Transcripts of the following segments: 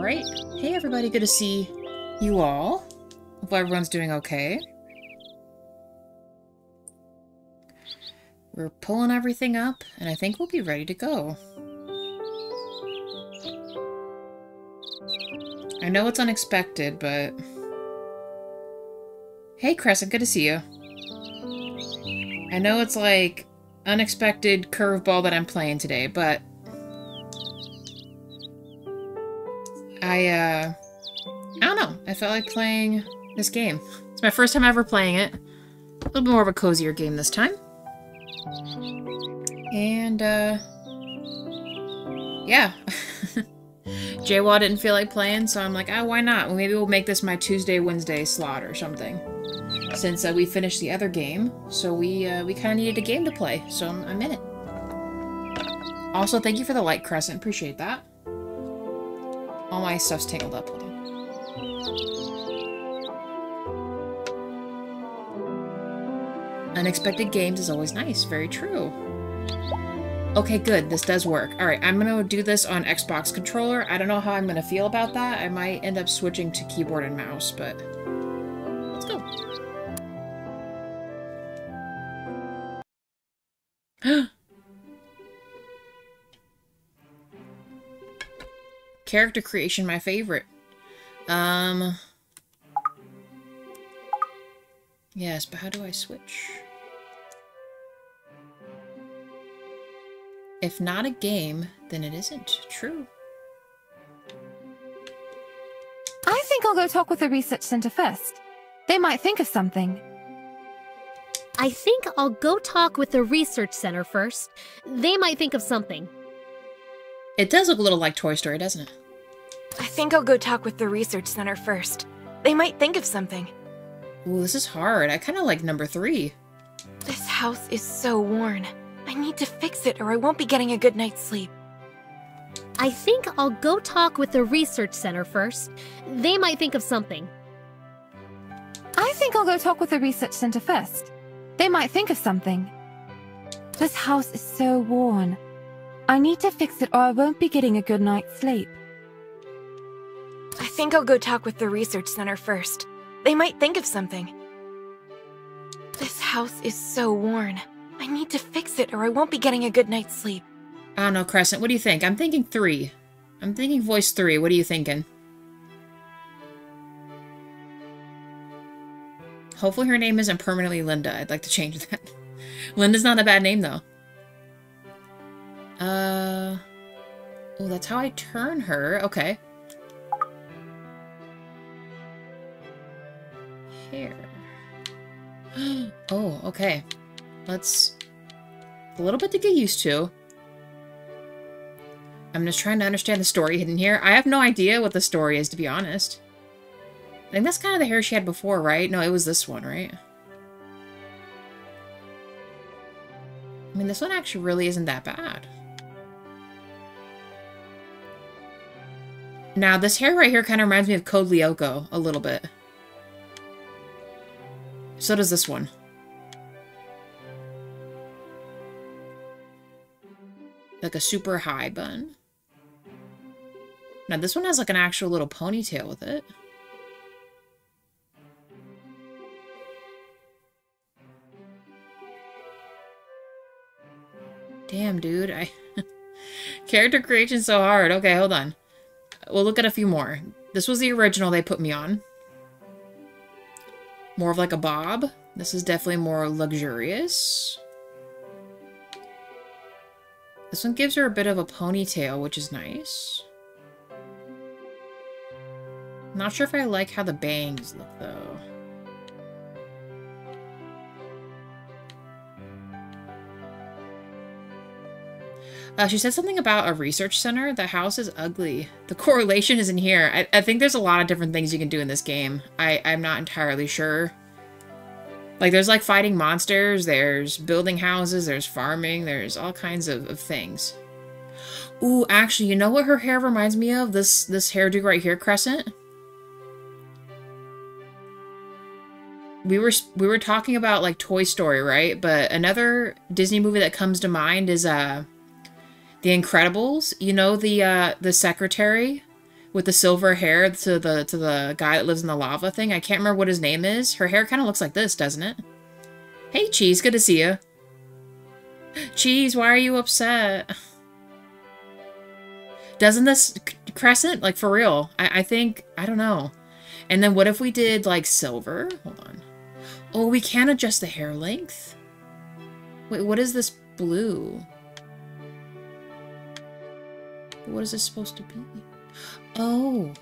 Alright. Hey everybody, good to see you all. Hope everyone's doing okay. We're pulling everything up, and I think we'll be ready to go. I know it's unexpected, but... Hey Crescent, good to see you. I know it's like unexpected curveball that I'm playing today, but... I don't know. I felt like playing this game. It's my first time ever playing it. A little bit more of a cozier game this time. And, yeah. JWA didn't feel like playing, so I'm like, oh, why not? Well, maybe we'll make this my Tuesday, Wednesday slot or something. Since we finished the other game, so we kind of needed a game to play, so I'm in it. Also, thank you for the light, Crescent. Appreciate that. All my stuff's tangled up. Hold on. Unexpected games is always nice. Very true. Okay, good. This does work. Alright, I'm gonna do this on Xbox controller. I don't know how I'm gonna feel about that. I might end up switching to keyboard and mouse, but... let's go. Character creation, my favorite. Yes, but how do I switch? If not a game, then it isn't. True. I think I'll go talk with the research center first. They might think of something. I think I'll go talk with the research center first. They might think of something. It does look a little like Toy Story, doesn't it? I think I'll go talk with the research center first. They might think of something. Ooh, this is hard. I kind of like number 3. This house is so worn. I need to fix it or I won't be getting a good night's sleep. I think I'll go talk with the research center first. They might think of something. I think I'll go talk with the research center first. They might think of something. This house is so worn. I need to fix it or I won't be getting a good night's sleep. I think I'll go talk with the research center first. They might think of something. This house is so worn. I need to fix it or I won't be getting a good night's sleep. I don't know, Crescent. What do you think? I'm thinking 3. I'm thinking voice 3. What are you thinking? Hopefully her name isn't permanently Linda. I'd like to change that. Linda's not a bad name, though. Oh, that's how I turn her. Okay. Hair. Oh, okay. Let's... a little bit to get used to. I'm just trying to understand the story hidden here. I have no idea what the story is, to be honest. I think that's kind of the hair she had before, right? No, it was this one, right? I mean, this one actually really isn't that bad. Now, this hair right here kind of reminds me of Code Lyoko a little bit. So does this one. Like a super high bun. Now, this one has like an actual little ponytail with it. Damn, dude. Character creation's so hard. Okay, hold on. We'll look at a few more. This was the original they put me on. More of like a bob. This is definitely more luxurious. This one gives her a bit of a ponytail, which is nice. Not sure if I like how the bangs look, though. She said something about a research center. The house is ugly. The correlation isn't here. I think there's a lot of different things you can do in this game. I'm not entirely sure. Like, there's, like, fighting monsters, there's building houses, there's farming, there's all kinds of things. Ooh, actually, you know what her hair reminds me of? This hairdo right here, Crescent? We were talking about, like, Toy Story, right? But another Disney movie that comes to mind is, The Incredibles. You know, the secretary with the silver hair to the guy that lives in the lava thing. I can't remember what his name is. Her hair kind of looks like this, doesn't it? Hey, Cheese, good to see you. Cheese, why are you upset? Doesn't this crescent, like, for real? I think, I don't know. And then what if we did, like, silver? Hold on. Oh, we can adjust the hair length? Wait, what is this blue? What is this supposed to be? Oh.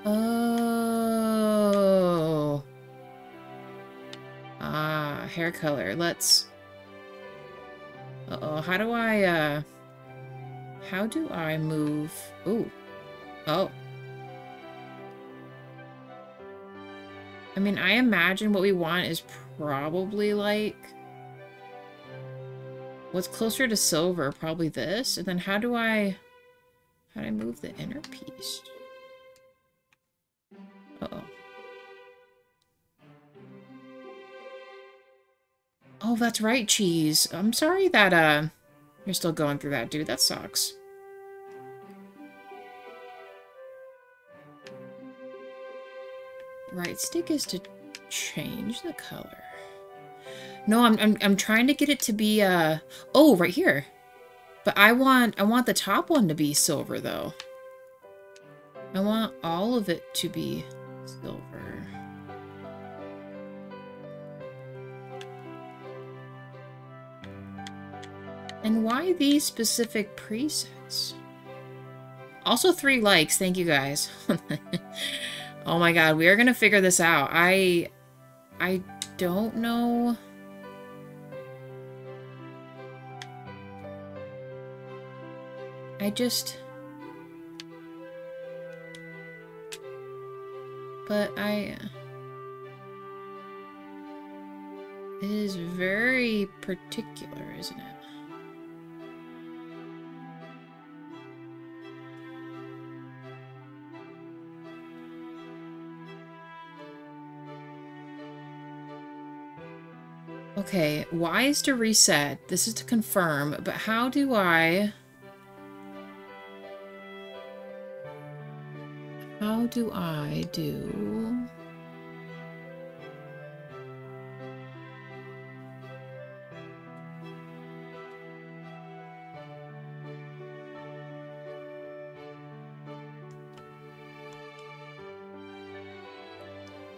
Oh. Ah, hair color. Let's... Uh-oh, how do I move? Ooh. Oh. I mean, I imagine what we want is probably, like... What's closer to silver? Probably this. And then how do I move the inner piece? Uh-oh. Oh, that's right, Cheese. I'm sorry that, you're still going through that, dude. That sucks. Right stick is to change the color. No, I'm trying to get it to be, oh, right here. But I want the top one to be silver, though. I want all of it to be silver. And why these specific presets? Also 3 likes, thank you guys. Oh my god, we are gonna figure this out. I don't know. It is very particular, isn't it? Okay, Y is to reset. This is to confirm, but how do I... How do I do...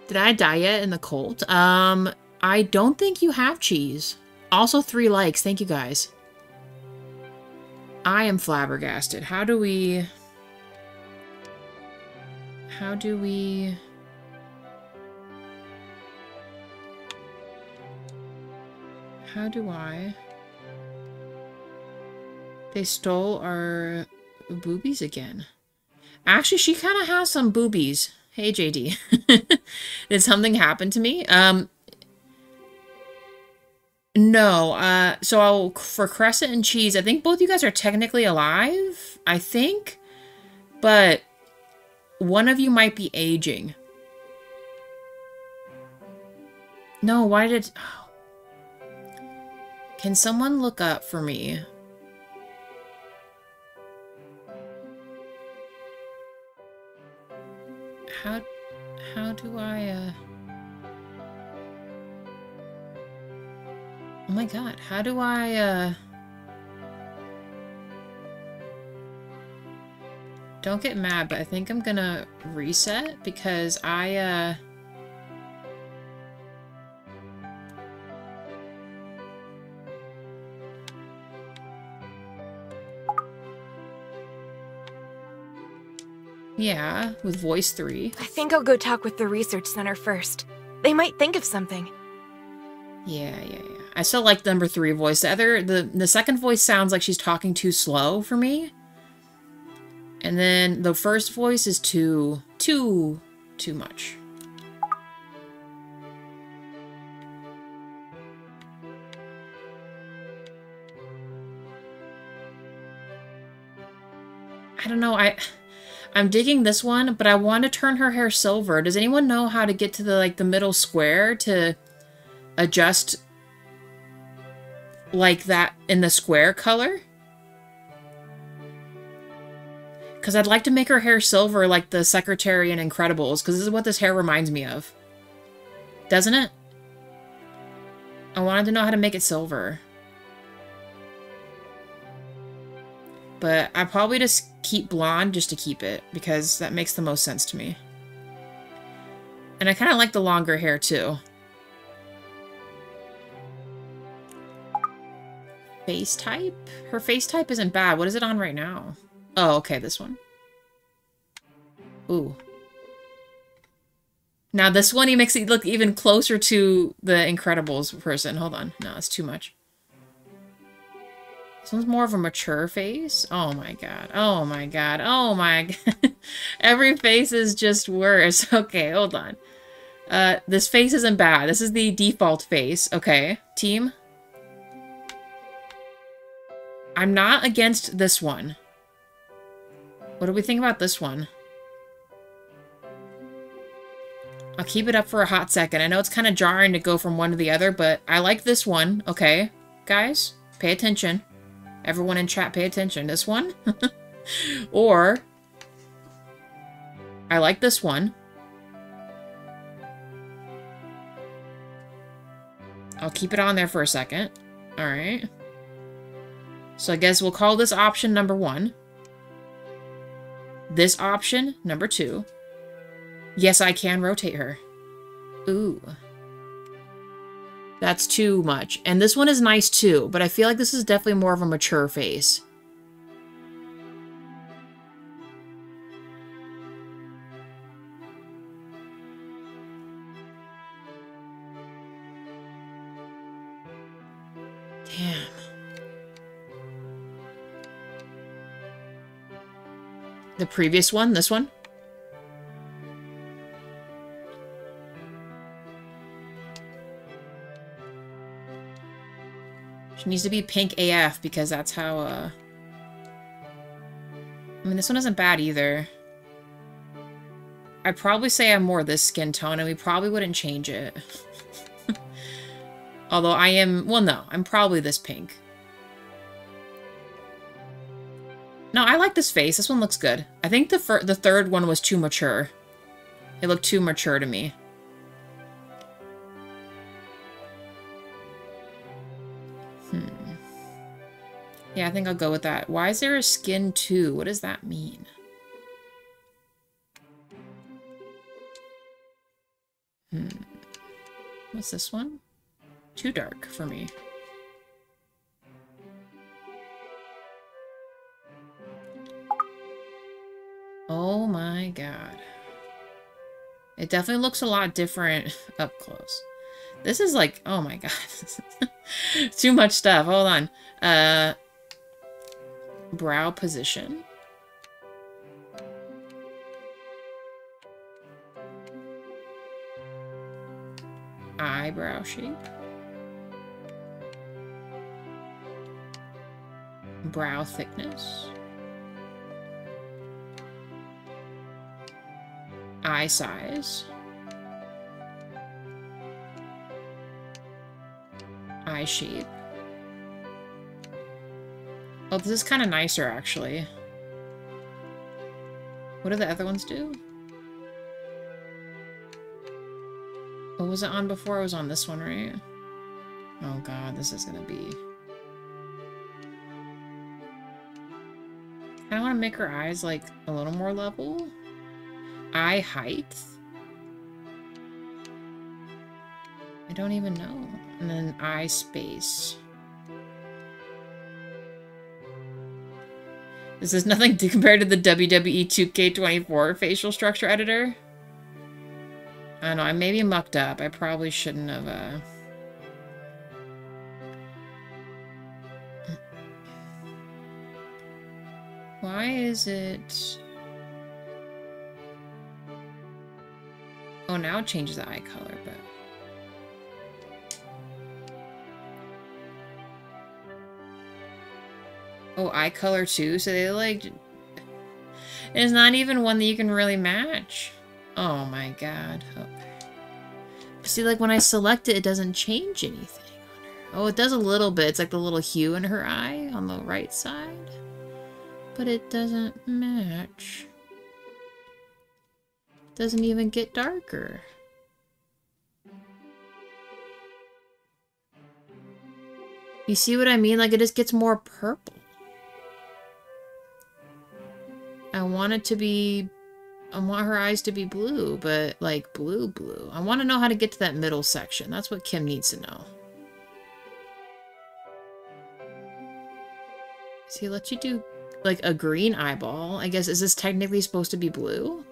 Did I die yet in the cult? I don't think you have, Cheese. Also 3 likes. Thank you, guys. I am flabbergasted. How do we... How do I... They stole our boobies again. Actually, she kind of has some boobies. Hey, JD. Did something happen to me? No, so for Crescent and Cheese, I think both you guys are technically alive, I think, but one of you might be aging. No, why did... Oh. Can someone look up for me? How do I, Oh my god, how do I, Don't get mad, but I think I'm gonna reset because I, Yeah, with voice 3. I think I'll go talk with the research center first. They might think of something. Yeah. I still like the number 3 voice. The second voice sounds like she's talking too slow for me. And then the first voice is too much. I don't know, I'm digging this one, but I want to turn her hair silver. Does anyone know how to get to the middle square to adjust like that in the square color? Because I'd like to make her hair silver like the secretary in Incredibles, because this is what this hair reminds me of. Doesn't it? I wanted to know how to make it silver. But I probably just keep blonde just to keep it, because that makes the most sense to me. And I kind of like the longer hair, too. Face type? Her face type isn't bad. What is it on right now? Oh, okay, this one. Ooh. Now this one, he makes it look even closer to the Incredibles person. Hold on. No, it's too much. This one's more of a mature face. Oh my god. Oh my god. Oh my god. Every face is just worse. Okay, hold on. This face isn't bad. This is the default face. Okay, team. I'm not against this one. What do we think about this one? I'll keep it up for a hot second. I know it's kind of jarring to go from one to the other, but I like this one. Okay, guys, pay attention. Everyone in chat, pay attention. This one? Or, I like this one. I'll keep it on there for a second. Alright. So I guess we'll call this option number 1. This option, number 2. Yes, I can rotate her. Ooh. That's too much. And this one is nice too, but I feel like this is definitely more of a mature face. Damn. The previous one, this one? She needs to be pink AF because that's how, I mean, this one isn't bad either. I'd probably say I'm more this skin tone and we probably wouldn't change it. Although I am, well, no, I'm probably this pink. No, I like this face. This one looks good. I think the third one was too mature. It looked too mature to me. Yeah, I think I'll go with that. Why is there a skin 2? What does that mean? What's this one? Too dark for me. Oh my god. It definitely looks a lot different up close. This is like, oh my god. Too much stuff. Hold on. Brow position. Eyebrow shape. Brow thickness. Eye size. Eye shape. Oh, this is kind of nicer, actually. What do the other ones do? What was it on before? It was on this one, right? Oh god, this is gonna be... I want to make her eyes, like, a little more level. Eye height? I don't even know. And then eye space. This is nothing compared to the WWE 2K24 facial structure editor. I don't know, I maybe mucked up. I probably shouldn't have, Why is it... Oh, now it changes the eye color, but... Oh, eye color too? So they like... It's not even one that you can really match. Oh my god. Okay. See, like when I select it, it doesn't change anything on her. Oh, it does a little bit. It's like the little hue in her eye on the right side. But it doesn't match. Doesn't even get darker. You see what I mean? Like, it just gets more purple. I want it to be... I want her eyes to be blue, but, like, blue. I want to know how to get to that middle section. That's what Kim needs to know. See, let you do, like, a green eyeball. I guess, is this technically supposed to be blue?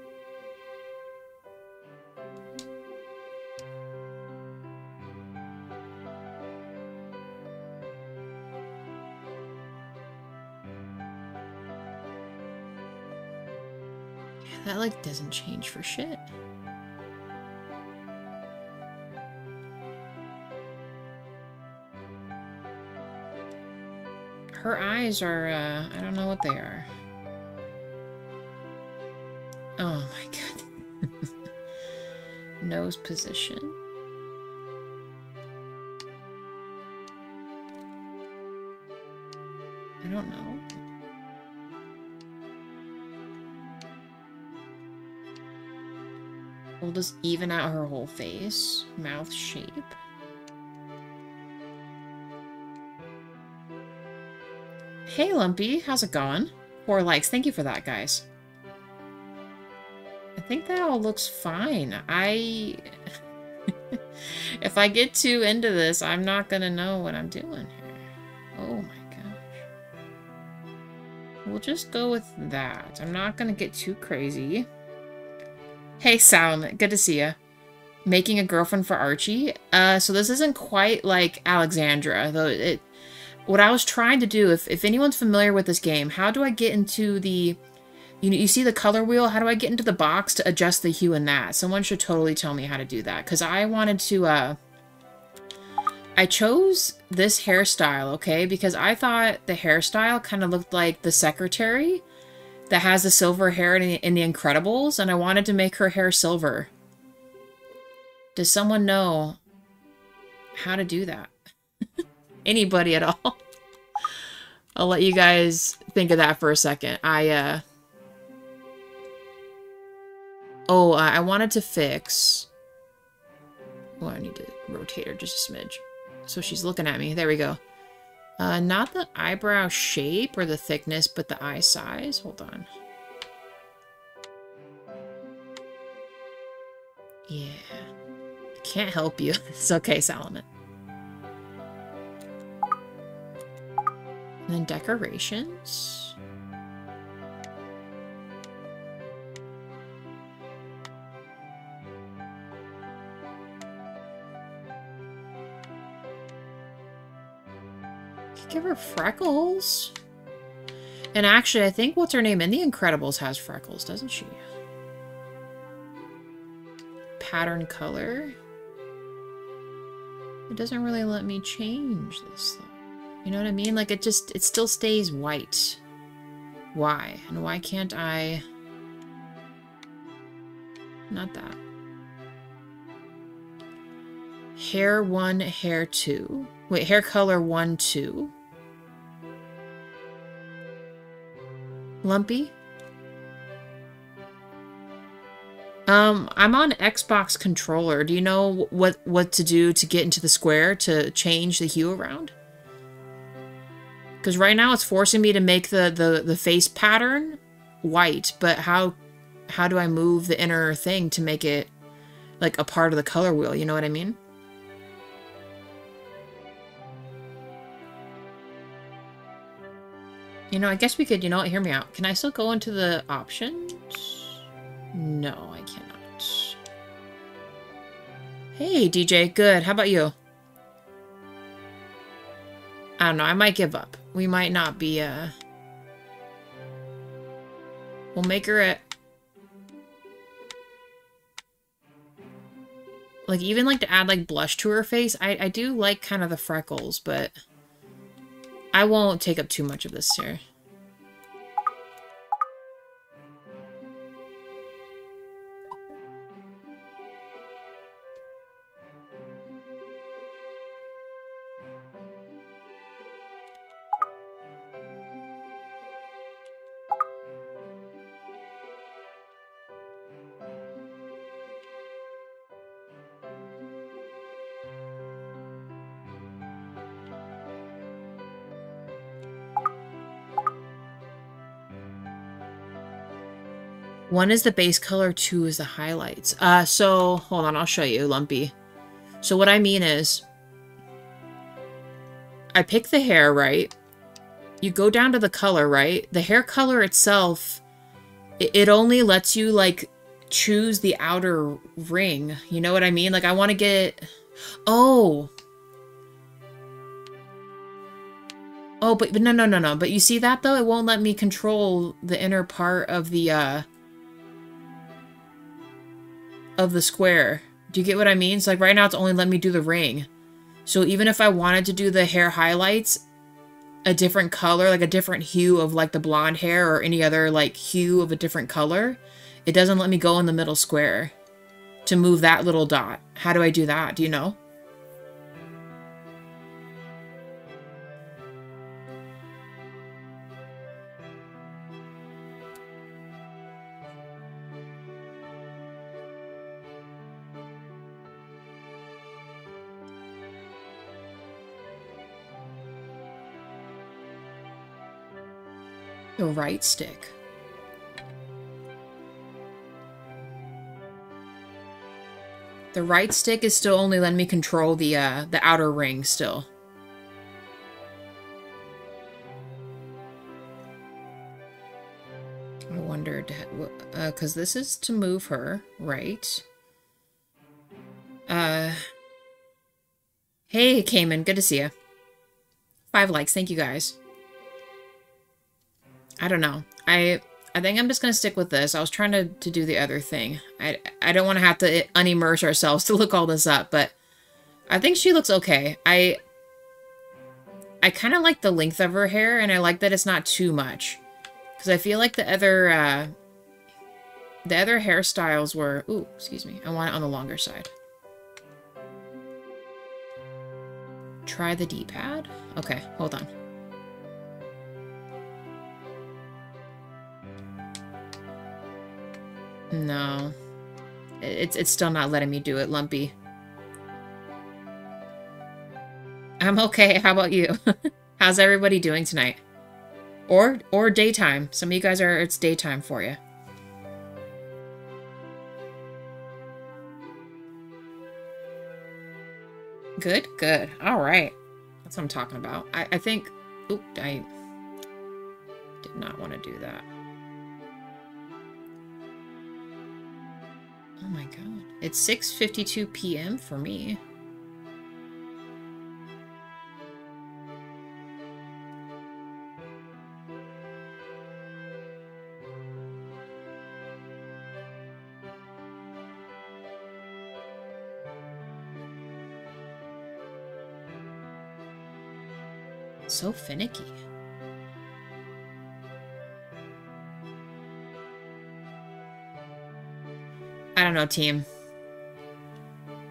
That, like, doesn't change for shit. Her eyes are, I don't know what they are. Oh my god. Nose position. I don't know. We'll just even out her whole face. Mouth shape. Hey, Lumpy. How's it going? 4 likes. Thank you for that, guys. I think that all looks fine. If I get too into this, I'm not gonna know what I'm doing here. Oh my gosh. We'll just go with that. I'm not gonna get too crazy. Hey, Salem. Good to see ya. Making a girlfriend for Archie. So this isn't quite like Alexandra, though what I was trying to do, if anyone's familiar with this game, how do I get into the... You see the color wheel? How do I get into the box to adjust the hue in that? Someone should totally tell me how to do that. Because I wanted to, I chose this hairstyle, okay? Because I thought the hairstyle kind of looked like the secretary that has the silver hair in the Incredibles. And I wanted to make her hair silver. Does someone know how to do that? Anybody at all? I'll let you guys think of that for a second. I wanted to fix... Oh, I need to rotate her just a smidge. So she's looking at me. There we go. Not the eyebrow shape or the thickness, but the eye size. Hold on. Yeah. Can't help you. It's okay, Salomon. And then decorations. Give her freckles. And actually, I think what's her name in The Incredibles has freckles, doesn't she? Pattern color. It doesn't really let me change this though. You know what I mean? Like, it still stays white. Why? And why can't I... Not that. Hair 1, hair 2. Wait, hair color 1, 2. Lumpy? I'm on Xbox controller. Do you know what to do to get into the square to change the hue around? Because right now it's forcing me to make the face pattern white, but how do I move the inner thing to make it like a part of the color wheel? You know what I mean? You know, I guess we could, you know what, hear me out. Can I still go into the options? No, I cannot. Hey, DJ, good. How about you? I don't know, I might give up. We might not be, we'll make her a... Like, even like to add like blush to her face. I do like kind of the freckles, but I won't take up too much of this here. One is the base color, 2 is the highlights. So, hold on, I'll show you, Lumpy. So what I mean is, I pick the hair, right? You go down to the color, right? The hair color itself, it only lets you, like, choose the outer ring. You know what I mean? Like, I want to get... Oh! Oh, but no. But you see that, though? It won't let me control the inner part of the square. Do you get what I mean? So, like, right now it's only letting me do the ring. So even if I wanted to do the hair highlights, a different color, like a different hue of, like, the blonde hair or any other, like, hue of a different color, it doesn't let me go in the middle square to move that little dot. How do I do that? Do you know? The right stick. The right stick is still only letting me control the outer ring still. I wondered, because this is to move her, right? Hey, Cayman, good to see you. 5 likes, thank you guys. I don't know. I think I'm just going to stick with this. I was trying to do the other thing. I don't want to have to unimmerse ourselves to look all this up, but I think she looks okay. I kind of like the length of her hair, and I like that it's not too much. Because I feel like the other hairstyles were... Ooh, excuse me. I want it on the longer side. Try the D-pad? Okay, hold on. No. It's still not letting me do it, Lumpy. I'm okay. How about you? How's everybody doing tonight? Or daytime. Some of you guys are... It's daytime for you. Good? Good. Alright. That's what I'm talking about. I think... Oop, I did not want to do that. Oh my god. It's 6:52 p.m. for me. So finicky. I don't know, team.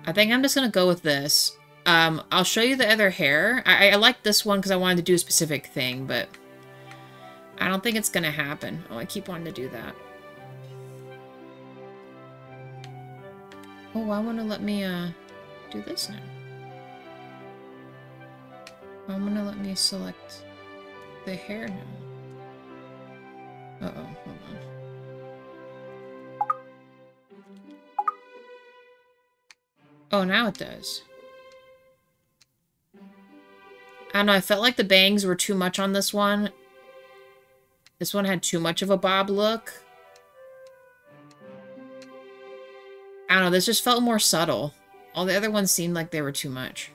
I think I'm just gonna go with this. I'll show you the other hair. I like this one because I wanted to do a specific thing, but I don't think it's gonna happen. Oh, I keep wanting to do that. Oh, I want to let me do this now. I'm gonna let me select the hair now. Uh-oh, hold on. Oh, now it does. I don't know, I felt like the bangs were too much on this one. This one had too much of a bob look. I don't know, this just felt more subtle. All the other ones seemed like they were too much.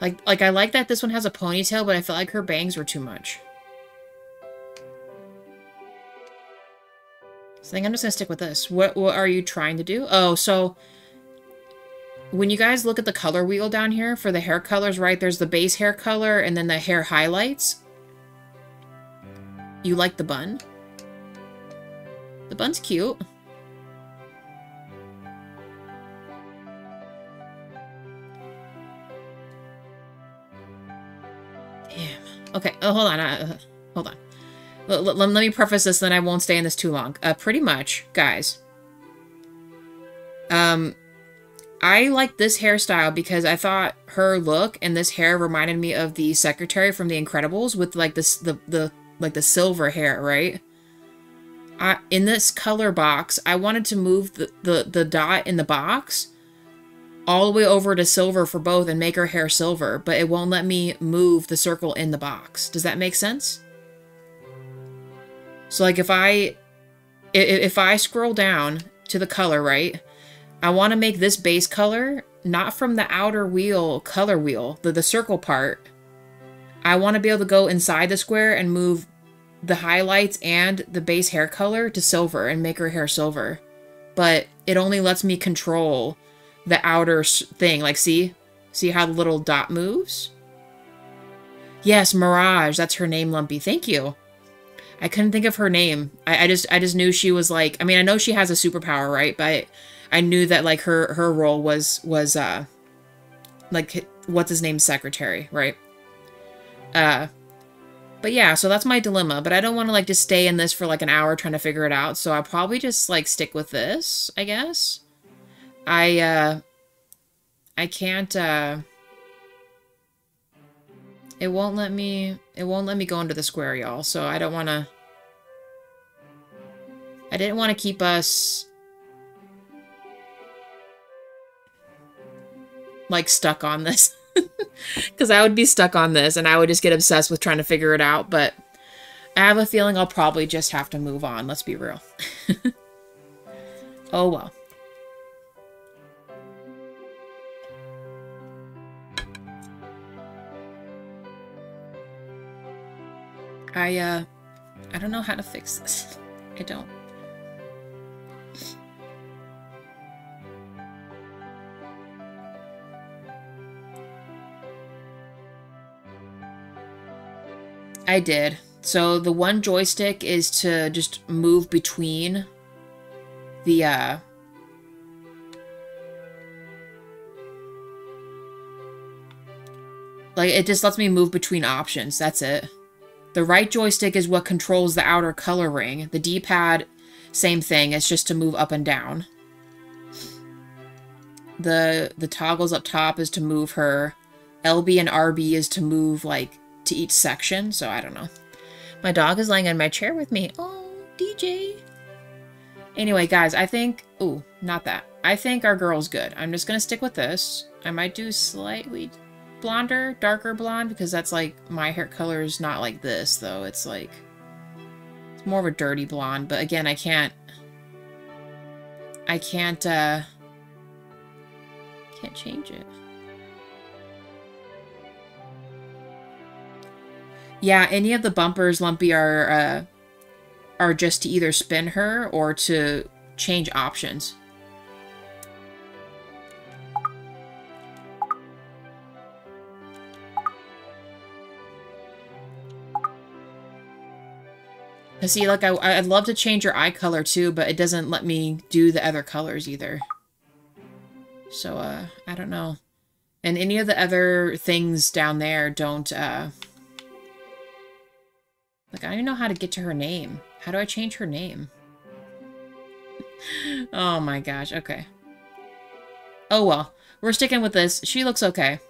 Like I like that this one has a ponytail, but I felt like her bangs were too much. So I think I'm just gonna stick with this. What are you trying to do? Oh, so when you guys look at the color wheel down here for the hair colors, right? There's the base hair color and then the hair highlights. You like the bun? The bun's cute. Damn. Okay. Oh, hold on. Hold on. Let me preface this, then I won't stay in this too long. Pretty much, guys. I like this hairstyle because I thought her look and this hair reminded me of the secretary from The Incredibles with like this the like the silver hair, right? In this color box, I wanted to move the dot in the box all the way over to silver for both and make her hair silver, but it won't let me move the circle in the box. Does that make sense? So like if I scroll down to the color, right? I want to make this base color not from the outer wheel, color wheel, the circle part. I want to be able to go inside the square and move the highlights and the base hair color to silver and make her hair silver. But it only lets me control the outer thing. Like, see how the little dot moves? Yes, Mirage. That's her name, Lumpy. Thank you. I couldn't think of her name. I just knew she was like, I mean, I know she has a superpower, right? But I knew that like her role was like, what's his name, secretary, right? But yeah, so that's my dilemma, but I don't want to like just stay in this for like an hour trying to figure it out, so I'll probably just like stick with this, I guess. I can't, it won't let me go into the square, y'all, so I don't want to, I didn't want to keep us like stuck on this. Because I would be stuck on this and I would just get obsessed with trying to figure it out, but I have a feeling I'll probably just have to move on, let's be real. Oh well. I don't know how to fix this. I don't. I did. So the one joystick is to just move between the, like, it just lets me move between options. That's it. The right joystick is what controls the outer color ring. The D-pad, same thing. It's just to move up and down. The toggles up top is to move her. LB and RB is to move, like, to each section, so I don't know. My dog is laying in my chair with me. Oh, DJ. Anyway, guys, I think... Ooh, not that. I think our girl's good. I'm just gonna stick with this. I might do slightly blonder, darker blonde, because that's like... My hair color is not like this, though. It's like... It's more of a dirty blonde, but again, I can't change it. Yeah, any of the bumpers, Lumpy, are just to either spin her or to change options. See, like, I'd love to change your eye color too, but it doesn't let me do the other colors either. So, I don't know. And any of the other things down there don't, like, I don't even know how to get to her name. How do I change her name? Oh my gosh, okay. Oh well, we're sticking with this. She looks okay.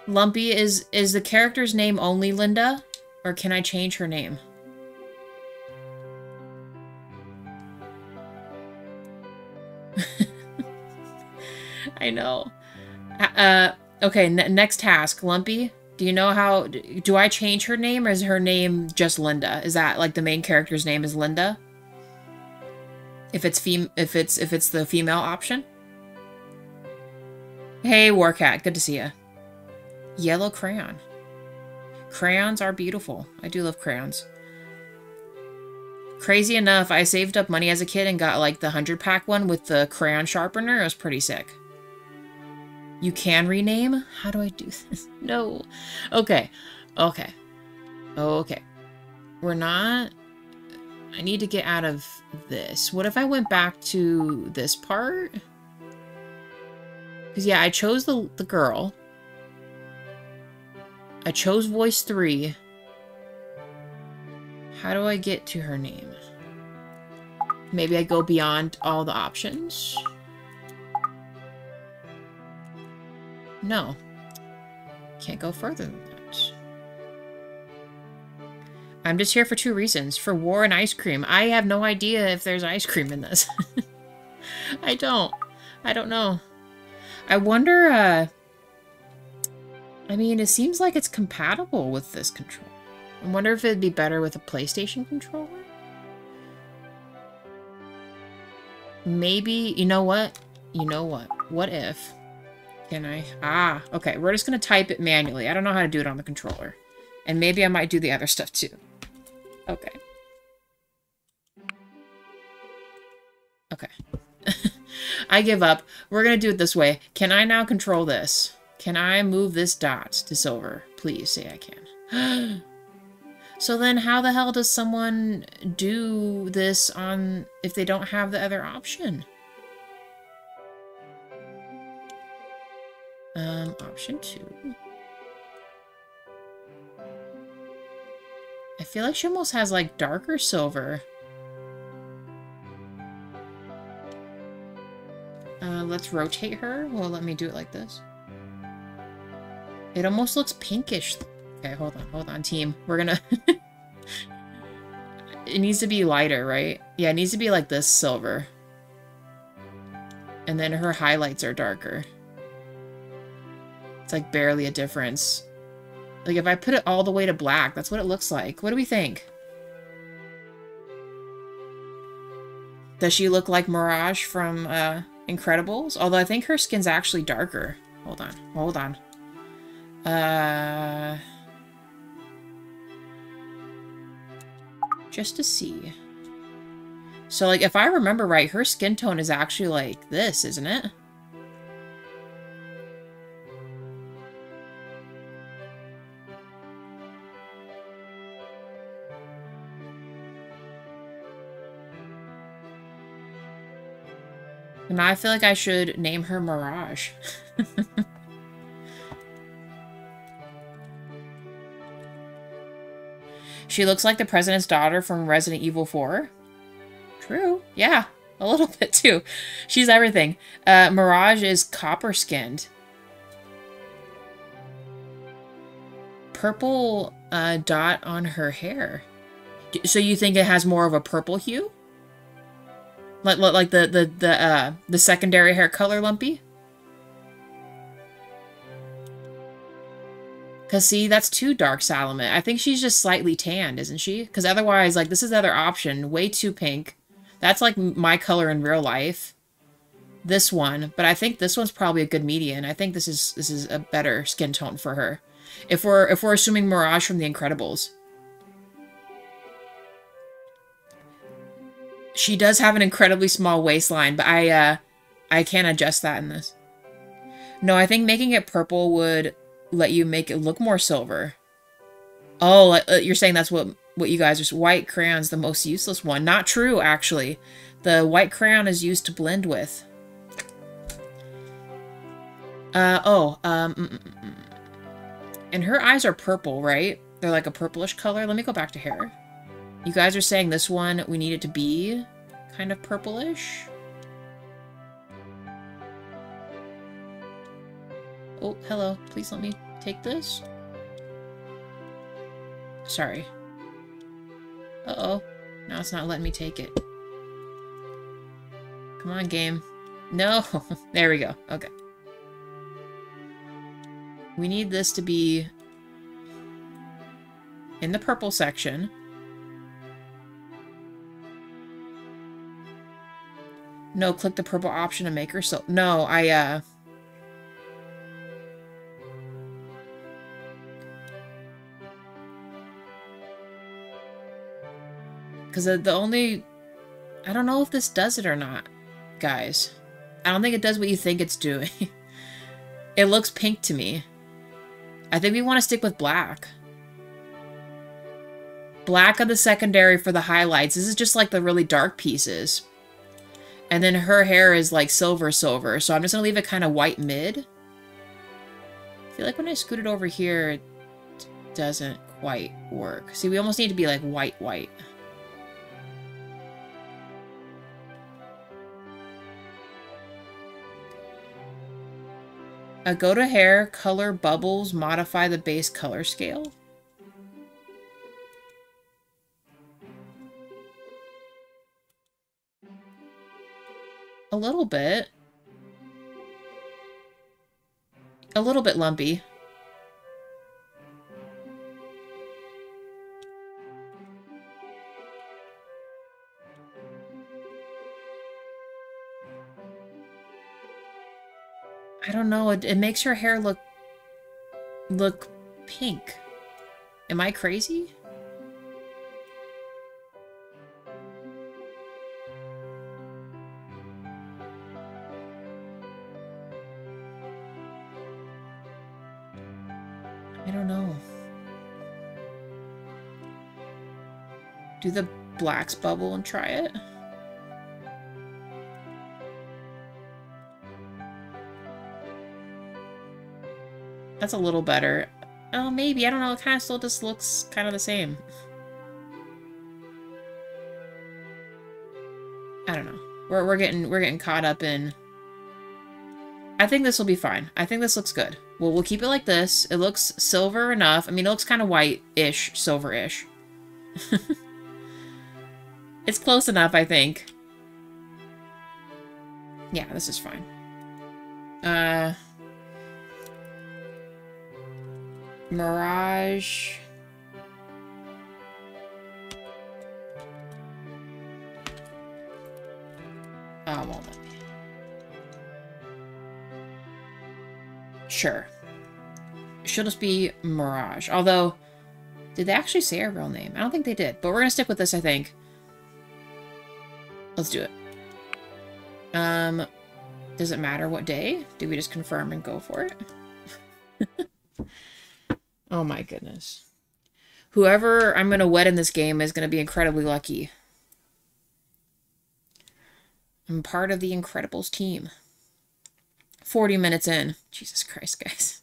Lumpy, is the character's name only Linda? Or can I change her name? I know. Okay, next task. Lumpy, do you know how... Do I change her name, or is her name just Linda? Is that, like, the main character's name is Linda? If it's the female option? Hey, Warcat, good to see you. Yellow crayon. Crayons are beautiful. I do love crayons. Crazy enough, I saved up money as a kid and got, like, the 100-pack one with the crayon sharpener. It was pretty sick. You can rename? How do I do this? No. Okay. Okay. Okay. We're not... I need to get out of this. What if I went back to this part? Because, yeah, I chose the girl. I chose voice 3. How do I get to her name? Maybe I go beyond all the options. No. Can't go further than that. I'm just here for 2 reasons. For war and ice cream. I have no idea if there's ice cream in this. I don't know. I wonder, I mean, it seems like it's compatible with this controller. I wonder if it'd be better with a PlayStation controller? Maybe, you know what? You know what? What if? Can I? Ah, okay. We're just gonna type it manually. I don't know how to do it on the controller. And maybe I might do the other stuff too. Okay. Okay. I give up. We're gonna do it this way. Can I now control this? Can I move this dot to silver? Please say I can. So then how the hell does someone do this on if they don't have the other option? Option 2. I feel like she almost has like darker silver. Let's rotate her. Well, let me do it like this. It almost looks pinkish. Okay, hold on, team. We're gonna... It needs to be lighter, right? Yeah, it needs to be like this silver. And then her highlights are darker. It's like barely a difference. Like if I put it all the way to black, that's what it looks like. What do we think? Does she look like Mirage from Incredibles? Although I think her skin's actually darker. Hold on. Just to see. So like if I remember right, her skin tone is actually like this, isn't it? Now I feel like I should name her Mirage. She looks like the president's daughter from Resident Evil 4. True. Yeah, a little bit too. She's everything. Mirage is copper-skinned. Purple dot on her hair. So you think it has more of a purple hue? Like the secondary hair color, Lumpy? Because, see, that's too dark Salamet. I think she's just slightly tanned, isn't she? Because otherwise, like, this is the other option. Way too pink. That's, like, my color in real life. This one. But I think this one's probably a good median. I think this is a better skin tone for her. If we're assuming Mirage from The Incredibles. She does have an incredibly small waistline, but I can't adjust that in this. No, I think making it purple would let you make it look more silver. Oh, you're saying that's what you guys are... White crayon's the most useless one. Not true, actually. The white crayon is used to blend with. And her eyes are purple, right? They're like a purplish color. Let me go back to hair. You guys are saying this one, we need it to be kind of purplish. Oh, hello. Please let me take this. Sorry. Uh-oh. Now it's not letting me take it. Come on, game. No! There we go. Okay. We need this to be in the purple section. No, click the purple option to make her so... No, because the only... I don't know if this does it or not, guys. I don't think it does what you think it's doing. It looks pink to me. I think we want to stick with black. Black of the secondary for the highlights. This is just like the really dark pieces. And then her hair is like silver, so I'm just going to leave it kind of white mid. I feel like when I scoot it over here, it doesn't quite work. See, we almost need to be like white. Go to hair, color bubbles, modify the base color scale. A little bit. A little bit lumpy. I don't know, it makes her hair look pink. Am I crazy? I don't know. Do the blacks bubble and try it? That's a little better. Oh, maybe. I don't know. It kind of still just looks kind of the same. I don't know. We're getting caught up in... I think this will be fine. I think this looks good. We'll keep it like this. It looks silver enough. I mean, it looks kind of white-ish, silver-ish. It's close enough, I think. Yeah, this is fine. Mirage. Oh, won't let me. Sure. She'll just be Mirage. Although, did they actually say her real name? I don't think they did. But we're gonna stick with this, I think. Let's do it. Does it matter what day? Do we just confirm and go for it? Oh my goodness. Whoever I'm gonna wed in this game is gonna be incredibly lucky. I'm part of the Incredibles team. 40 minutes in. Jesus Christ, guys.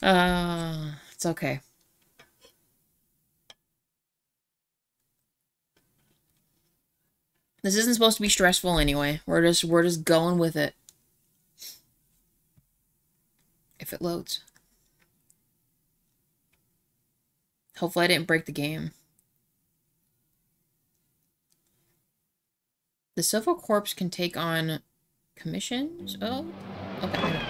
It's okay. This isn't supposed to be stressful anyway. We're just going with it. If it loads. Hopefully I didn't break the game. The Civil Corps can take on commissions? Oh, okay.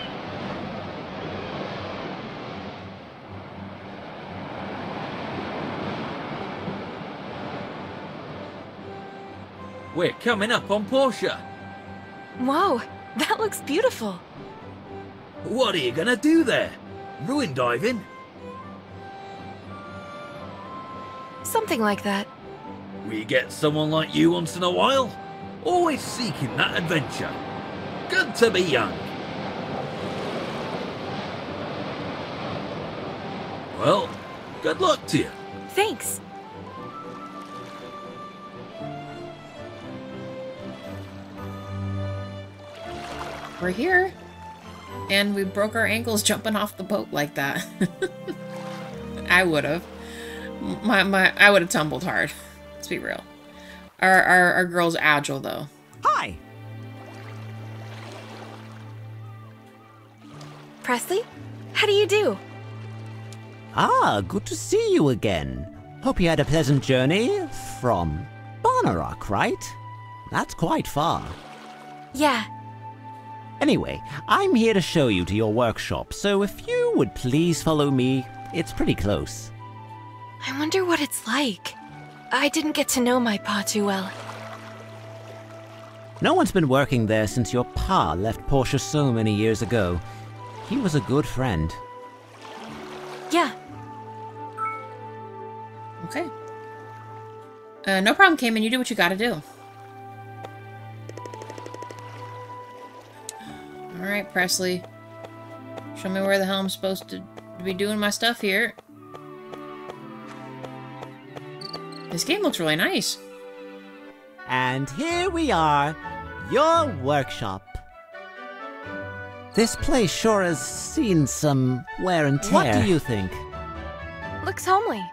We're coming up on Portia. Whoa, that looks beautiful. What are you gonna do there? Ruin diving? Something like that. We get someone like you once in a while. Always seeking that adventure. Good to be young. Well, good luck to you. Thanks. We're here. And we broke our ankles jumping off the boat like that. I would have. I would have tumbled hard. Let's be real. Our girl's agile though. Hi. Presley? How do you do? Ah, good to see you again. Hope you had a pleasant journey from Barnarock, right? That's quite far. Yeah. Anyway, I'm here to show you to your workshop, so if you would please follow me, it's pretty close. I wonder what it's like. I didn't get to know my pa too well. No one's been working there since your pa left Portia so many years ago. He was a good friend. Yeah. Okay. No problem, Cayman. You do what you gotta do. Alright, Presley. Show me where the hell I'm supposed to be doing my stuff here. This game looks really nice. And here we are, your workshop. This place sure has seen some wear and tear. What do you think? Looks homely.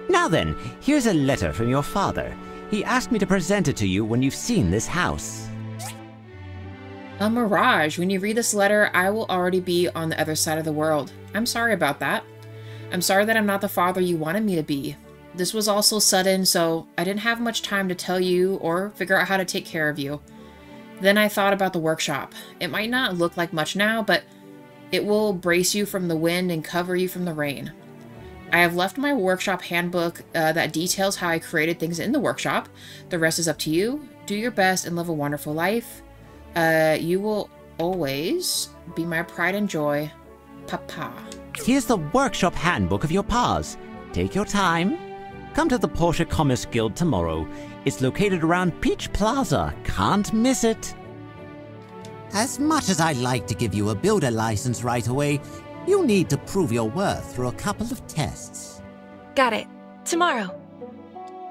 Now then, here's a letter from your father. He asked me to present it to you when you've seen this house. A mirage. When you read this letter, I will already be on the other side of the world. I'm sorry about that. I'm sorry that I'm not the father you wanted me to be. This was all so sudden, so I didn't have much time to tell you or figure out how to take care of you. Then I thought about the workshop. It might not look like much now, but it will brace you from the wind and cover you from the rain. I have left my workshop handbook that details how I created things in the workshop. The rest is up to you. Do your best and live a wonderful life. You will always be my pride and joy, Papa. Here's the workshop handbook of your pa's. Take your time. Come to the Portia Commerce Guild tomorrow. It's located around Peach Plaza. Can't miss it. As much as I'd like to give you a builder license right away, you need to prove your worth through a couple of tests. Got it. Tomorrow.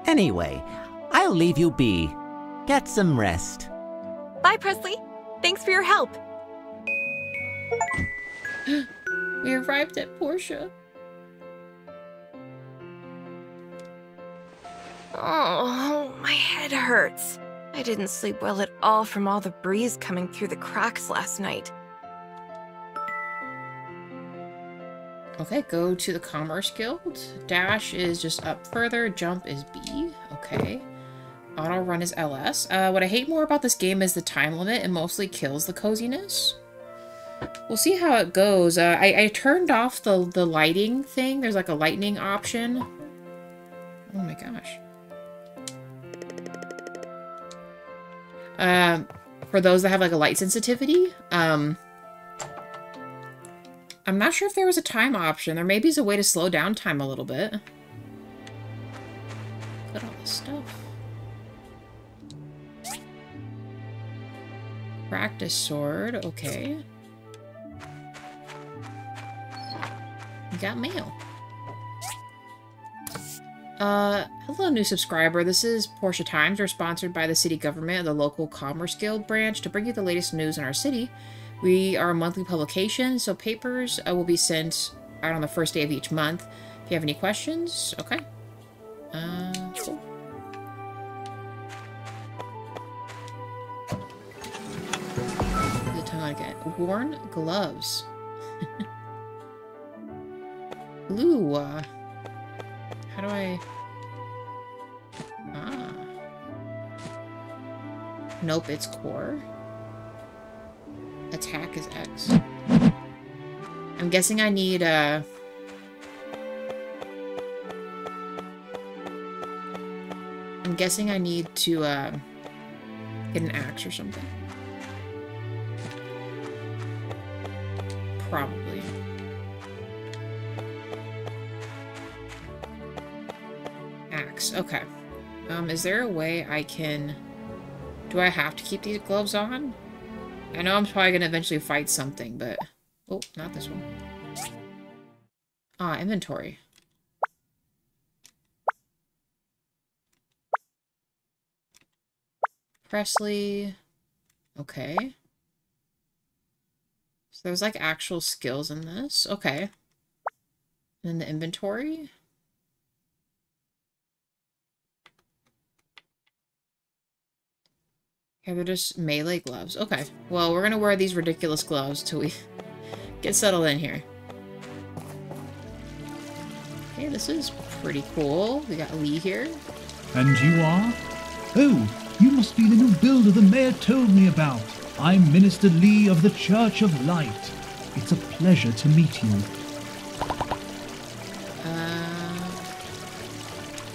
Anyway, I'll leave you be. Get some rest. Bye, Presley. Thanks for your help. We arrived at Portia. Oh, my head hurts. I didn't sleep well at all from all the breeze coming through the cracks last night. Okay, go to the Commerce Guild. Dash is just up further. Jump is B. Okay. Auto run is LS. What I hate more about this game is the time limit. It mostly kills the coziness. We'll see how it goes. I turned off the lighting thing. There's like a lightning option. Oh my gosh. For those that have like a light sensitivity, I'm not sure if there was a time option. There maybe is a way to slow down time a little bit. Look at all this stuff. Practice sword, okay. You got mail. Hello, new subscriber. This is Portia Times. We're sponsored by the city government and the local Commerce Guild branch to bring you the latest news in our city. We are a monthly publication, so papers will be sent out on the first day of each month. If you have any questions, okay. Cool. The tongue again. Worn gloves. Blue. How do I... Ah. Nope, it's core. Attack is X. I'm guessing I need, I'm guessing I need to, get an axe or something. Probably. Axe, okay. Is there a way I can... Do I have to keep these gloves on? I know I'm probably gonna eventually fight something, but... Oh, not this one. Ah, inventory. Presley. Okay. So there's like actual skills in this. Okay. And then the inventory. Yeah, they're just melee gloves. Okay. Well, we're gonna wear these ridiculous gloves till we get settled in here. Okay, this is pretty cool. We got Lee here. And you are? Oh, you must be the new builder the mayor told me about. I'm Minister Lee of the Church of Light. It's a pleasure to meet you.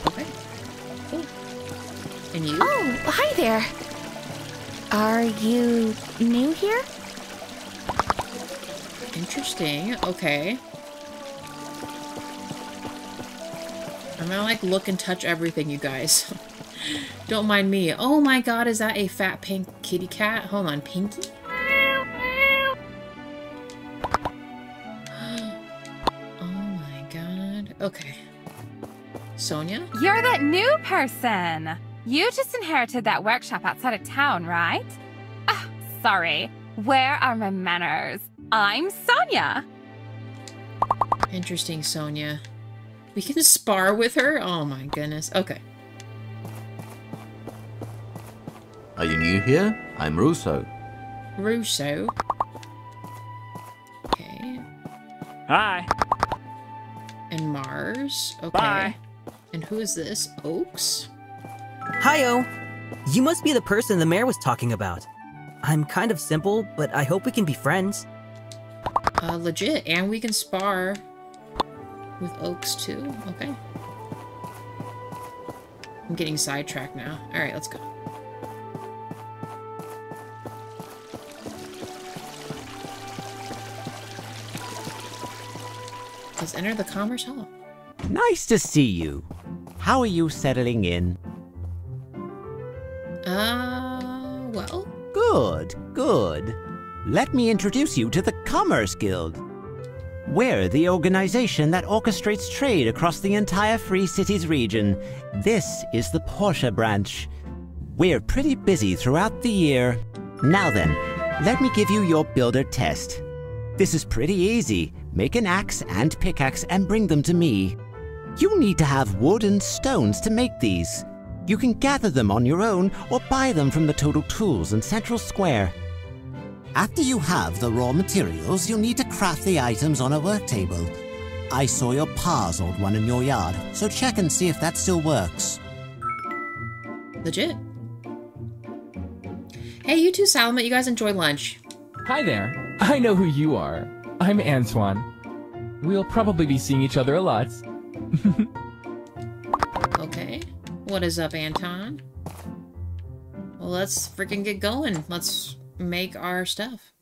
Okay. Cool. And you? Oh, hi there. Are you new here? Interesting. Okay. I'm gonna like look and touch everything, you guys. Don't mind me. Oh my god, is that a fat pink kitty cat? Hold on, Pinky? Oh my god. Okay. Sonia? You're that new person. You just inherited that workshop outside of town, right? Ah, sorry. Where are my manners? I'm Sonia. Interesting, Sonia. We can spar with her? Oh my goodness. Okay. Are you new here? I'm Russo. Russo. Okay. Hi. And Mars. Okay. Bye. And who is this? Oaks? Hi-oh! You must be the person the mayor was talking about. I'm kind of simple, but I hope we can be friends. Legit. And we can spar with Oaks too. Okay. I'm getting sidetracked now. Alright, let's go. Let's enter the Commerce Hall. Nice to see you. How are you settling in? Well. Good, good. Let me introduce you to the Commerce Guild. We're the organization that orchestrates trade across the entire Free Cities region. This is the Portia branch. We're pretty busy throughout the year. Now then, let me give you your builder test. This is pretty easy. Make an axe and pickaxe and bring them to me. You need to have wood and stones to make these. You can gather them on your own or buy them from the Total Tools in Central Square. After you have the raw materials, you'll need to craft the items on a work table. I saw your pa's old one in your yard, so check and see if that still works. Legit. Hey, you two, Salamat, you guys enjoy lunch. Hi there. I know who you are. I'm Antoine. We'll probably be seeing each other a lot. Okay. What is up, Anton? Well, let's freaking get going. Let's make our stuff.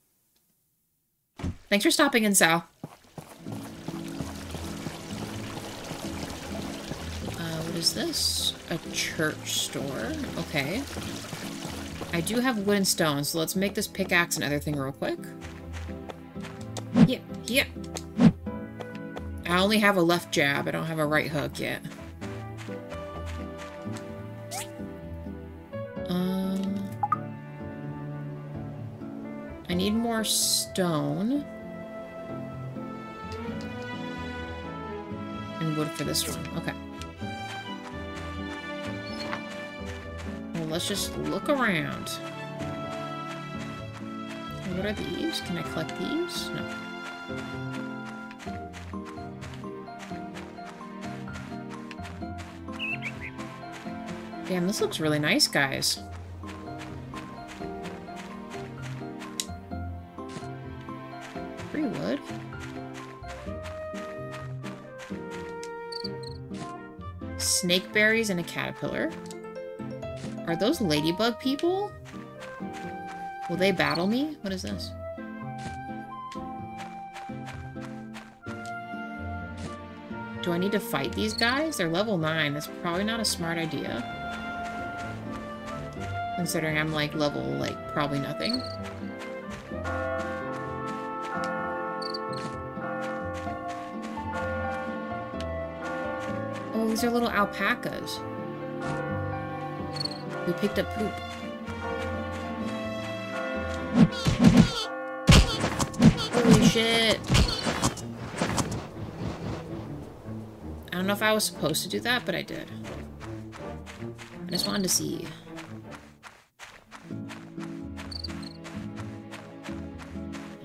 Thanks for stopping in, Sal. What is this? A church store. Okay. I do have wood and stone, so let's make this pickaxe and other thing real quick. Yep. I only have a left jab. I don't have a right hook yet. I need more stone. And wood for this one. Okay. Well, let's just look around. What are these? Can I collect these? No. Damn, this looks really nice, guys. Free wood. Snake berries and a caterpillar. Are those ladybug people? Will they battle me? What is this? Do I need to fight these guys? They're level 9. That's probably not a smart idea. Considering I'm like level, like, probably nothing. Oh, these are little alpacas. We picked up poop. Holy shit. I don't know if I was supposed to do that, but I did. I just wanted to see.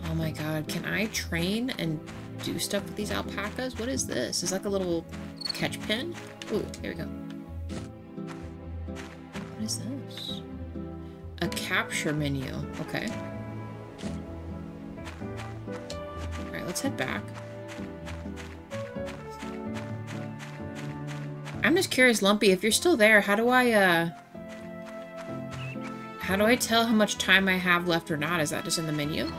Oh my god, can I train and do stuff with these alpacas? What is this? It's like a little catch pin? Ooh, here we go. What is this? A capture menu. Okay. Alright, let's head back. I'm just curious, Lumpy, if you're still there, how do I tell how much time I have left or not? Is that just in the menu?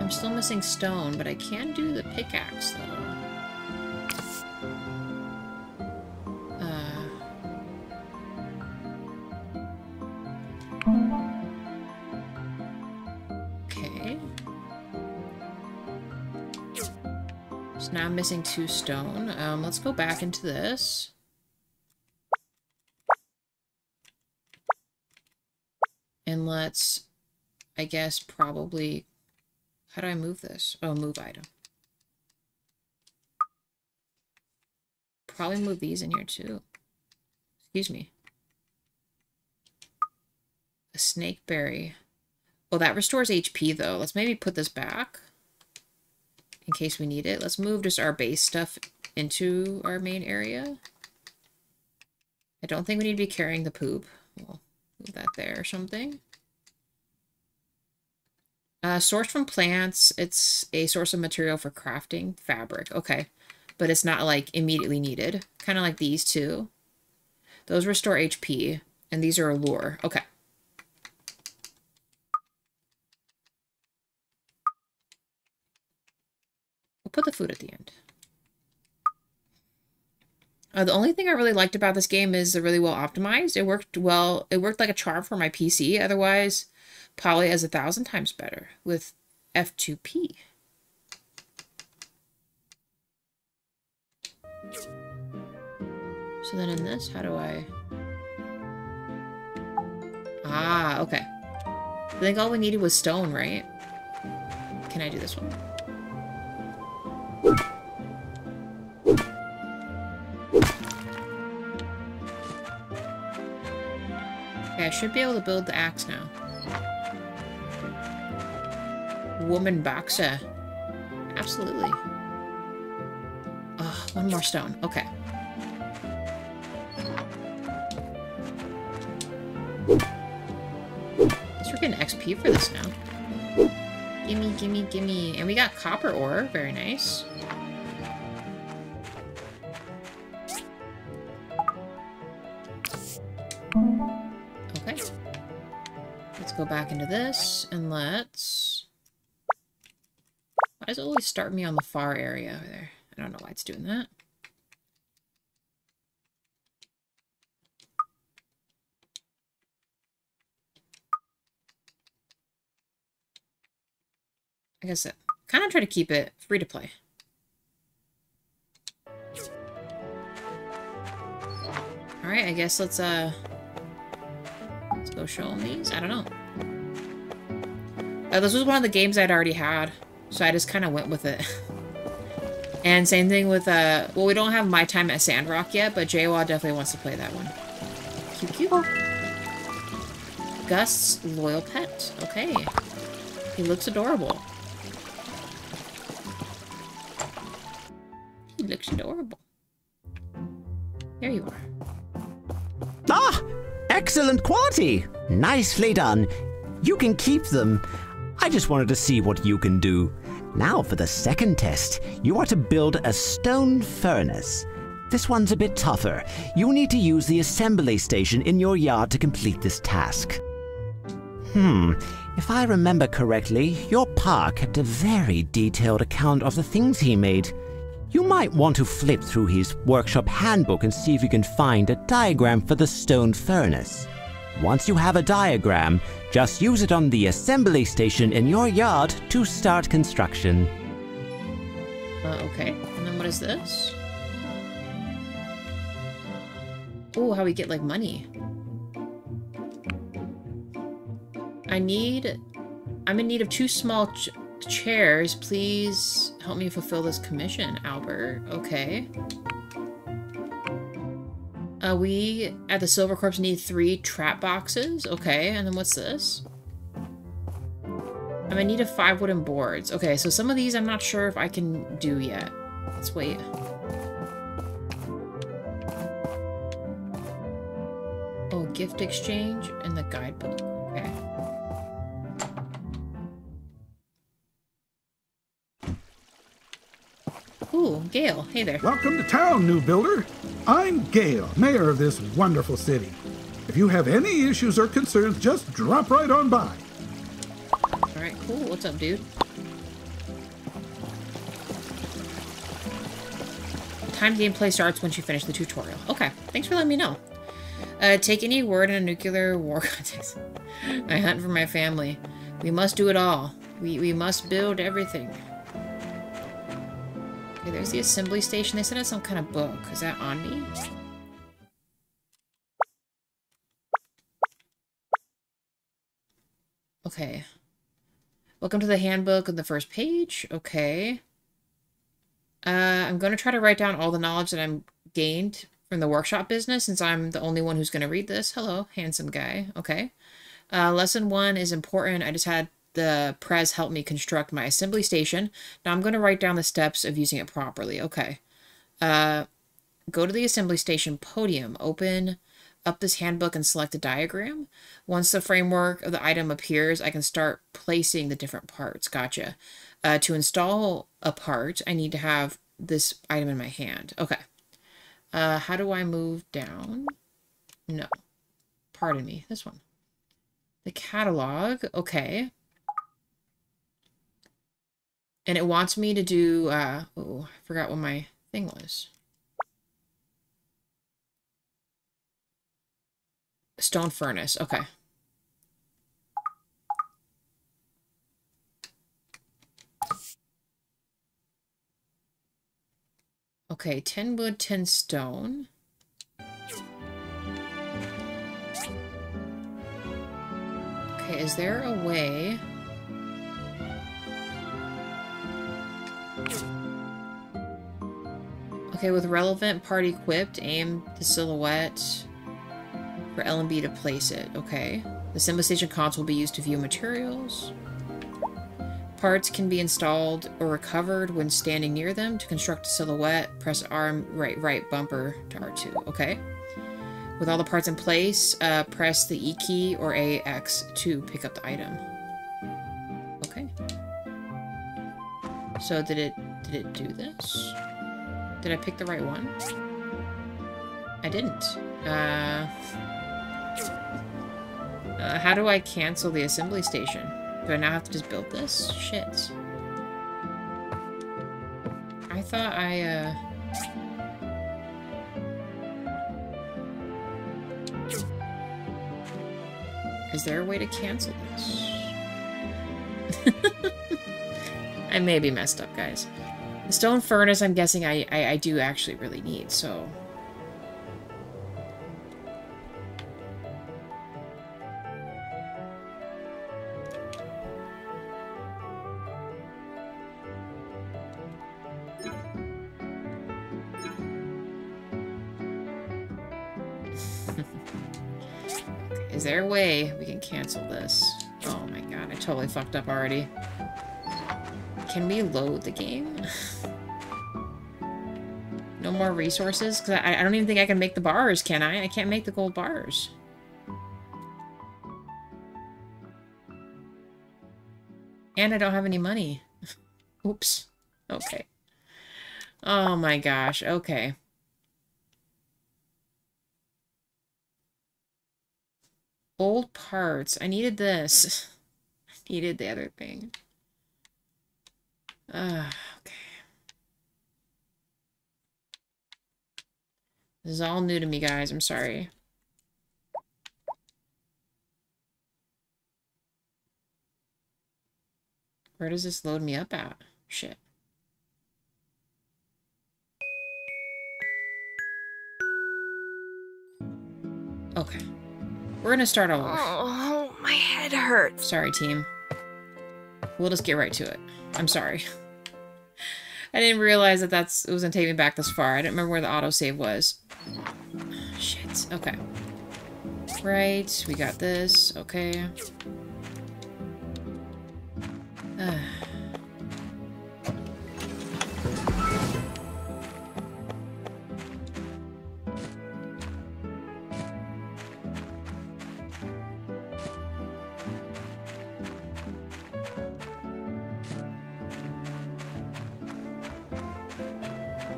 I'm still missing stone, but I can do the pickaxe, though. Okay. So now I'm missing 2 stone. Let's go back into this. And let's, I guess, probably... How do I move this? Oh, move item. Probably move these in here too. Excuse me. A snake berry. Oh, that restores HP, though. Let's maybe put this back in case we need it. Let's move just our base stuff into our main area. I don't think we need to be carrying the poop. We'll move that there or something. Sourced from plants. It's a source of material for crafting fabric. Okay. But it's not, like, immediately needed. Kind of like these two. Those restore HP. And these are a lure. Okay. We'll put the food at the end. The only thing I really liked about this game is they're really well optimized. It worked well. It worked like a charm for my PC. Otherwise, Poly is 1,000 times better with F2P. So then in this, how do I... Ah, okay. I think all we needed was stone, right? Can I do this one? Okay, I should be able to build the axe now. Woman boxer. Absolutely. Oh, one more stone. Okay. Guess we're getting XP for this now. Gimme, gimme, gimme. And we got copper ore. Very nice. Okay. Let's go back into this, and let's... Why does it always start me on the far area over there? I don't know why it's doing that. Like I said, kind of try to keep it free to play. Alright, I guess let's go show them these. I don't know. This was one of the games I'd already had, so I just kind of went with it. And same thing with, well, we don't have My Time at Sandrock yet, but JWA definitely wants to play that one. Cute, cute. Gust's loyal pet. Okay. He looks adorable. He looks adorable. There you are. Ah! Excellent quality! Nicely done. You can keep them. I just wanted to see what you can do. Now for the second test. You are to build a stone furnace. This one's a bit tougher. You need to use the assembly station in your yard to complete this task. If I remember correctly, your pa kept a very detailed account of the things he made. You might want to flip through his workshop handbook and see if you can find a diagram for the stone furnace. Once you have a diagram, just use it on the assembly station in your yard to start construction. Okay. And then what is this? Oh, how we get, like, money. I'm in need of 2 small chairs. Please help me fulfill this commission, Albert. Okay. We, at the Silver Corps, need 3 trap boxes. Okay, and then what's this? I'm in need of 5 wooden boards. Okay, so some of these I'm not sure if I can do yet. Let's wait. Oh, gift exchange and the guidebook. Okay. Ooh, Gale. Hey there. Welcome to town, new builder. I'm Gale, mayor of this wonderful city. If you have any issues or concerns, just drop right on by. Alright, cool. What's up, dude? Time gameplay starts once you finish the tutorial. Okay, thanks for letting me know. Take any word in a nuclear war context. I hunt for my family. We must do it all. We must build everything. Okay, there's the assembly station. They said it's some kind of book. Is that on me? Okay. Welcome to the handbook on the first page. Okay. I'm going to try to write down all the knowledge that I'm gained from the workshop business since I'm the only one who's going to read this. Hello, handsome guy. Okay. Lesson 1 is important. I just had the Prez help me construct my assembly station. Now I'm going to write down the steps of using it properly. Okay. Go to the assembly station podium. Open up this handbook and select a diagram. Once the framework of the item appears, I can start placing the different parts. Gotcha. To install a part, I need to have this item in my hand. Okay. How do I move down? No. Pardon me. This one. The catalog. Okay. And it wants me to do, oh, I forgot what my thing was. Stone furnace. Okay. Okay, 10 wood, 10 stone. Okay, is there a way... Okay, with relevant part equipped, aim the silhouette for L and B to place it. Okay. The assembly station console will be used to view materials. Parts can be installed or recovered when standing near them. To construct a silhouette, press R, right bumper to R2. Okay. With all the parts in place, press the E key or AX to pick up the item. Okay. So did it do this? Did I pick the right one? I didn't. How do I cancel the assembly station? Do I now have to just build this? Shit. I thought I, Is there a way to cancel this? I may be messed up, guys. The stone furnace, I'm guessing I do actually really need, so... Is there a way we can cancel this? Oh my god, I totally fucked up already. Can we load the game? No more resources? Because I don't even think I can make the bars, can I? I can't make the gold bars. And I don't have any money. Oops. Okay. Oh my gosh, okay. Old parts. I needed this. I needed the other thing. Okay. This is all new to me, guys. I'm sorry. Where does this load me up at? Shit. Okay. We're gonna start all over. Oh, my head hurts. Sorry, team. We'll just get right to it. I'm sorry. I didn't realize that it was gonna take me back this far. I didn't remember where the autosave was. Shit. Okay. Right. We got this. Okay.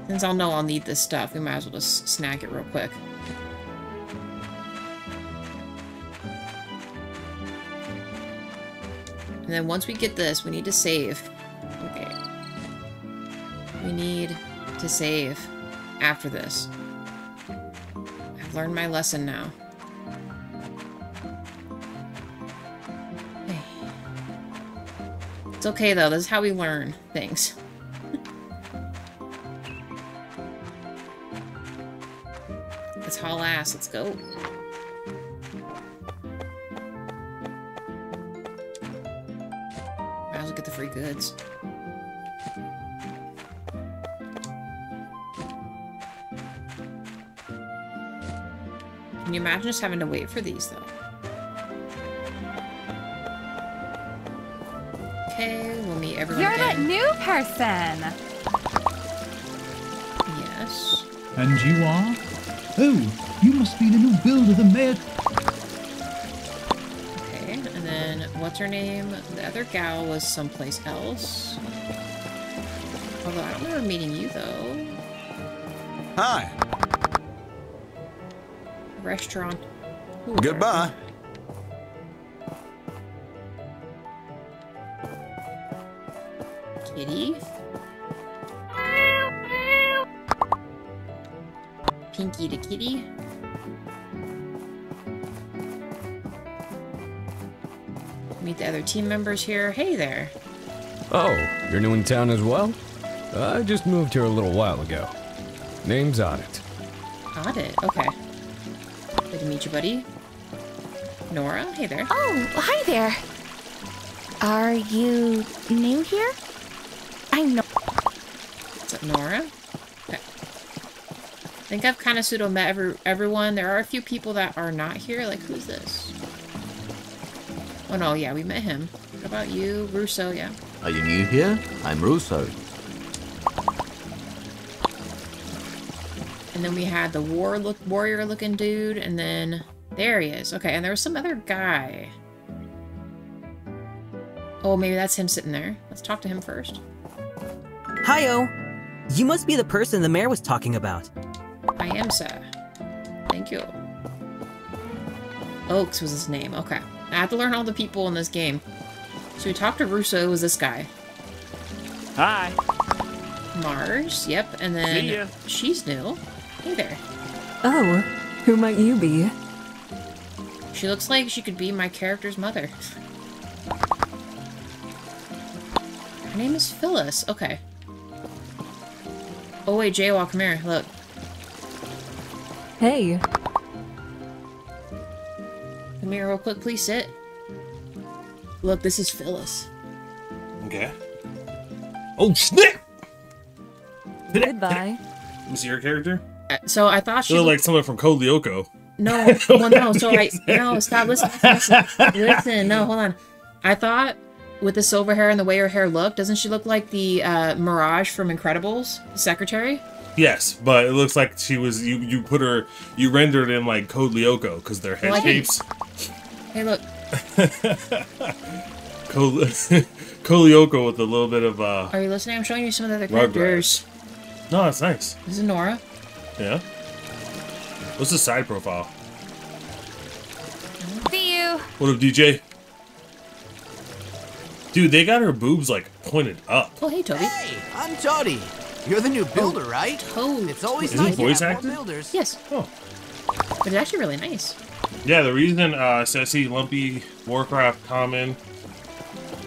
Since I'll know I'll need this stuff, we might as well just snag it real quick. And then once we get this, we need to save. Okay. We need to save after this. I've learned my lesson now. Hey. It's okay though, this is how we learn things. Let's haul ass, let's go. Might as well get the free goods. Can you imagine just having to wait for these, though? Okay, we'll meet everyone You're again. that new person! Yes. And you are? Oh, you must be the new builder the mayor... Okay, and then, what's her name? The other gal was someplace else. Although, I don't remember meeting you, though. Hi. Restaurant. Ooh, Goodbye. Kitty. Pinky to kitty. Meet the other team members here. Hey there. Oh, you're new in town as well? I just moved here a little while ago. Name's Audit. Audit, okay. Good to meet you, buddy. Nora, hey there. Oh, hi there. Are you new here? I know. What's up, Nora? Okay. I think I've kind of pseudo-met everyone. There are a few people that are not here. Like, who's this? Oh, no, yeah, we met him. What about you? Russo, yeah. Are you new here? I'm Russo. And then we had the warrior-looking dude, and then... There he is. Okay, and there was some other guy. Oh, maybe that's him sitting there. Let's talk to him first. Hi-oh! You must be the person the mayor was talking about. I am, sir. Thank you. Oaks was his name. Okay. I have to learn all the people in this game. So we talked to Russo. It was this guy. Hi. Mars. Yep. And then See ya. She's new. Hey there. Oh, who might you be? She looks like she could be my character's mother. Her name is Phyllis. Okay. Oh wait, Jaywalk, come here. Look. Hey. Come here real quick, please sit. Look, this is Phyllis. Okay. Oh, snap! Goodbye. Let me see your character. So I thought she looked looked like someone from Code Lyoko. No, well, no, so no, stop, listen, no, hold on. I thought, with the silver hair and the way her hair looked, doesn't she look like the, Mirage from Incredibles, the secretary? Yes, but it looks like she was, you rendered in, like, Code Lyoko, because they're head shapes. Hey, look. Code Lyoko with a little bit of, Are you listening? I'm showing you some of the other characters. No, that's nice. This is Nora. Yeah. What's the side profile? See you. What up, DJ? Dude, they got her boobs, like, pointed up. Oh, hey, Toby. Hey, I'm Jody. You're the new builder, right? Toad. It's always Is he nice voice to have acted? more builders. Yes. Oh. But it's actually really nice. Yeah, the reason, Sassy, Lumpy, Warcraft, Common,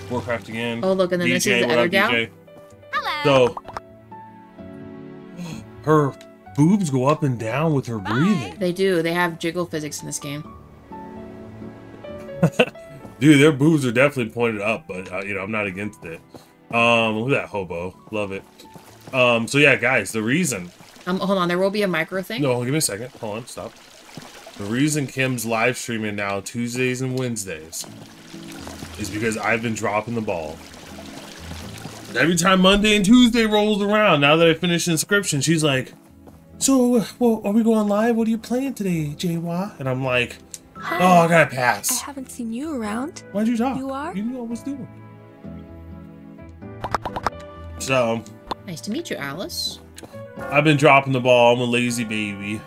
Warcraft again. Oh, look, and then DJ, this is the what other up, gal. DJ? Hello. So, her boobs go up and down with her breathing. They do. They have jiggle physics in this game. Dude, their boobs are definitely pointed up, but, you know, I'm not against it. Look at that hobo. Love it. So yeah, guys, the reason... Hold on, there will be a micro thing? No, give me a second. Hold on, stop. The reason Kim's live streaming now Tuesdays and Wednesdays is because I've been dropping the ball. Every time Monday and Tuesday rolls around, now that I finished inscription, she's like, so, well, are we going live? What are you playing today, Jaywa? And I'm like, Hi. oh, I gotta pass. I haven't seen you around. Why'd you talk? You are? You knew what I was doing. So, Nice to meet you, Alice. I've been dropping the ball. I'm a lazy baby.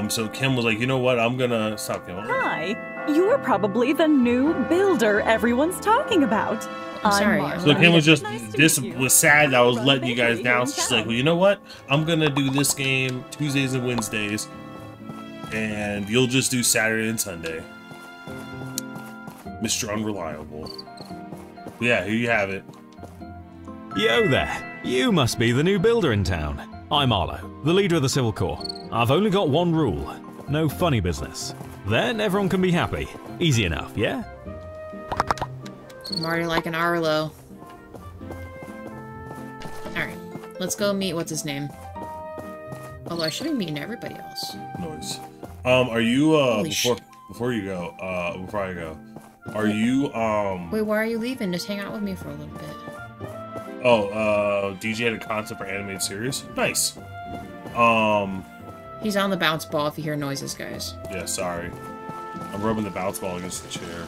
So Kim was like, you know what? I'm gonna stop Kim. Hi. You are probably the new builder everyone's talking about. I'm sorry. Martha. So Kim was just Nice was sad that I was letting you guys down. So she's like, well, you know what? I'm gonna do this game Tuesdays and Wednesdays, and you'll just do Saturday and Sunday. Mr. Unreliable. Yeah, here you have it. Yo there. You must be the new builder in town. I'm Arlo, the leader of the Civil Corps. I've only got one rule. No funny business. Then everyone can be happy. Easy enough, yeah? I'm already like an Arlo. Alright, let's go meet what's his name. Although I should be meeting everybody else. Noise. Are you before I go, are you Wait, why are you leaving? Just hang out with me for a little bit. DJ had a concept for animated series? Nice. He's on the bounce ball if you hear noises, guys. Yeah, sorry. I'm rubbing the bounce ball against the chair.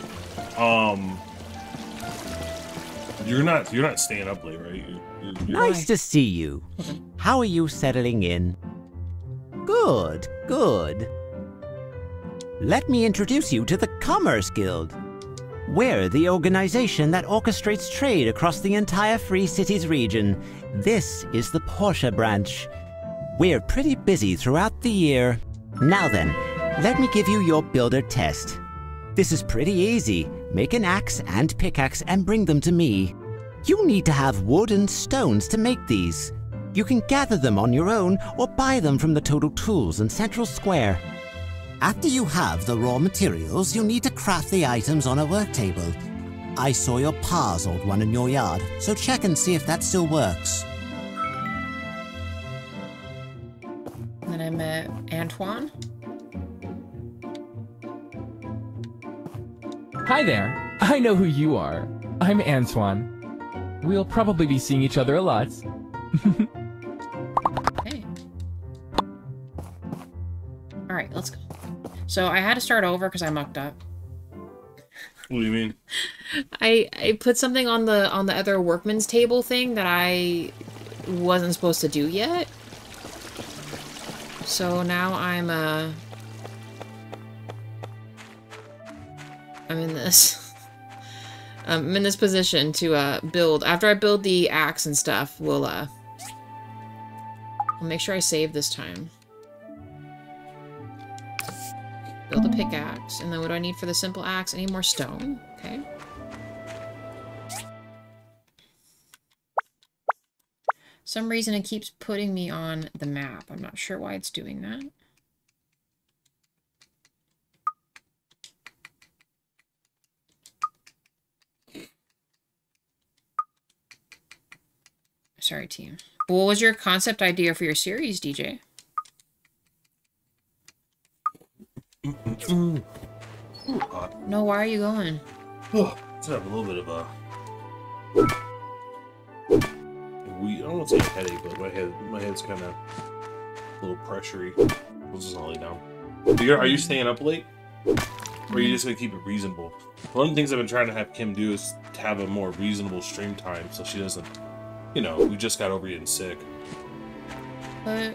You're not staying up late, right? Nice to see you. How are you settling in? Good, good. Let me introduce you to the Commerce Guild. We're the organization that orchestrates trade across the entire Free Cities region. This is the Portia branch. We're pretty busy throughout the year. Now then, let me give you your builder test. This is pretty easy. Make an axe and pickaxe and bring them to me. You need to have wood and stones to make these. You can gather them on your own or buy them from the Total Tools in Central Square. After you have the raw materials, you need to craft the items on a work table. I saw your pa's old one in your yard, so check and see if that still works. Then I met Antoine. Hi there. I know who you are. I'm Antoine. We'll probably be seeing each other a lot. Hey. Alright, let's go. So I had to start over because I mucked up. What do you mean? I put something on the other workman's table thing that I wasn't supposed to do yet. So now I'm in this. I'm in this position to build. After I build the axe and stuff, I'll make sure I save this time. Build a pickaxe, and then what do I need for the simple axe? I need more stone. Okay. Some reason it keeps putting me on the map. I'm not sure why it's doing that. Sorry, team. What was your concept idea for your series, DJ? No, why are you going? Just have a little bit of a I don't want to say headache, but my head's kind of a little pressury. We'll just lay down. Are you staying up late? Or are you just gonna keep it reasonable? One of the things I've been trying to have Kim do is to have a more reasonable stream time, so she doesn't. You know, we just got over getting sick. But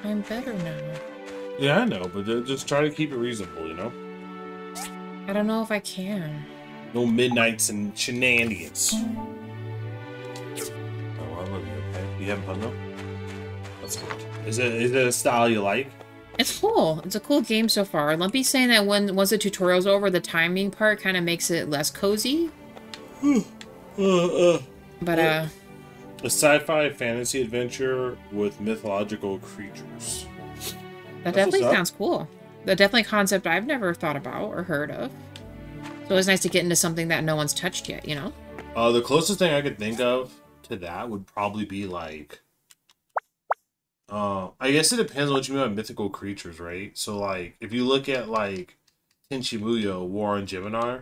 I'm better now. Yeah, I know, but just try to keep it reasonable, you know? I don't know if I can. No midnights and shenanigans. Oh, I love you, okay? You having fun, though? That's good. Is it a style you like? It's cool. It's a cool game so far. Lumpy's saying that once the tutorial's over, the timing part kind of makes it less cozy. But, a sci-fi fantasy adventure with mythological creatures. That definitely sounds cool. That definitely a concept I've never thought about or heard of. So it's nice to get into something that no one's touched yet, you know? The closest thing I could think of to that would probably be like... I guess it depends on what you mean by mythical creatures, right? So, like, if you look at, like, Tenchi Muyo, War on Geminar,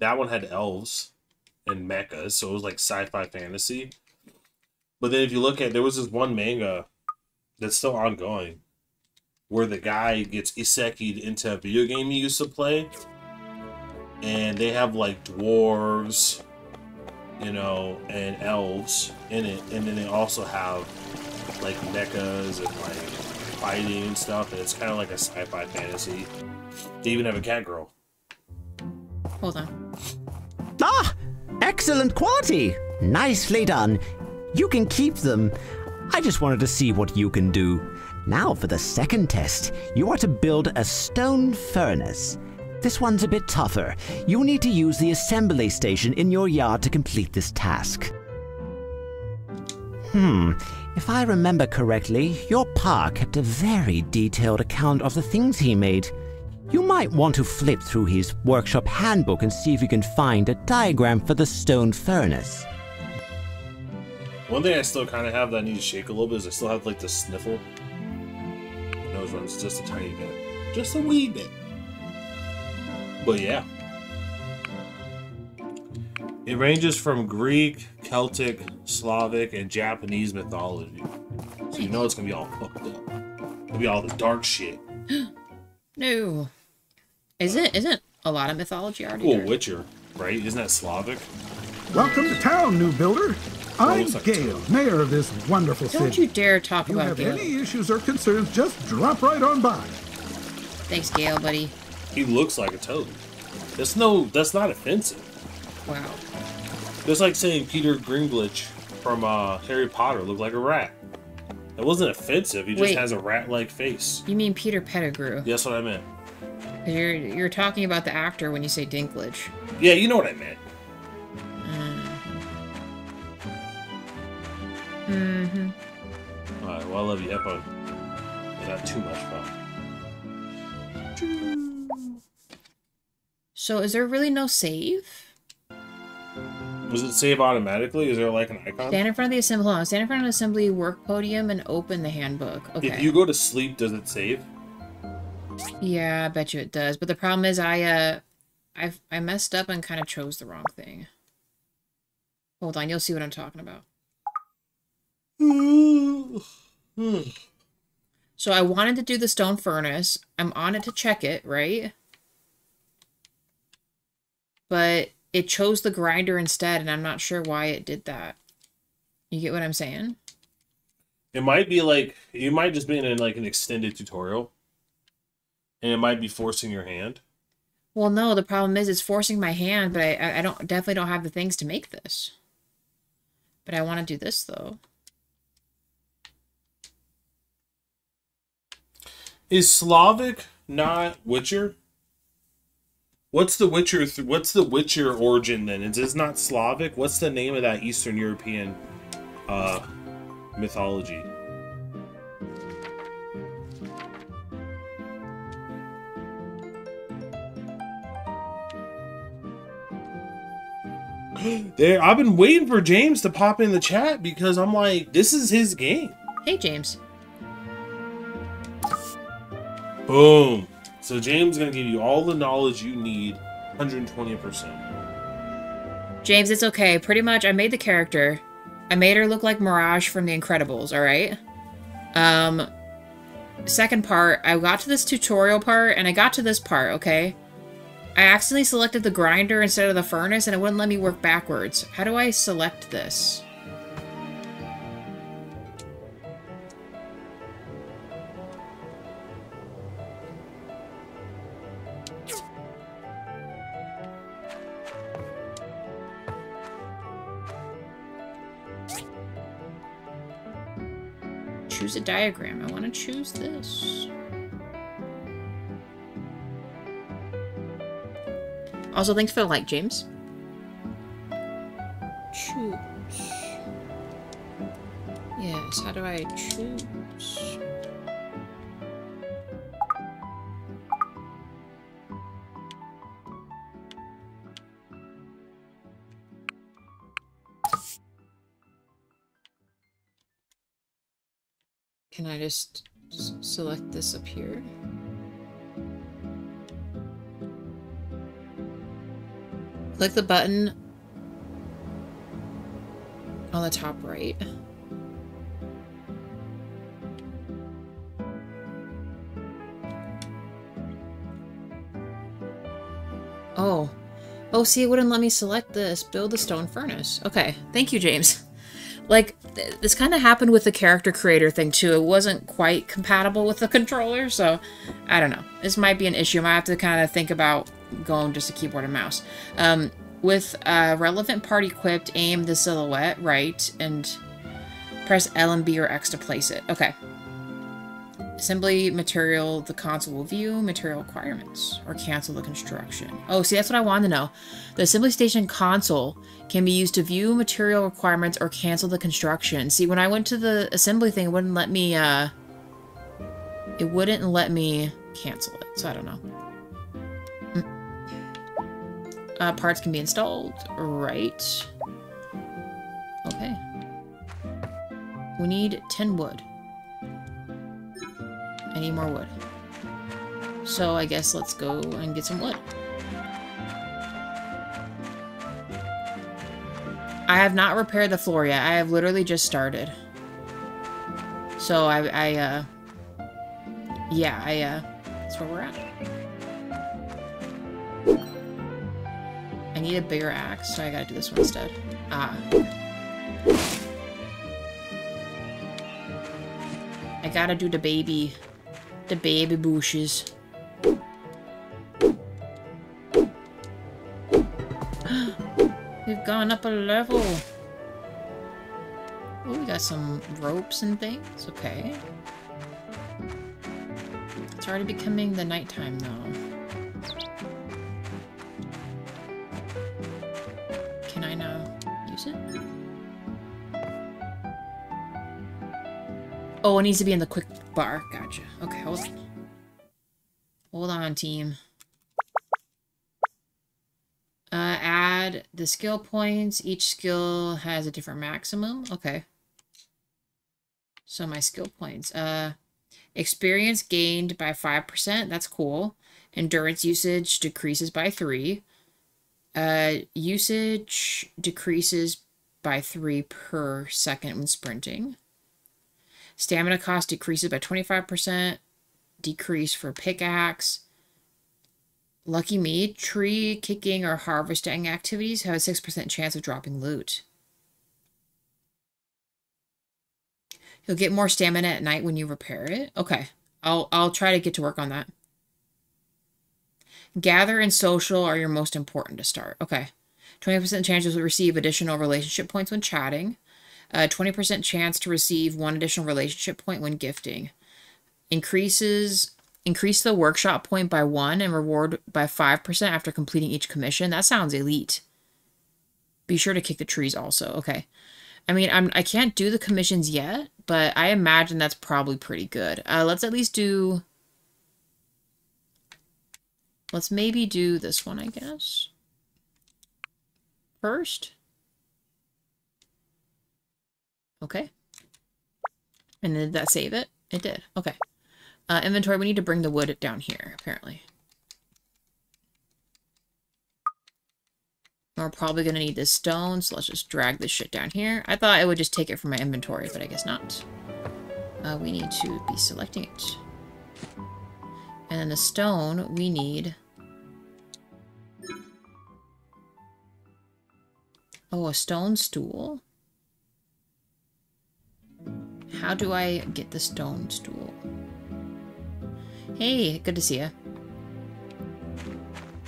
that one had elves and mechas, so it was like sci-fi fantasy. But then if you look at, there was this one manga that's still ongoing, where the guy gets iseki'd into a video game he used to play, and they have like dwarves, you know, and elves in it, and then they also have like mechas and like fighting and stuff, and it's kind of like a sci-fi fantasy. They even have a cat girl. Hold on. Ah! Excellent quality! Nicely done. You can keep them. I just wanted to see what you can do. Now for the second test. You are to build a stone furnace. This one's a bit tougher. You'll need to use the assembly station in your yard to complete this task. If I remember correctly, your pa kept a very detailed account of the things he made. You might want to flip through his workshop handbook and see if you can find a diagram for the stone furnace. One thing I still kind of have that I need to shake a little bit is I still have like the sniffle. My nose runs just a tiny bit. Just a wee bit. But yeah. It ranges from Greek, Celtic, Slavic, and Japanese mythology. So you know it's gonna be all fucked up. It's gonna be all the dark shit. No. Isn't a lot of mythology already? Well, Witcher, right? Isn't that Slavic? Welcome to town, new builder. I'm Gale, mayor of this wonderful city. Don't you dare talk about If you Gale. have any issues or concerns, just drop right on by. Thanks, Gale, buddy. He looks like a toad. That's not offensive. Wow. That's like saying Peter Greenglitch from Harry Potter looked like a rat. That wasn't offensive. He just has a rat-like face. You mean Peter Pettigrew? That's what I meant. You're talking about the actor when you say Dinklage. Yeah, you know what I meant. Mm-hmm. Alright, well, I love you. Have fun. Not too much fun. So, is there really no save? Does it save automatically? Is there like an icon? Stand in front of the assembly. Hold on. Stand in front of the assembly work podium and open the handbook. Okay. If you go to sleep, does it save? Yeah, I bet you it does. But the problem is I messed up and kind of chose the wrong thing. Hold on, you'll see what I'm talking about. So I wanted to do the stone furnace. I'm on it to check it, right? But it chose the grinder instead, and I'm not sure why it did that. You get what I'm saying? It might be like, you might just be in like an extended tutorial. And it might be forcing your hand. Well, no, the problem is it's forcing my hand, but I definitely don't have the things to make this. But I want to do this, though. Is Slavic not Witcher? What's the Witcher origin then? Is this not Slavic? What's the name of that Eastern European mythology? There, I've been waiting for James to pop in the chat because I'm like, this is his game. Hey, James. Boom. So James is going to give you all the knowledge you need, 120%. James, it's okay. Pretty much, I made the character. I made her look like Mirage from The Incredibles, alright? Second part, I got to this tutorial part, and I got to this part, okay? I accidentally selected the grinder instead of the furnace, and it wouldn't let me work backwards. How do I select this? Choose a diagram. I want to choose this. Also, thanks for the like, James. Choose. Yes, how do I choose? Can I just select this up here? Click the button on the top right. Oh. Oh, see, it wouldn't let me select this. Build a stone furnace. Okay. Thank you, James. Like, this kind of happened with the character creator thing, too. It wasn't quite compatible with the controller, so I don't know. This might be an issue. I might have to kind of think about going just a keyboard and mouse. With relevant part equipped, aim the silhouette right, and press L and B or X to place it. Okay. Assembly material, the console will view material requirements, or cancel the construction. Oh, see, that's what I wanted to know. The assembly station console can be used to view material requirements or cancel the construction. See, when I went to the assembly thing, it wouldn't let me cancel it, so I don't know. Parts can be installed. Right. Okay. We need 10 wood. I need more wood. So I guess let's go and get some wood. I have not repaired the floor yet. I have literally just started. So yeah, that's where we're at. I need a bigger axe, so I gotta do this one instead. Ah. I gotta do the baby bushes. We've gone up a level. Oh, we got some ropes and things. Okay. It's already becoming the nighttime, though. Can I now use it? Oh, it needs to be in the quick bar. Gotcha. Okay, hold on. Hold on, team. Add the skill points. Each skill has a different maximum. Okay. So my skill points. Experience gained by 5%. That's cool. Endurance usage decreases by 3. Usage decreases by 3 per second when sprinting. Stamina cost decreases by 25%. Decrease for pickaxe. Lucky me, tree kicking or harvesting activities have a 6% chance of dropping loot. You'll get more stamina at night when you repair it. Okay, I'll try to get to work on that. Gather and social are your most important to start. Okay, 20% chance to receive additional relationship points when chatting. 20% chance to receive 1 additional relationship point when gifting. Increase the workshop point by 1 and reward by 5% after completing each commission. That sounds elite. Be sure to kick the trees also. Okay. I mean, I can't do the commissions yet, but I imagine that's probably pretty good. Let's at least do... Let's maybe do this one, I guess. First. Okay. And did that save it? It did. Okay. Inventory, we need to bring the wood down here, apparently. We're probably going to need this stone, so let's just drag this shit down here. I thought I would just take it from my inventory, but I guess not. We need to be selecting it. And then the stone, we need... Oh, a stone stool? How do I get the stone stool? Hey, good to see you.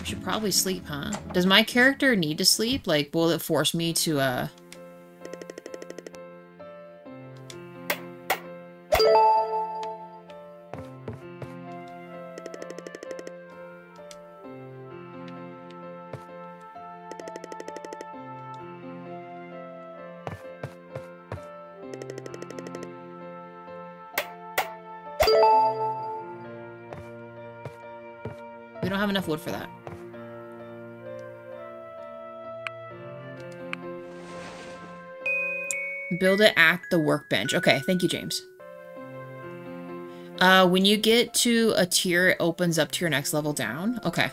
I should probably sleep, huh? Does my character need to sleep? Like, will it force me to, We don't have enough wood for that. Build it at the workbench. Okay, thank you, James. When you get to a tier, it opens up to your next level down. Okay.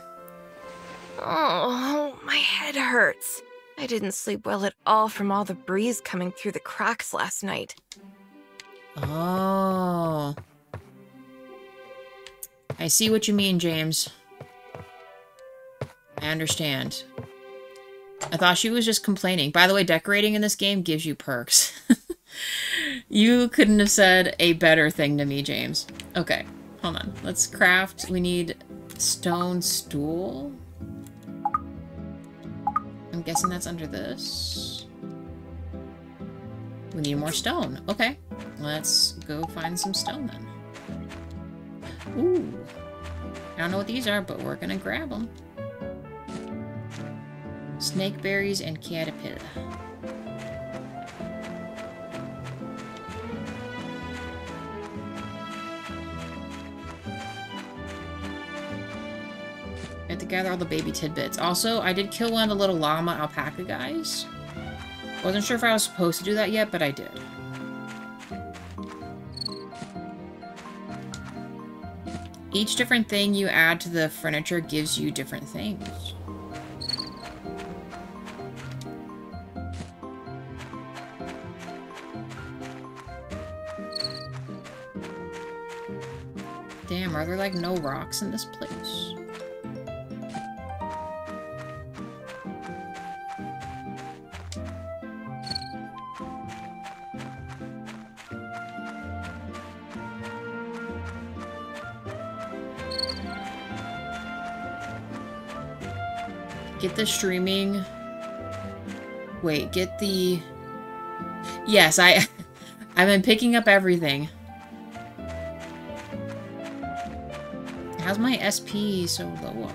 Oh, my head hurts. I didn't sleep well at all from all the breeze coming through the cracks last night. Oh. I see what you mean, James. I understand. I thought she was just complaining. By the way, decorating in this game gives you perks. You couldn't have said a better thing to me, James. Okay, hold on. Let's craft. We need stone stool. I'm guessing that's under this. We need more stone. Okay, let's go find some stone then. Ooh. I don't know what these are, but we're gonna grab them. Snakeberries and caterpillar. I have to gather all the baby tidbits. Also, I did kill one of the little llama alpaca guys. Wasn't sure if I was supposed to do that yet, but I did. Each different thing you add to the furniture gives you different things. Damn, are there like no rocks in this place? Get the streaming. Wait, get the... Yes, I've been picking up everything. How's my SP so low already?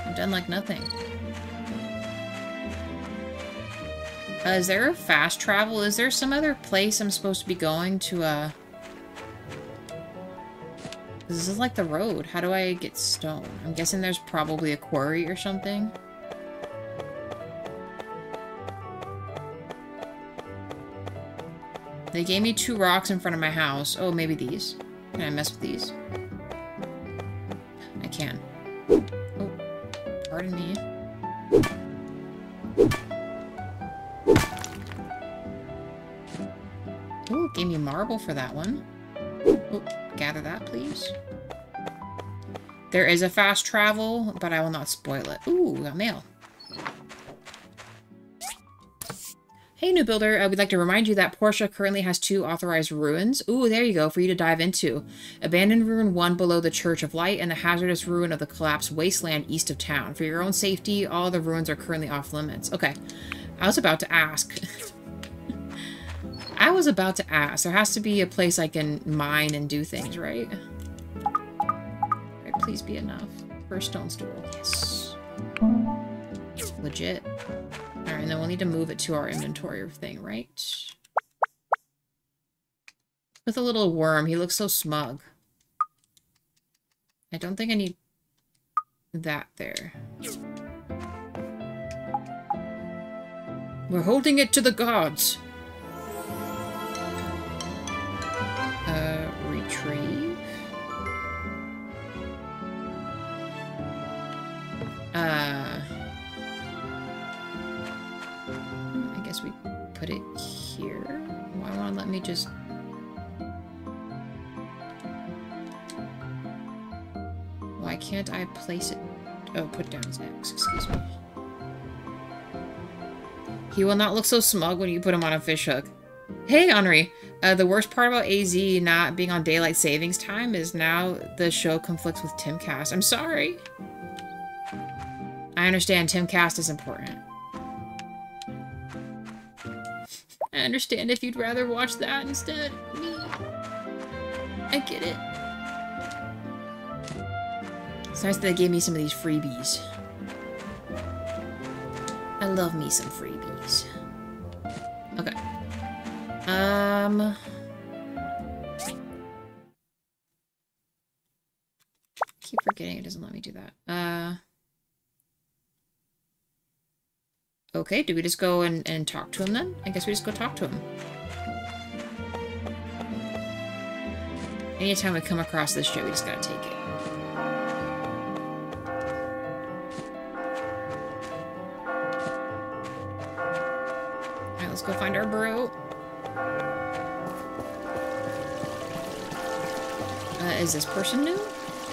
I've done like nothing. Is there a fast travel? Is there some other place I'm supposed to be going to, This is like the road. How do I get stone? I'm guessing there's probably a quarry or something. They gave me 2 rocks in front of my house. Oh, maybe these. Can I mess with these? I can. Oh, pardon me. Oh, it gave me marble for that one. Oh, gather that, please. There is a fast travel, but I will not spoil it. Ooh, we got mail. Hey, new builder. We'd like to remind you that Portia currently has 2 authorized ruins. Ooh, there you go, for you to dive into. Abandoned Ruin 1 below the Church of Light, and the hazardous ruin of the collapsed wasteland east of town. For your own safety, all the ruins are currently off limits. Okay, I was about to ask. I was about to ask. There has to be a place I can mine and do things, right? Right, please be enough. First stone stool. Yes. Legit. Alright, and then we'll need to move it to our inventory thing, right? With a little worm. He looks so smug. I don't think I need that there. We're holding it to the gods. Retrieve. I guess we put it here. Why won't it let me just... Why can't I place it? Oh, put down his next, excuse me. He will not look so smug when you put him on a fishhook. Hey, Henri. The worst part about AZ not being on daylight savings time is now the show conflicts with Timcast. I'm sorry. I understand Timcast is important. I understand if you'd rather watch that instead. Me. I get it. It's nice that they gave me some of these freebies. I love me some freebies. Okay. Keep forgetting it doesn't let me do that. Okay, do we just go and talk to him then? I guess we just go talk to him. Anytime we come across this shit, we just gotta take it. Alright, let's go find our bro. Is this person new?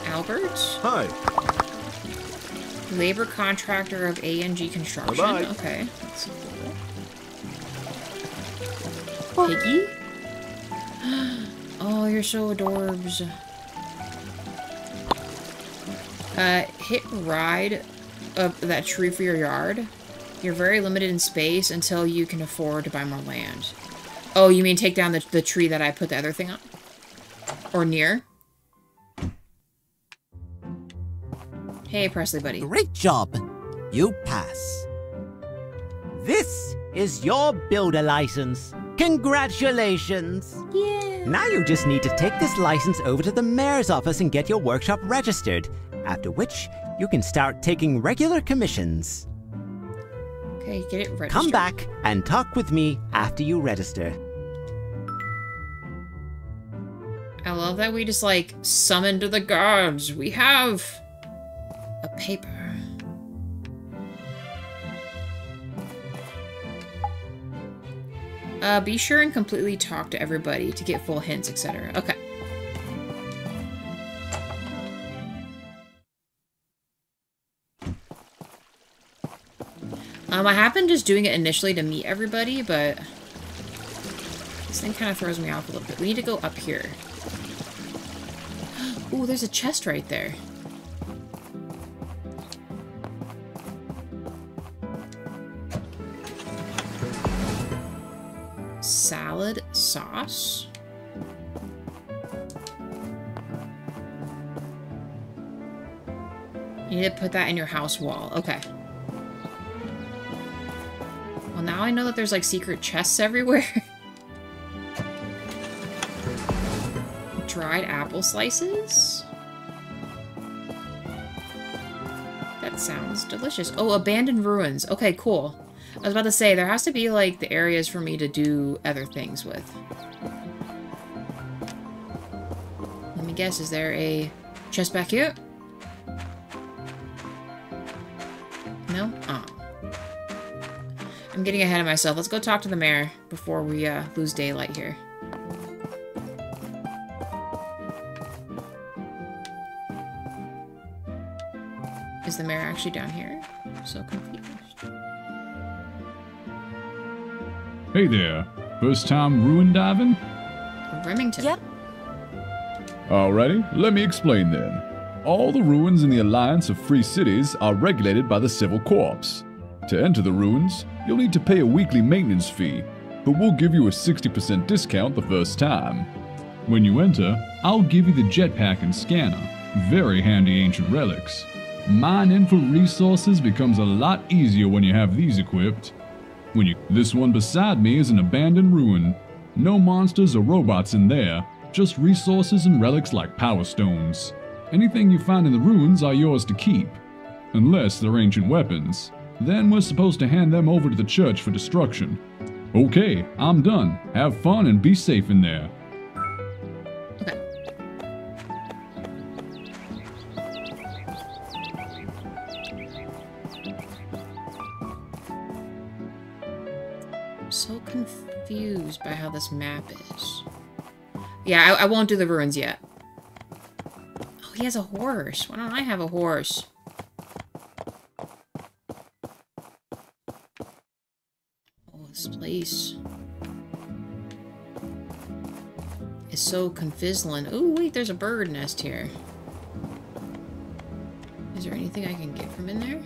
Albert? Hi. Labor contractor of A&G Construction. Bye-bye. Okay. That's cool. Piggy? Oh, you're so adorbs. Hit ride of that tree for your yard. You're very limited in space until you can afford to buy more land. Oh, you mean take down the tree that I put the other thing on? Or near? Hey, Presley buddy. Great job. You pass. This is your builder license. Congratulations. Yeah. Now you just need to take this license over to the mayor's office and get your workshop registered. After which, you can start taking regular commissions. Okay, get it registered. Come back and talk with me after you register. I love that we just, like, summoned the gods. We have a paper. Be sure and completely talk to everybody to get full hints, etc. Okay. I have been just doing it initially to meet everybody, but this thing kind of throws me off a little bit. We need to go up here. Ooh, there's a chest right there. Salad sauce. You need to put that in your house wall. Okay. Well, now I know that there's, like, secret chests everywhere. Dried apple slices? That sounds delicious. Oh, abandoned ruins. Okay, cool. I was about to say, there has to be, like, the areas for me to do other things with. Let me guess, is there a chest back here? No? Oh. I'm getting ahead of myself. Let's go talk to the mayor before we lose daylight here. Is the mayor actually down here? I'm so confused. Hey there. First time ruin diving? Remington. Yep. Alrighty, let me explain then. All the ruins in the Alliance of Free Cities are regulated by the Civil Corps. To enter the ruins, you'll need to pay a weekly maintenance fee, but we'll give you a 60% discount the first time. When you enter, I'll give you the jetpack and scanner. Very handy ancient relics. Mining for resources becomes a lot easier when you have these equipped. This one beside me is an abandoned ruin. No monsters or robots in there, just resources and relics like power stones. Anything you find in the ruins are yours to keep. Unless they're ancient weapons. Then we're supposed to hand them over to the church for destruction. Okay, I'm done. Have fun and be safe in there. Okay. I'm so confused by how this map is. Yeah, I won't do the ruins yet. Oh, he has a horse. Why don't I have a horse? This place is so confizzling. Oh, wait, there's a bird nest here. Is there anything I can get from in there?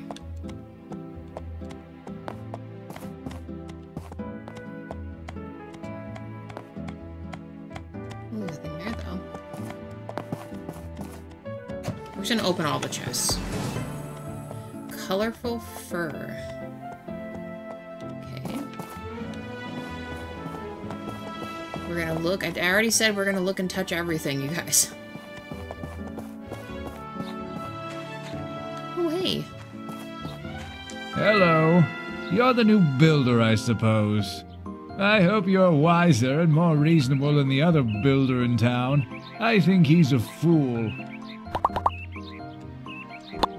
Ooh, nothing there, though. We're just gonna open all the chests. Colorful fur. We're gonna look. I already said we're gonna look and touch everything, you guys. Oh, hey. Hello. You're the new builder, I suppose. I hope you're wiser and more reasonable than the other builder in town. I think he's a fool.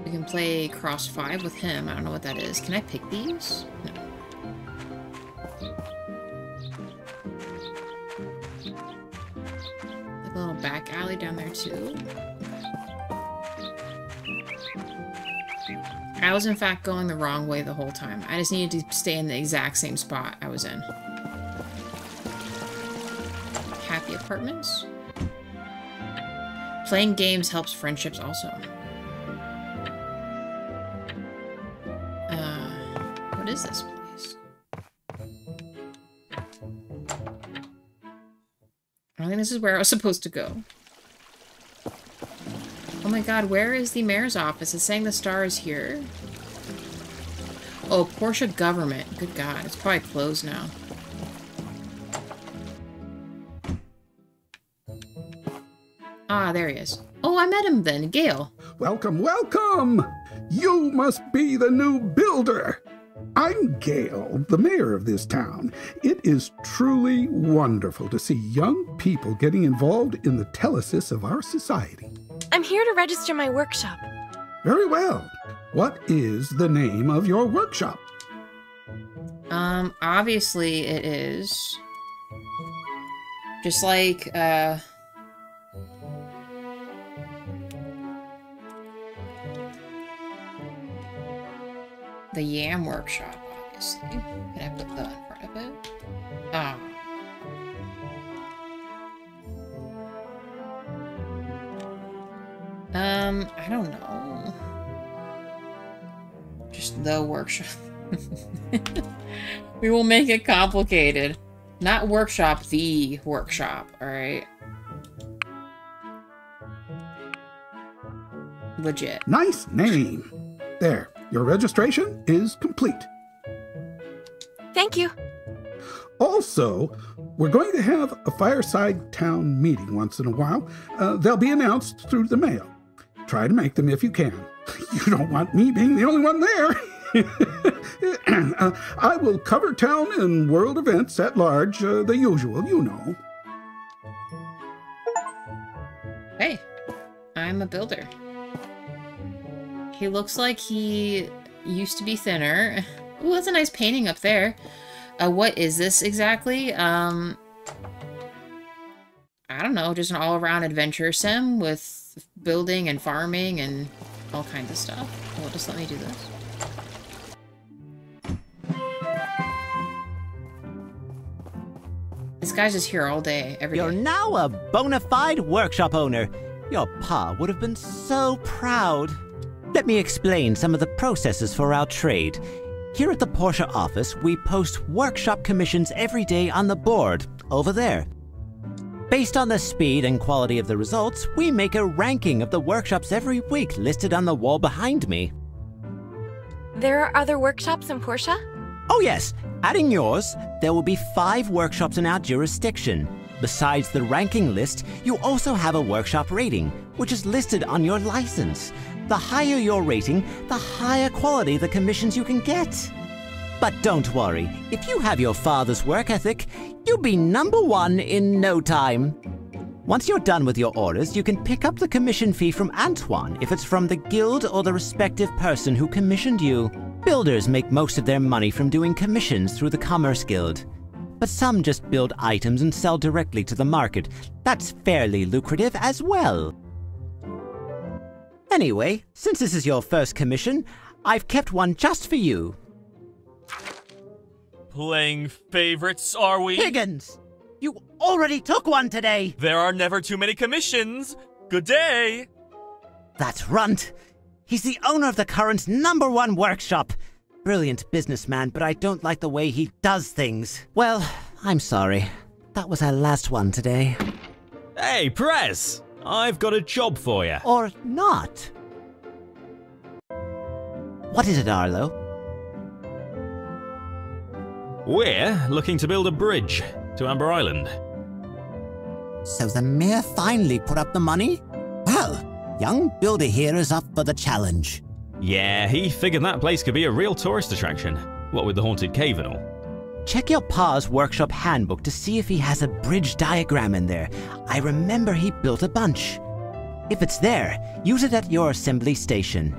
We can play Cross 5 with him. I don't know what that is. Can I pick these? No. A little back alley down there too. I was in fact going the wrong way the whole time. I just needed to stay in the exact same spot I was in. Happy apartments. Playing games helps friendships also. What is this place? I don't think this is where I was supposed to go. Oh my god, where is the mayor's office? It's saying the star is here. Oh, Portia government. Good god, it's probably closed now. Ah, there he is. Oh, I met him then, Gale. Welcome, welcome! You must be the new builder! I'm Gale, the mayor of this town. It is truly wonderful to see young people getting involved in the telesis of our society. I'm here to register my workshop. Very well. What is the name of your workshop? Obviously it is just like, the Yam Workshop, obviously. Can I put that in front of it? Ah. I don't know. Just the workshop. We will make it complicated. Not workshop, the workshop, alright? Legit. Nice name. There, your registration is complete. Thank you. Also, we're going to have a fireside town meeting once in a while. They'll be announced through the mail. Try to make them if you can. You don't want me being the only one there. I will cover town and world events at large, the usual, you know. Hey, I'm a builder. He looks like he used to be thinner. Ooh, that's a nice painting up there. What is this exactly? I don't know, just an all-around adventure sim with building and farming and all kinds of stuff. Well, just let me do this. This guy's just here all day, every day. You're now a bona fide workshop owner. Your pa would have been so proud. Let me explain some of the processes for our trade. Here at the Portia office, we post workshop commissions every day on the board, over there. Based on the speed and quality of the results, we make a ranking of the workshops every week listed on the wall behind me. There are other workshops in Portia? Oh yes, adding yours, there will be 5 workshops in our jurisdiction. Besides the ranking list, you also have a workshop rating, which is listed on your license. The higher your rating, the higher quality the commissions you can get. But don't worry, if you have your father's work ethic, you'll be #1 in no time. Once you're done with your orders, you can pick up the commission fee from Antoine if it's from the guild or the respective person who commissioned you. Builders make most of their money from doing commissions through the Commerce Guild. But some just build items and sell directly to the market. That's fairly lucrative as well. Anyway, since this is your first commission, I've kept one just for you. Playing favorites, are we? Higgins! You already took one today! There are never too many commissions! Good day! That's Runt. He's the owner of the current #1 workshop. Brilliant businessman, but I don't like the way he does things. Well, I'm sorry. That was our last one today. Hey, Prez! I've got a job for you. Or not. What is it, Arlo? We're looking to build a bridge to Amber Island. So the mayor finally put up the money? Well, young builder here is up for the challenge. Yeah, he figured that place could be a real tourist attraction. What with the haunted cave and all. Check your pa's workshop handbook to see if he has a bridge diagram in there. I remember he built a bunch. If it's there, use it at your assembly station.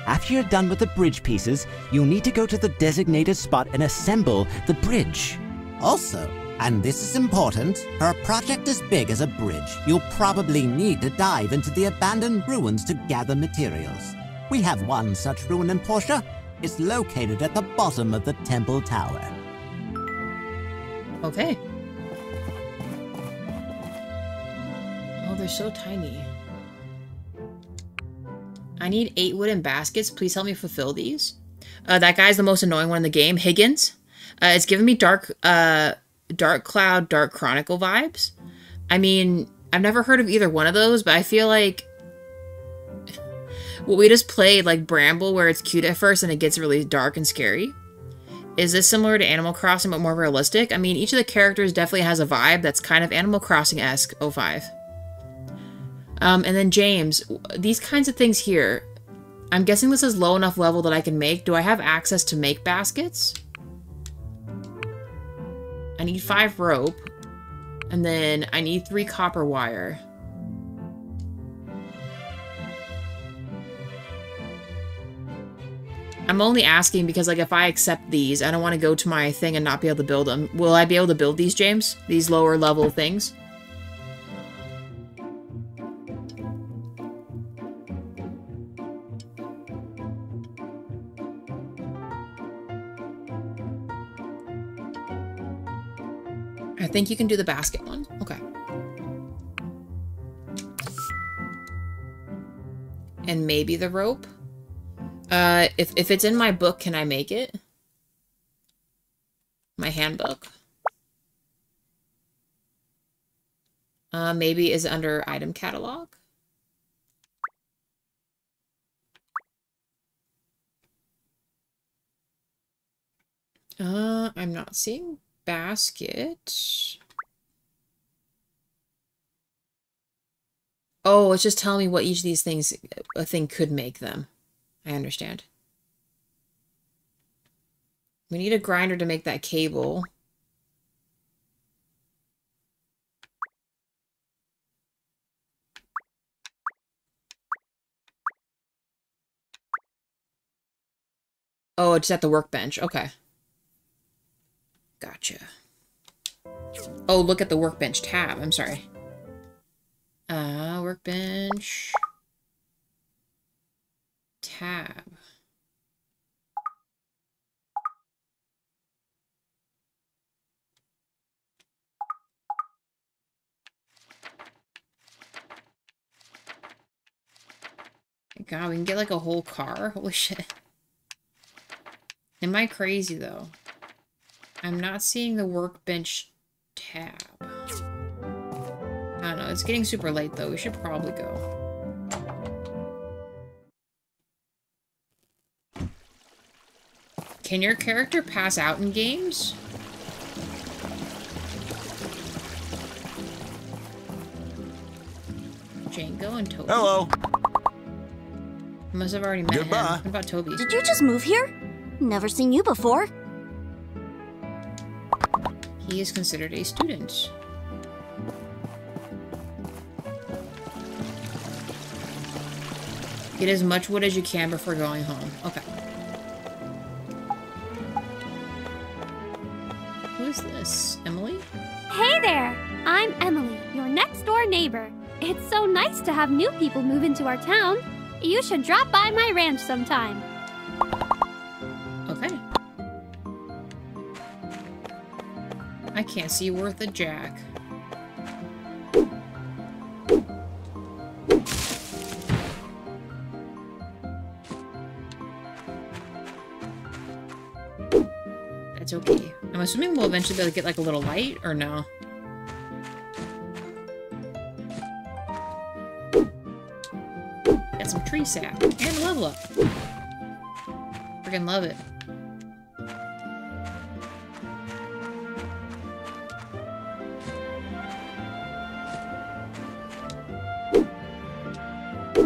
After you're done with the bridge pieces, you'll need to go to the designated spot and assemble the bridge. Also, and this is important, for a project as big as a bridge, you'll probably need to dive into the abandoned ruins to gather materials. We have one such ruin in Portia. It's located at the bottom of the temple tower. Okay. Oh, they're so tiny. I need 8 wooden baskets. Please help me fulfill these. That guy's the most annoying one in the game. Higgins. It's giving me Dark Cloud, Dark Chronicle vibes. I mean, I've never heard of either one of those, but I feel like what we just played, like Bramble, where it's cute at first and it gets really dark and scary. Is this similar to Animal Crossing, but more realistic? I mean, each of the characters definitely has a vibe that's kind of Animal Crossing-esque, 05. And then James, these kinds of things here, I'm guessing this is low enough level that I can make. Do I have access to make baskets? I need 5 rope. And then I need 3 copper wire. I'm only asking because, like, if I accept these, I don't want to go to my thing and not be able to build them. Will I be able to build these, James? These lower level things? I think you can do the basket one. Okay. And maybe the rope? If it's in my book, can I make it? My handbook? Maybe is it under item catalog? I'm not seeing basket. Oh, it's just telling me what each of these things, a thing could make them. I understand. We need a grinder to make that cable. Oh, it's at the workbench. Okay. Gotcha. Oh, look at the workbench tab. I'm sorry. Workbench. Tab. God, we can get like a whole car? Holy shit. Am I crazy though? I'm not seeing the workbench tab. I don't know, it's getting super late though. We should probably go. Can your character pass out in games? Django and Toby. Hello. Must have already met him. What about Toby? Did you just move here? Never seen you before. He is considered a student. Get as much wood as you can before going home. Okay. Who is this? Emily? Hey there! I'm Emily, your next-door neighbor. It's so nice to have new people move into our town. You should drop by my ranch sometime. Okay. I can't see worth a jack. That's okay. I'm assuming we'll eventually be able to get like a little light, or no? Got some tree sap and a level up. Freaking love it.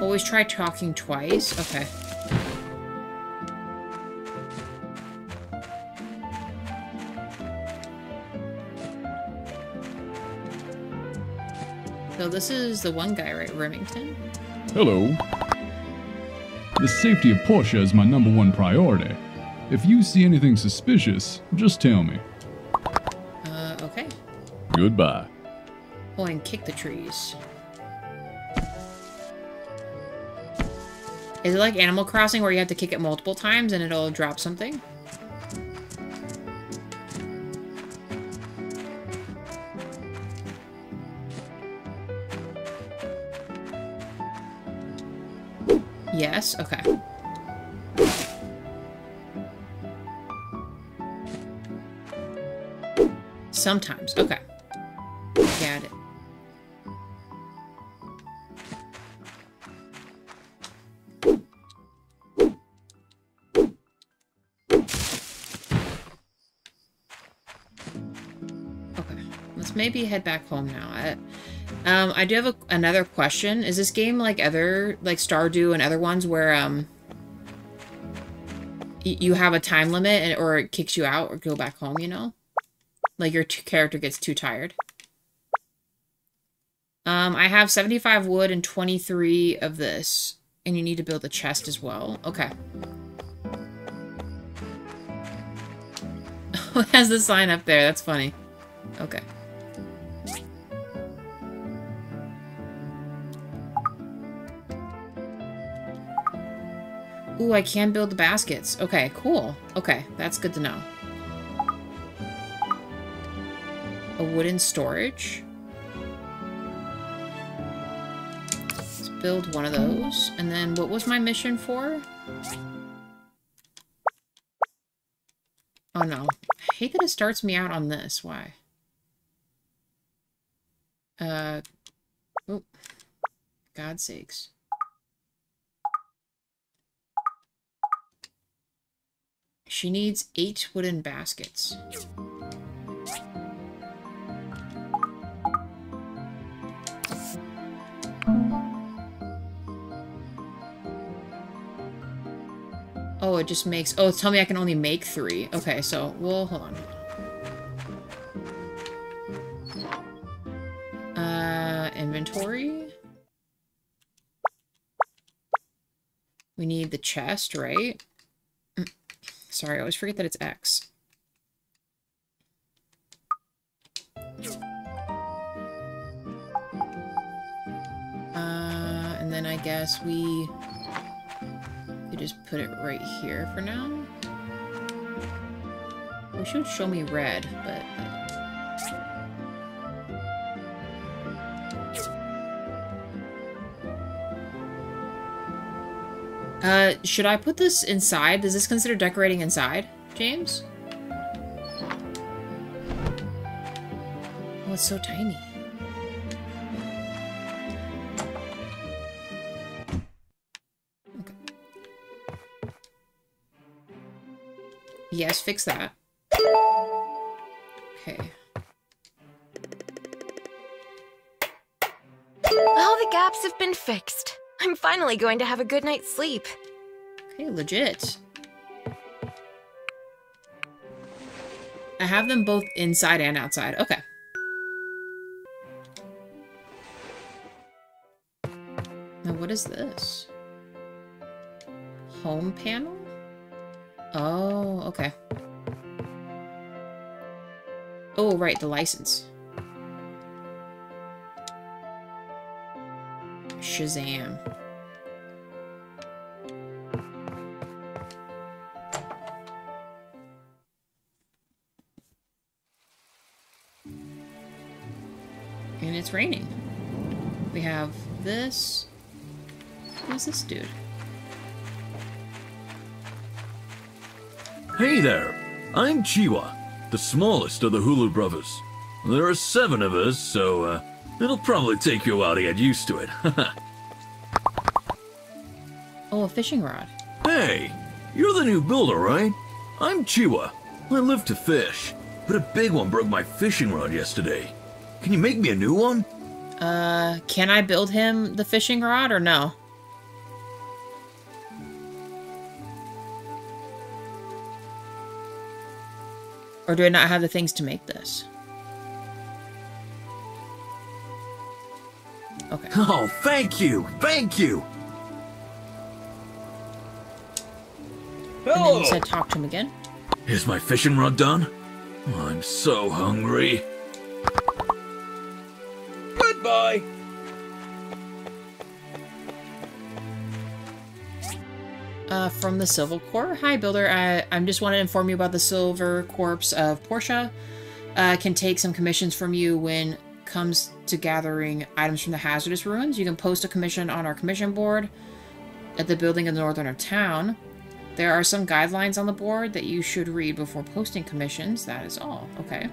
Always try talking twice. Okay. So this is the one guy, right? Remington? Hello. The safety of Portia is my #1 priority. If you see anything suspicious, just tell me. Okay. Goodbye. Oh, and kick the trees. Is it like Animal Crossing where you have to kick it multiple times and it'll drop something? Yes, okay. Sometimes, okay. Got it. Let's maybe head back home now. I do have another question. Is this game like other, like Stardew and other ones where, you have a time limit or it kicks you out or go back home, you know? Like your character gets too tired. I have 75 wood and 23 of this. And you need to build a chest as well. Okay. It has the sign up there. That's funny. Okay. Ooh, I can build the baskets. Okay, cool. Okay, that's good to know. A wooden storage. Let's build one of those. And then what was my mission for? Oh no. I hate that it starts me out on this. Why? Oh. God's sakes. She needs 8 wooden baskets. Oh, it just makes... Oh, tell me I can only make 3. Okay, so, well, hold on. Inventory. We need the chest, right? Sorry, I always forget that it's X. And then I guess we could just put it right here for now. Wish it would show me red, but... should I put this inside? Is this considered decorating inside, James? Oh, it's so tiny. Okay. Yes, fix that. Okay. All the gaps have been fixed. I'm finally going to have a good night's sleep. Okay, legit. I have them both inside and outside. Okay. Now, what is this? Home panel? Oh, okay. Oh, right, the license. Shazam. And it's raining. We have this. Who's this dude? Hey there, I'm Chiwa, the smallest of the Hulu brothers. There are 7 of us, so it'll probably take you a while to get used to it. Oh, a fishing rod. Hey, you're the new builder, right? I'm Chiwa. I live to fish, but a big one broke my fishing rod yesterday. Can you make me a new one? Can I build him the fishing rod or no? Or do I not have the things to make this? Okay. Oh, thank you! Thank you! And then you said talk to him again? Is my fishing rod done? I'm so hungry. Goodbye! From the Silver Corps. Hi, Builder. I'm just want to inform you about the Silver Corps of Portia. Can take some commissions from you when comes to gathering items from the hazardous ruins. You can post a commission on our commission board at the building in the northern of town. There are some guidelines on the board that you should read before posting commissions. That is all. Okay.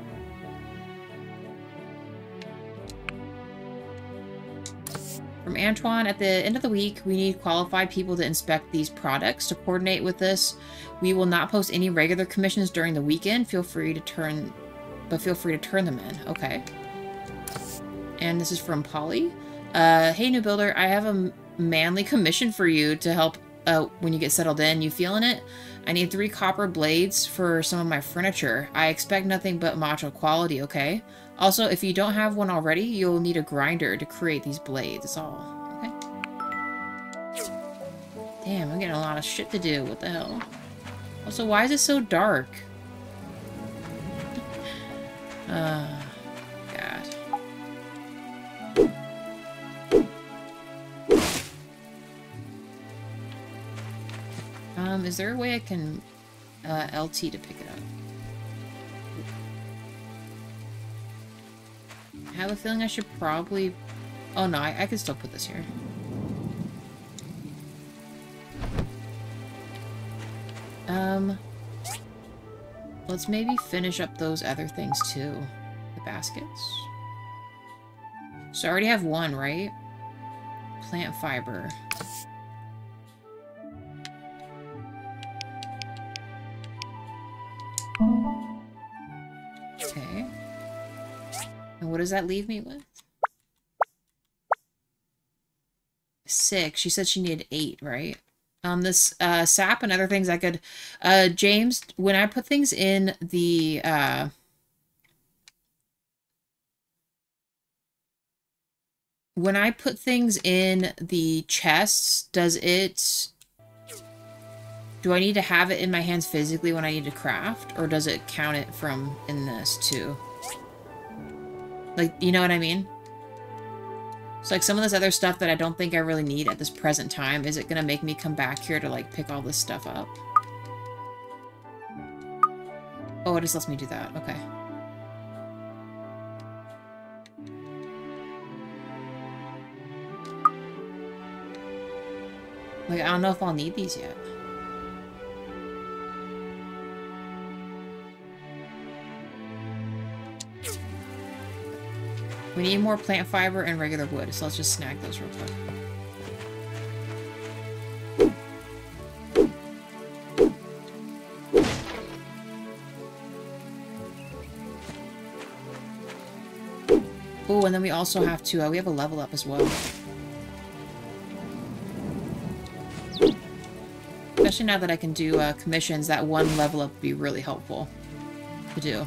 From Antoine, at the end of the week, we need qualified people to inspect these products. To coordinate with this, we will not post any regular commissions during the weekend. Feel free to turn them in. Okay. And this is from Polly. Hey, new builder, I have a manly commission for you to help when you get settled in. You feeling it? I need 3 copper blades for some of my furniture. I expect nothing but macho quality, okay? Also, if you don't have one already, you'll need a grinder to create these blades. That's all. Okay. Damn, I'm getting a lot of shit to do. What the hell? Also, why is it so dark? God. Is there a way I can LT to pick it up? I have a feeling I should probably... Oh no, I can still put this here. Let's maybe finish up those other things too. The baskets. So I already have one, right? Plant fiber. Okay. And what does that leave me with? 6. She said she needed 8, right? This sap and other things I could... James, when I put things in the... When I put things in the chests, does it... Do I need to have it in my hands physically when I need to craft? Or does it count it from in this too? Like, you know what I mean? So like some of this other stuff that I don't think I really need at this present time, is it gonna make me come back here to like pick all this stuff up? Oh, it just lets me do that. Okay. Like, I don't know if I'll need these yet. We need more plant fiber and regular wood, so let's just snag those real quick. Oh, and then we also have to, we have a level up as well. Especially now that I can do commissions, that one level up would be really helpful to do.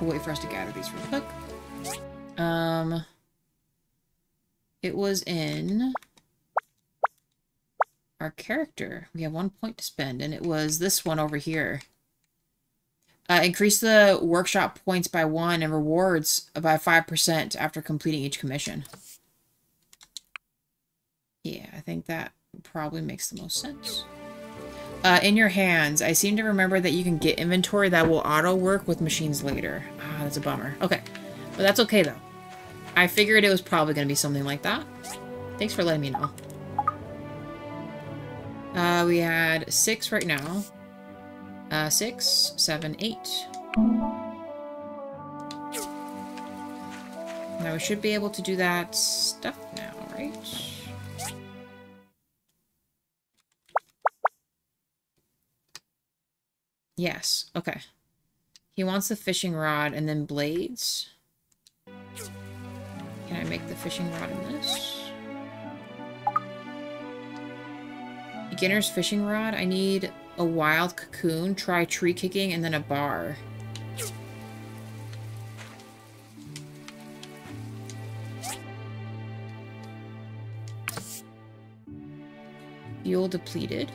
We'll wait for us to gather these real quick. It was in our character. We have 1 point to spend, and it was this one over here. Increase the workshop points by 1 and rewards by 5% after completing each commission. Yeah, I think that probably makes the most sense. In your hands, I seem to remember that you can get inventory that will auto-work with machines later. Ah, that's a bummer. Okay. But that's okay, though. I figured it was probably going to be something like that. Thanks for letting me know. We had 6 right now. 6, 7, 8. Now we should be able to do that stuff now, right? Yes, okay. He wants the fishing rod and then blades. Can I make the fishing rod in this? Beginner's fishing rod. I need a wild cocoon, try tree kicking, and then a bar. Fuel depleted.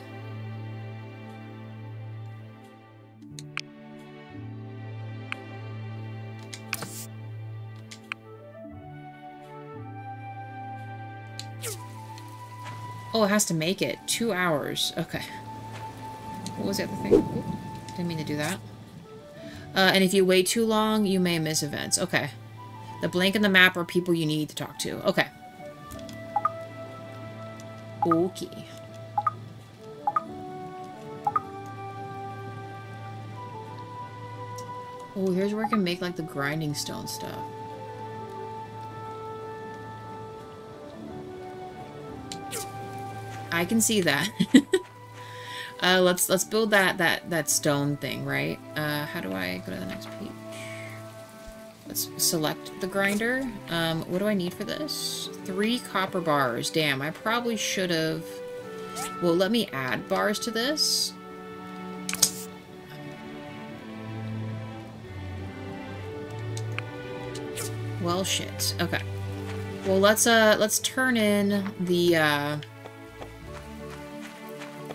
Oh, it has to make it. 2 hours. Okay. What was the other thing? Ooh, didn't mean to do that. And if you wait too long, you may miss events. Okay. The blank in the map are people you need to talk to. Okay. Okay. Oh, here's where I can make, like, the grinding stone stuff. I can see that. Let's build that stone thing, right? How do I go to the next page? Let's select the grinder. What do I need for this? 3 copper bars. Damn, I probably should have Well, let me add bars to this. Well, shit. Okay. Well, let's turn in the,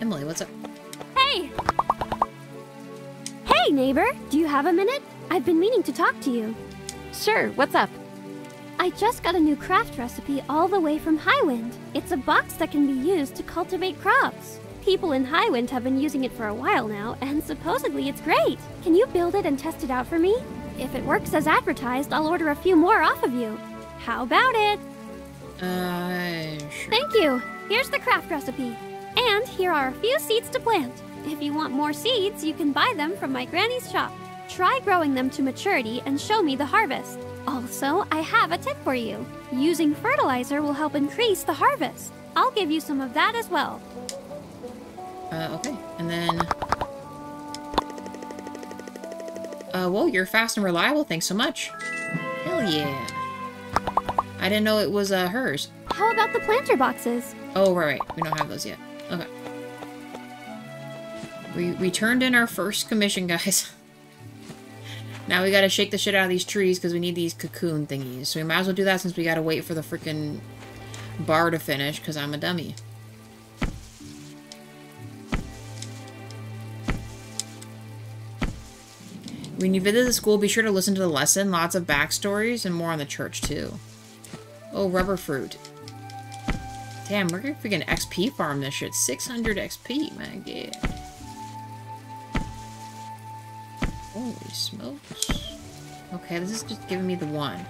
Emily, what's up? Hey! Hey, neighbor! Do you have a minute? I've been meaning to talk to you. Sure, what's up? I just got a new craft recipe all the way from Highwind. It's a box that can be used to cultivate crops. People in Highwind have been using it for a while now, and supposedly it's great. Can you build it and test it out for me? If it works as advertised, I'll order a few more off of you. How about it? Sure. Thank you. Here's the craft recipe. And here are a few seeds to plant. If you want more seeds, you can buy them from my granny's shop. Try growing them to maturity and show me the harvest. Also, I have a tip for you. Using fertilizer will help increase the harvest. I'll give you some of that as well. Okay. And then... well, you're fast and reliable. Thanks so much. Hell yeah. I didn't know it was, hers. How about the planter boxes? Oh, right. We don't have those yet. Okay. We turned in our first commission, guys. Now we gotta shake the shit out of these trees because we need these cocoon thingies. So we might as well do that since we gotta wait for the freaking bar to finish because I'm a dummy. When you visit the school, be sure to listen to the lesson. Lots of backstories and more on the church, too. Oh, rubber fruit. Damn, we're gonna freaking XP farm this shit. 600 XP, man. Yeah. Holy smokes. Okay, this is just giving me the one.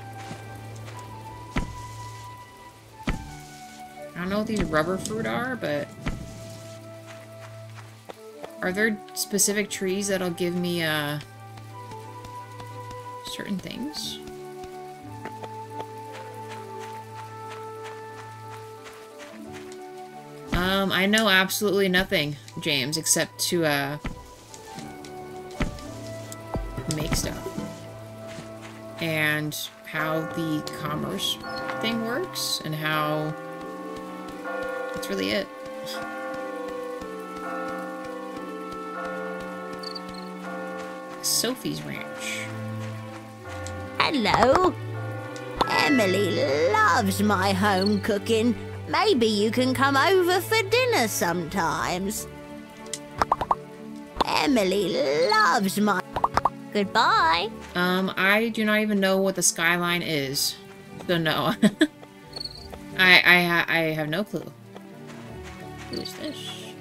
I don't know what these rubber fruit are, but... Are there specific trees that'll give me, certain things? I know absolutely nothing, James, except to, make stuff. And how the commerce thing works, and how... That's really it. Sophie's Ranch. Hello. Emily loves my home cooking. Maybe you can come over for dinner sometimes. Emily loves my... Goodbye. I do not even know what the skyline is. So no. I have no clue. Who is this?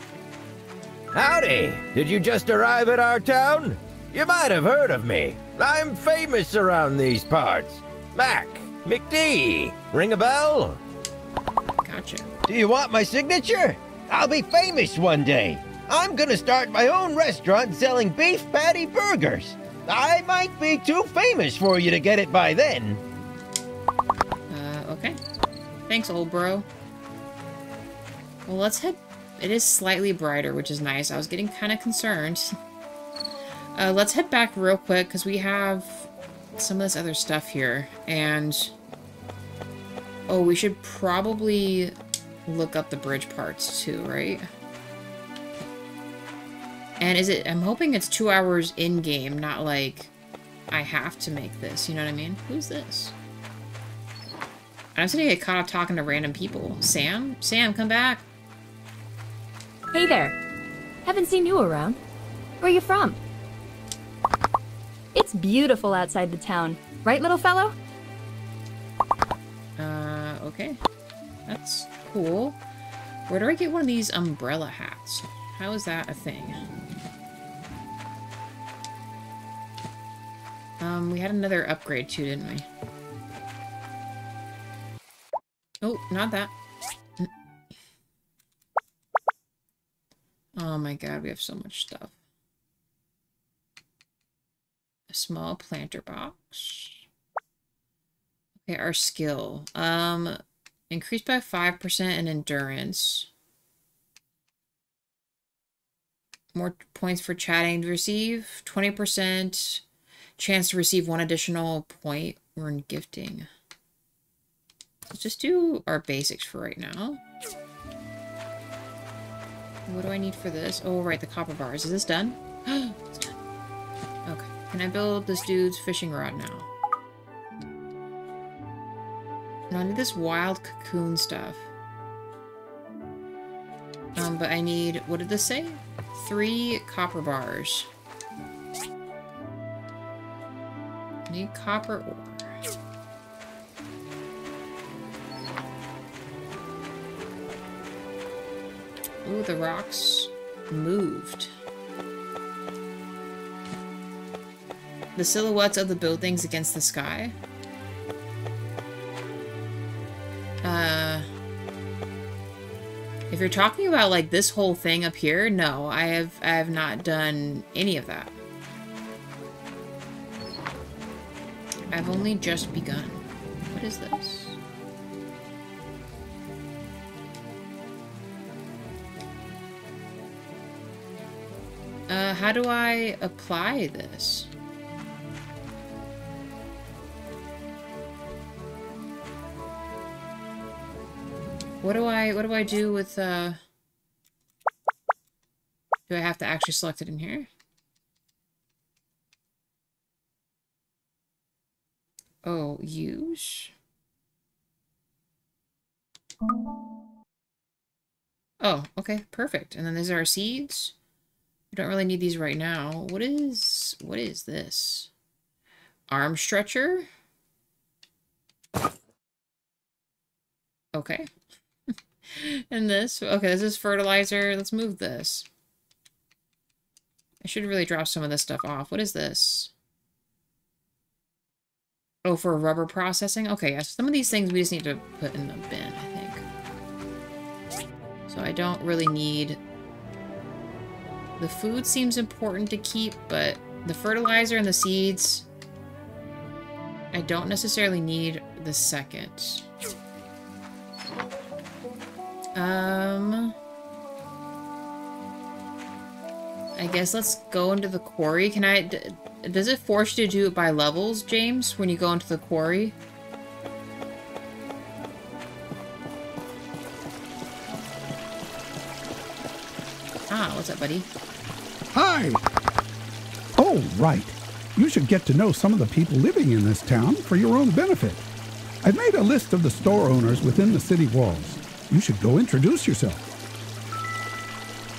Howdy! Did you just arrive at our town? You might have heard of me. I'm famous around these parts. Mac, McD. Ring a bell? Gotcha. Do you want my signature? I'll be famous one day. I'm gonna start my own restaurant selling beef patty burgers. I might be too famous for you to get it by then. Okay. Thanks, old bro. Well, let's head... It is slightly brighter, which is nice. I was getting kind of concerned. Let's head back real quick, because we have some of this other stuff here. And... Oh, we should probably look up the bridge parts, too, right? And is it... I'm hoping it's 2 hours in-game, not like... I have to make this, you know what I mean? Who's this? I'm just gonna get caught up talking to random people. Sam? Sam, come back! Hey there. Haven't seen you around. Where you from? It's beautiful outside the town. Right, little fellow? Okay. That's cool. Where do I get one of these umbrella hats? How is that a thing? We had another upgrade too, didn't we? Oh, not that. Oh my god, we have so much stuff. A small planter box. Okay, our skill. Increased by 5% in endurance. More points for chatting to receive. 20% chance to receive 1 additional point when gifting. Let's just do our basics for right now. What do I need for this? Oh, right, the copper bars. Is this done? It's done. Okay. Can I build this dude's fishing rod now? No, I need this wild cocoon stuff. But I need... What did this say? 3 copper bars. I need copper ore. Ooh, the rocks moved. The silhouettes of the buildings against the sky. If you're talking about like this whole thing up here, no, I have not done any of that. I've only just begun. What is this? How do I apply this? What do I do with, do I have to actually select it in here? Oh, use? Oh, okay, perfect. And then these are our seeds. We don't really need these right now. What is this? Arm stretcher? Okay. And this, okay, this is fertilizer. Let's move this. I should really drop some of this stuff off. What is this? Oh, for rubber processing? Okay, yes. Some of these things we just need to put in the bin, I think. So I don't really need... The food seems important to keep, but the fertilizer and the seeds... I don't necessarily need the second. I guess let's go into the quarry. Can I... Does it force you to do it by levels, James, when you go into the quarry? Ah, what's up, buddy? Hi! Oh, right. You should get to know some of the people living in this town for your own benefit. I've made a list of the store owners within the city walls. You should go introduce yourself.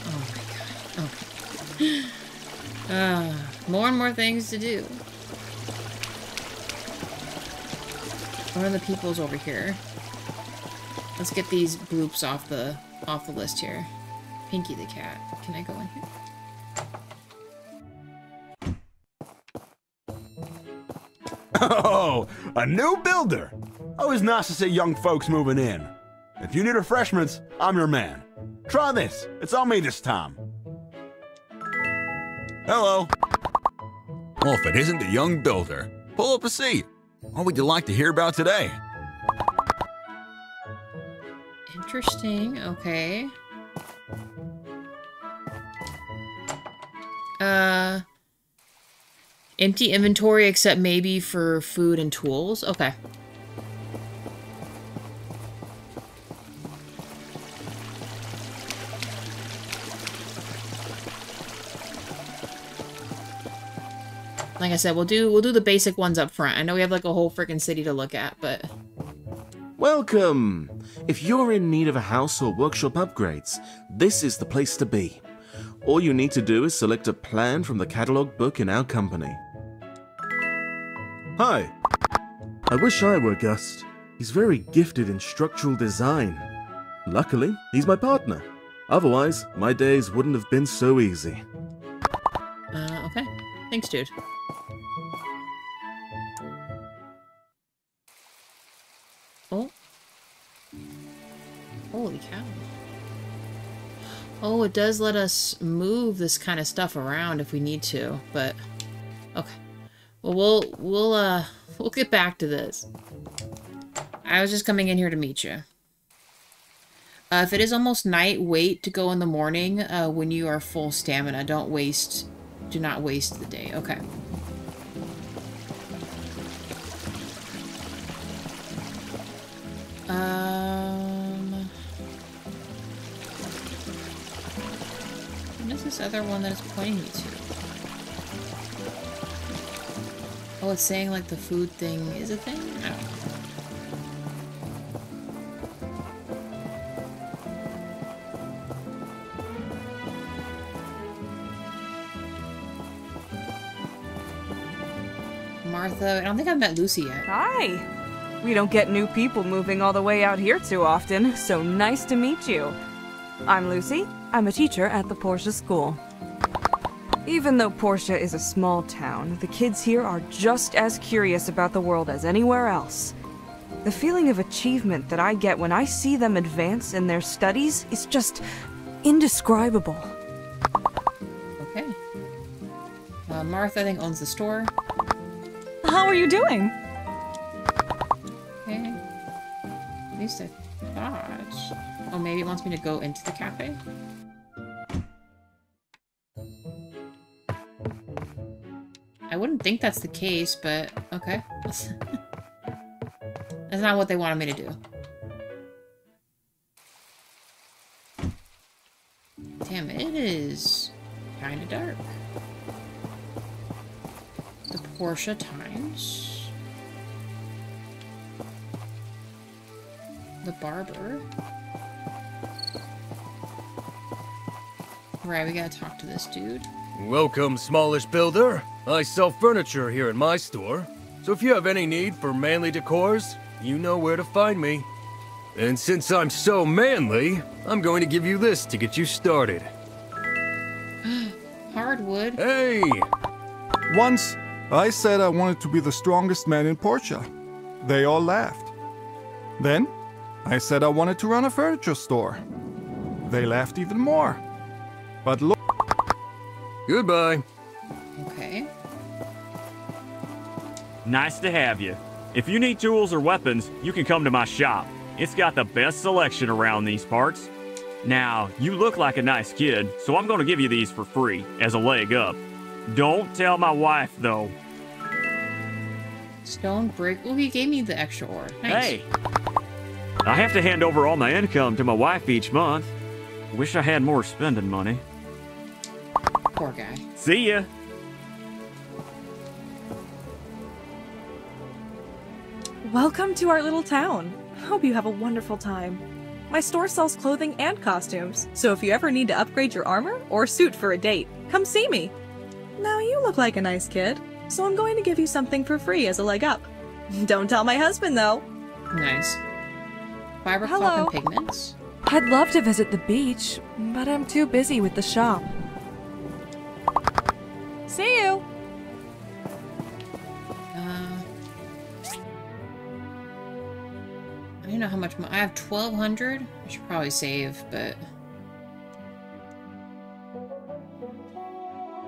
Oh my god. Okay. More and more things to do. One of the people's over here. Let's get these bloops off the list here. Pinky the cat. Can I go in here? Oh, a new builder! Always nice to see young folks moving in. If you need refreshments, I'm your man. Try this. It's on me this time. Hello. Well, if it isn't the young builder, pull up a seat. What would you like to hear about today? Interesting. Okay. Empty inventory except maybe for food and tools. Okay. Like I said, we'll do the basic ones up front. I know we have like a whole freaking city to look at, but... Welcome! If you're in need of a house or workshop upgrades, this is the place to be. All you need to do is select a plan from the catalog book in our company. Hi. I wish I were Gust. He's very gifted in structural design. Luckily, he's my partner. Otherwise, my days wouldn't have been so easy. Okay. Thanks, dude. Oh. Holy cow. Oh, it does let us move this kind of stuff around if we need to, but... Okay. Well, we'll get back to this. I was just coming in here to meet you. If it is almost night, wait to go in the morning when you are full stamina. Do not waste the day. Okay. this other one that it's pointing me to? Oh, it's saying like the food thing is a thing? I don't know. Martha, I don't think I've met Lucy yet. Hi! We don't get new people moving all the way out here too often, so nice to meet you. I'm Lucy. I'm a teacher at the Portia School. Even though Portia is a small town, the kids here are just as curious about the world as anywhere else. The feeling of achievement that I get when I see them advance in their studies is just indescribable. Okay. Martha, I think, owns the store. How are you doing? Okay. At least I thought. Oh, maybe it wants me to go into the cafe? I wouldn't think that's the case, but okay. That's not what they wanted me to do. Damn, it is kind of dark. The Portia Times. The barber. Right, we gotta talk to this dude. Welcome, smallish builder. I sell furniture here in my store, so if you have any need for manly decors, you know where to find me. And since I'm so manly, I'm going to give you this to get you started. Hardwood. Hey! Once, I said I wanted to be the strongest man in Portia. They all laughed. Then, I said I wanted to run a furniture store. They laughed even more. But look... Goodbye. Okay. Nice to have you. If you need tools or weapons, you can come to my shop. It's got the best selection around these parts. Now, you look like a nice kid, so I'm going to give you these for free, as a leg up. Don't tell my wife, though. Stone brick. Oh, he gave me the extra ore. Nice. Hey! I have to hand over all my income to my wife each month. Wish I had more spending money. Poor guy. See ya! Welcome to our little town. Hope you have a wonderful time. My store sells clothing and costumes, so if you ever need to upgrade your armor or suit for a date, come see me. Now you look like a nice kid, so I'm going to give you something for free as a leg up. Don't tell my husband, though. Nice. Fiber Hello. cloth and pigments. I'd love to visit the beach, but I'm too busy with the shop. See you! I don't know how much I have 1,200. I should probably save, but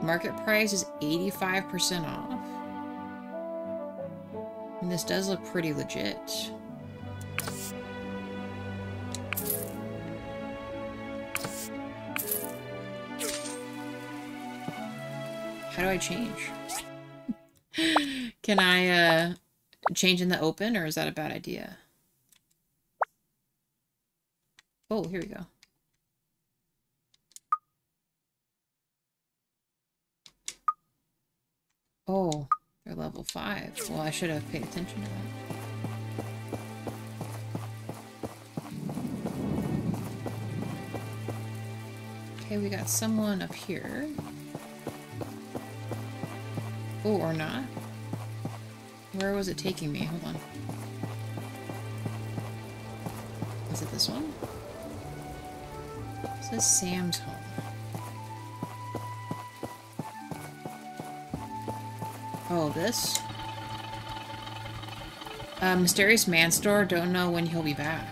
market price is 85% off. And this does look pretty legit. How do I change? Can I change in the open, or is that a bad idea? Oh, here we go. Oh, they're level 5. Well, I should have paid attention to that. Okay, we got someone up here. Oh, or not. Where was it taking me? Hold on. Is it this one? It says Sam's home. Oh, this? Mysterious Man Store. Don't know when he'll be back.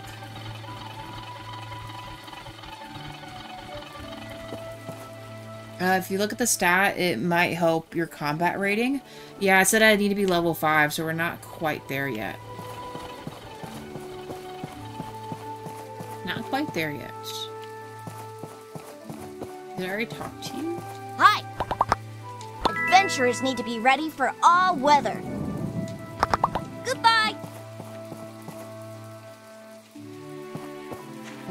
If you look at the stat, it might help your combat rating. Yeah, I said I need to be level 5, so we're not quite there yet. Not quite there yet. Did I already talk to you? Hi! Adventurers need to be ready for all weather. Goodbye!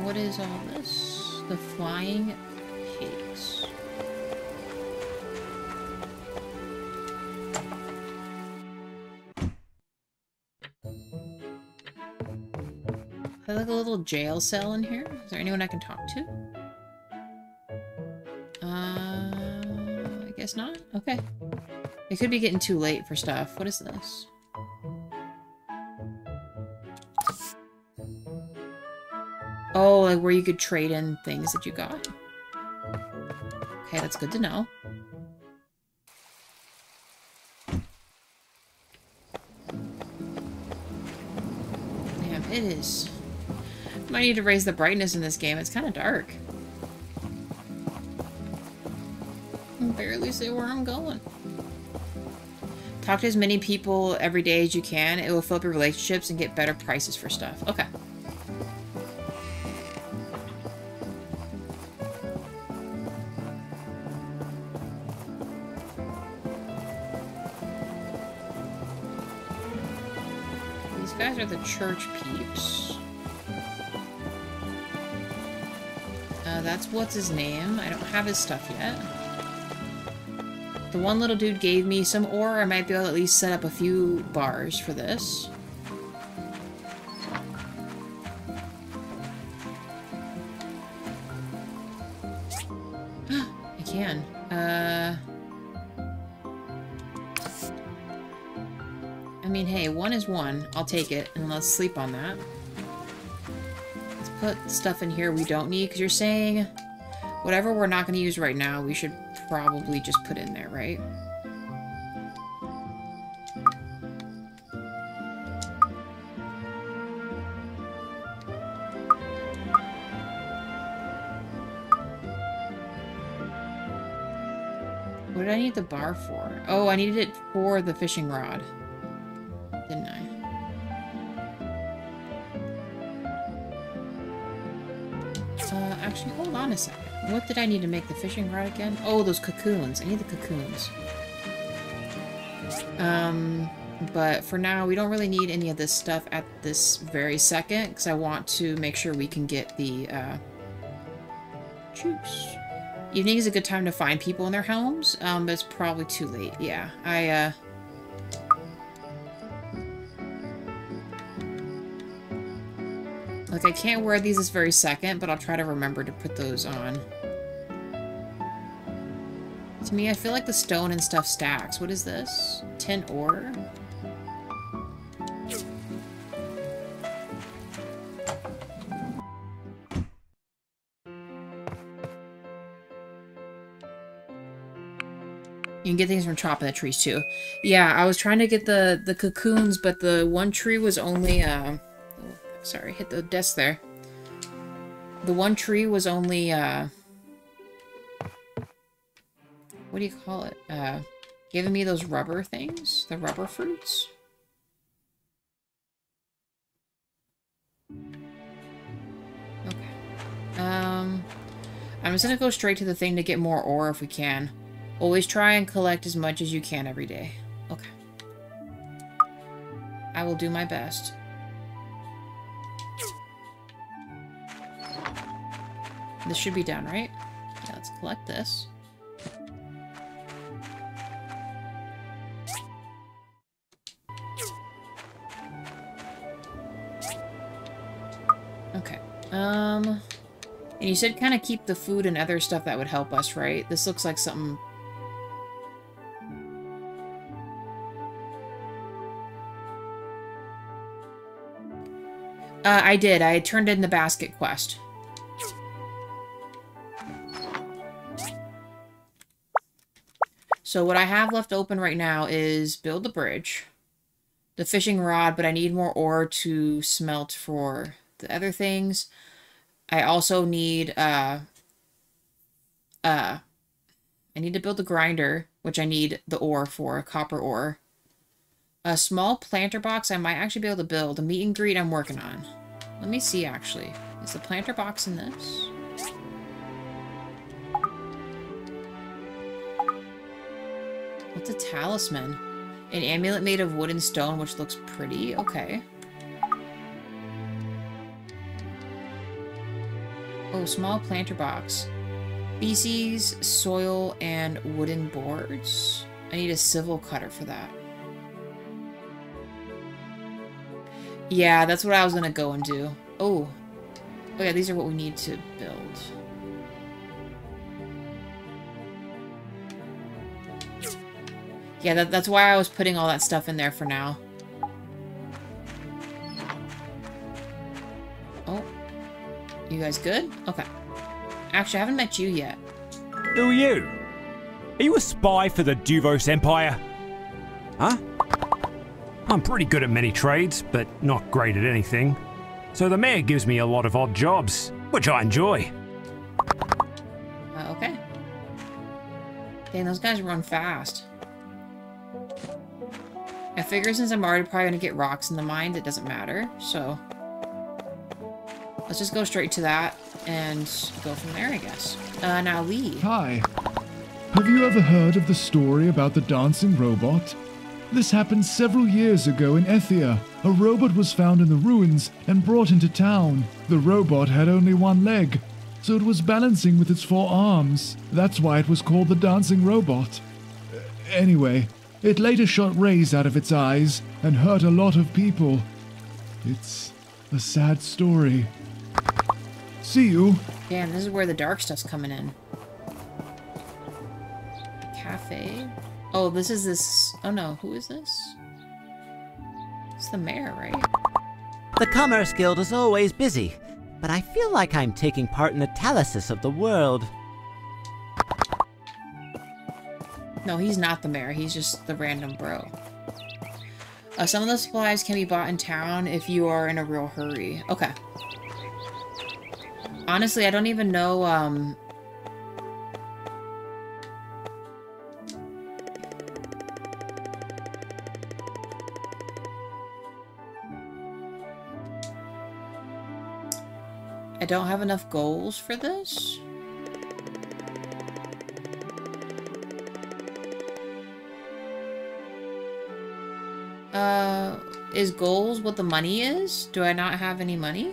What is all this? The flying pigs. Is there like a little jail cell in here? Is there anyone I can talk to? I guess not. Okay. It could be getting too late for stuff. What is this? Oh, like where you could trade in things that you got. Okay, that's good to know. Damn, it is. Might need to raise the brightness in this game. It's kind of dark. I can barely see where I'm going. Talk to as many people every day as you can. It will fill up your relationships and get better prices for stuff. Okay. These guys are the church peeps. That's what's his name. I don't have his stuff yet. The one little dude gave me some ore. I might be able to at least set up a few bars for this. I can. I mean, hey, one is one. I'll take it, and let's sleep on that. Let's put stuff in here we don't need, because you're saying whatever we're not going to use right now, we should probably just put in there, right? What did I need the bar for? Oh, I needed it for the fishing rod. Didn't I? Actually, hold on a second. What did I need to make the fishing rod again? Oh, those cocoons. I need the cocoons. But for now, we don't really need any of this stuff at this very second, because I want to make sure we can get the, juice. Evening is a good time to find people in their homes, but it's probably too late. Yeah, like, I can't wear these this very second, but I'll try to remember to put those on. To me, I feel like the stone and stuff stacks. What is this? Tin ore? You can get things from chopping the trees, too. Yeah, I was trying to get the cocoons, but the one tree was only, sorry, hit the desk there. The one tree was only, what do you call it? Giving me those rubber things? The rubber fruits? Okay. I'm just gonna go straight to the thing to get more ore if we can. Always try and collect as much as you can every day. Okay. I will do my best. This should be done, right? Yeah, let's collect this. Okay. And you said kind of keep the food and other stuff that would help us, right? This looks like something... I did. I turned in the basket quest. So what I have left open right now is build the bridge, the fishing rod, but I need more ore to smelt for the other things. I also need, I need to build the grinder, which I need the ore for, copper ore. A small planter box I might actually be able to build. A meet and greet I'm working on. Let me see, actually. Is the planter box in this? What's a talisman? An amulet made of wood and stone, which looks pretty. Okay. Oh, small planter box. Feces, soil, and wooden boards. I need a civil cutter for that. Yeah, that's what I was gonna go and do. Oh. Oh yeah, these are what we need to build. Yeah, that's why I was putting all that stuff in there for now. Oh. You guys good? Okay. Actually, I haven't met you yet. Who are you? Are you a spy for the Duvos Empire? Huh? I'm pretty good at many trades, but not great at anything. So the mayor gives me a lot of odd jobs, which I enjoy. Okay. Dang, those guys run fast. I figure since I'm already probably gonna get rocks in the mine, it doesn't matter, so... Let's just go straight to that and go from there, I guess. Now Lee. Hi. Have you ever heard of the story about the dancing robot? This happened several years ago in Ethia. A robot was found in the ruins and brought into town. The robot had only one leg, so it was balancing with its 4 arms. That's why it was called the dancing robot. Anyway, it later shot rays out of its eyes and hurt a lot of people. It's a sad story. See you. Damn, this is where the dark stuff's coming in. Cafe? Oh, this is this... Oh no, who is this? It's the mayor, right? The Commerce Guild is always busy, but I feel like I'm taking part in the talysis of the world. No, he's not the mayor. He's just the random bro. Some of the supplies can be bought in town if you are in a real hurry. Okay. Honestly, I don't even know, I don't have enough goals for this. Is goals what the money is? Do I not have any money?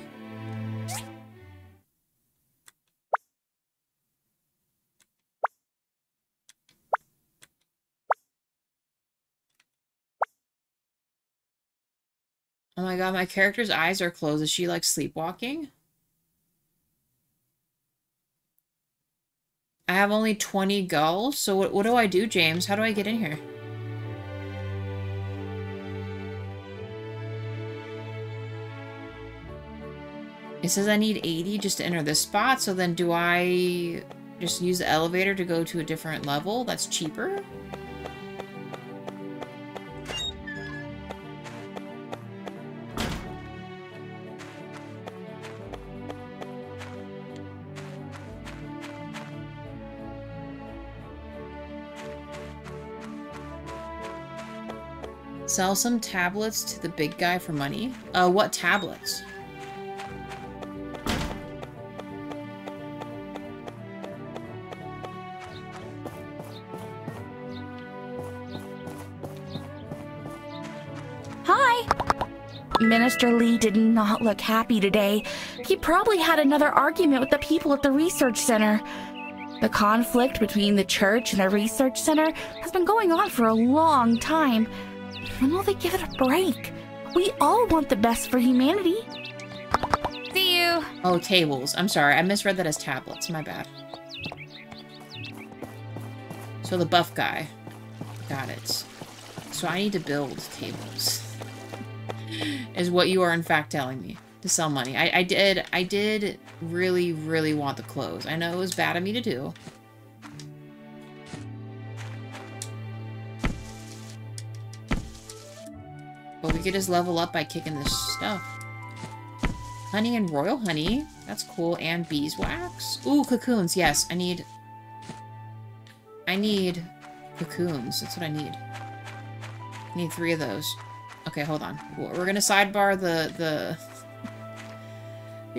Oh my god, my character's eyes are closed. Is she like sleepwalking? I have only 20 goals, so what do I do, James? How do I get in here? It says I need 80 just to enter this spot, so then do I just use the elevator to go to a different level that's cheaper? Sell some tablets to the big guy for money? What tablets? Hi! Minister Lee did not look happy today. He probably had another argument with the people at the research center. The conflict between the church and the research center has been going on for a long time. When will they give it a break? We all want the best for humanity. See you. Oh, tables. I'm sorry. I misread that as tablets. My bad. So the buff guy. Got it. So I need to build tables. Is what you are in fact telling me. To sell money. I did really, really want the clothes. I know it was bad of me to do. But we could just level up by kicking this stuff. Honey and royal honey. That's cool. And beeswax. Ooh, cocoons. Yes, I need cocoons. That's what I need. I need 3 of those. Okay, hold on. We're gonna sidebar the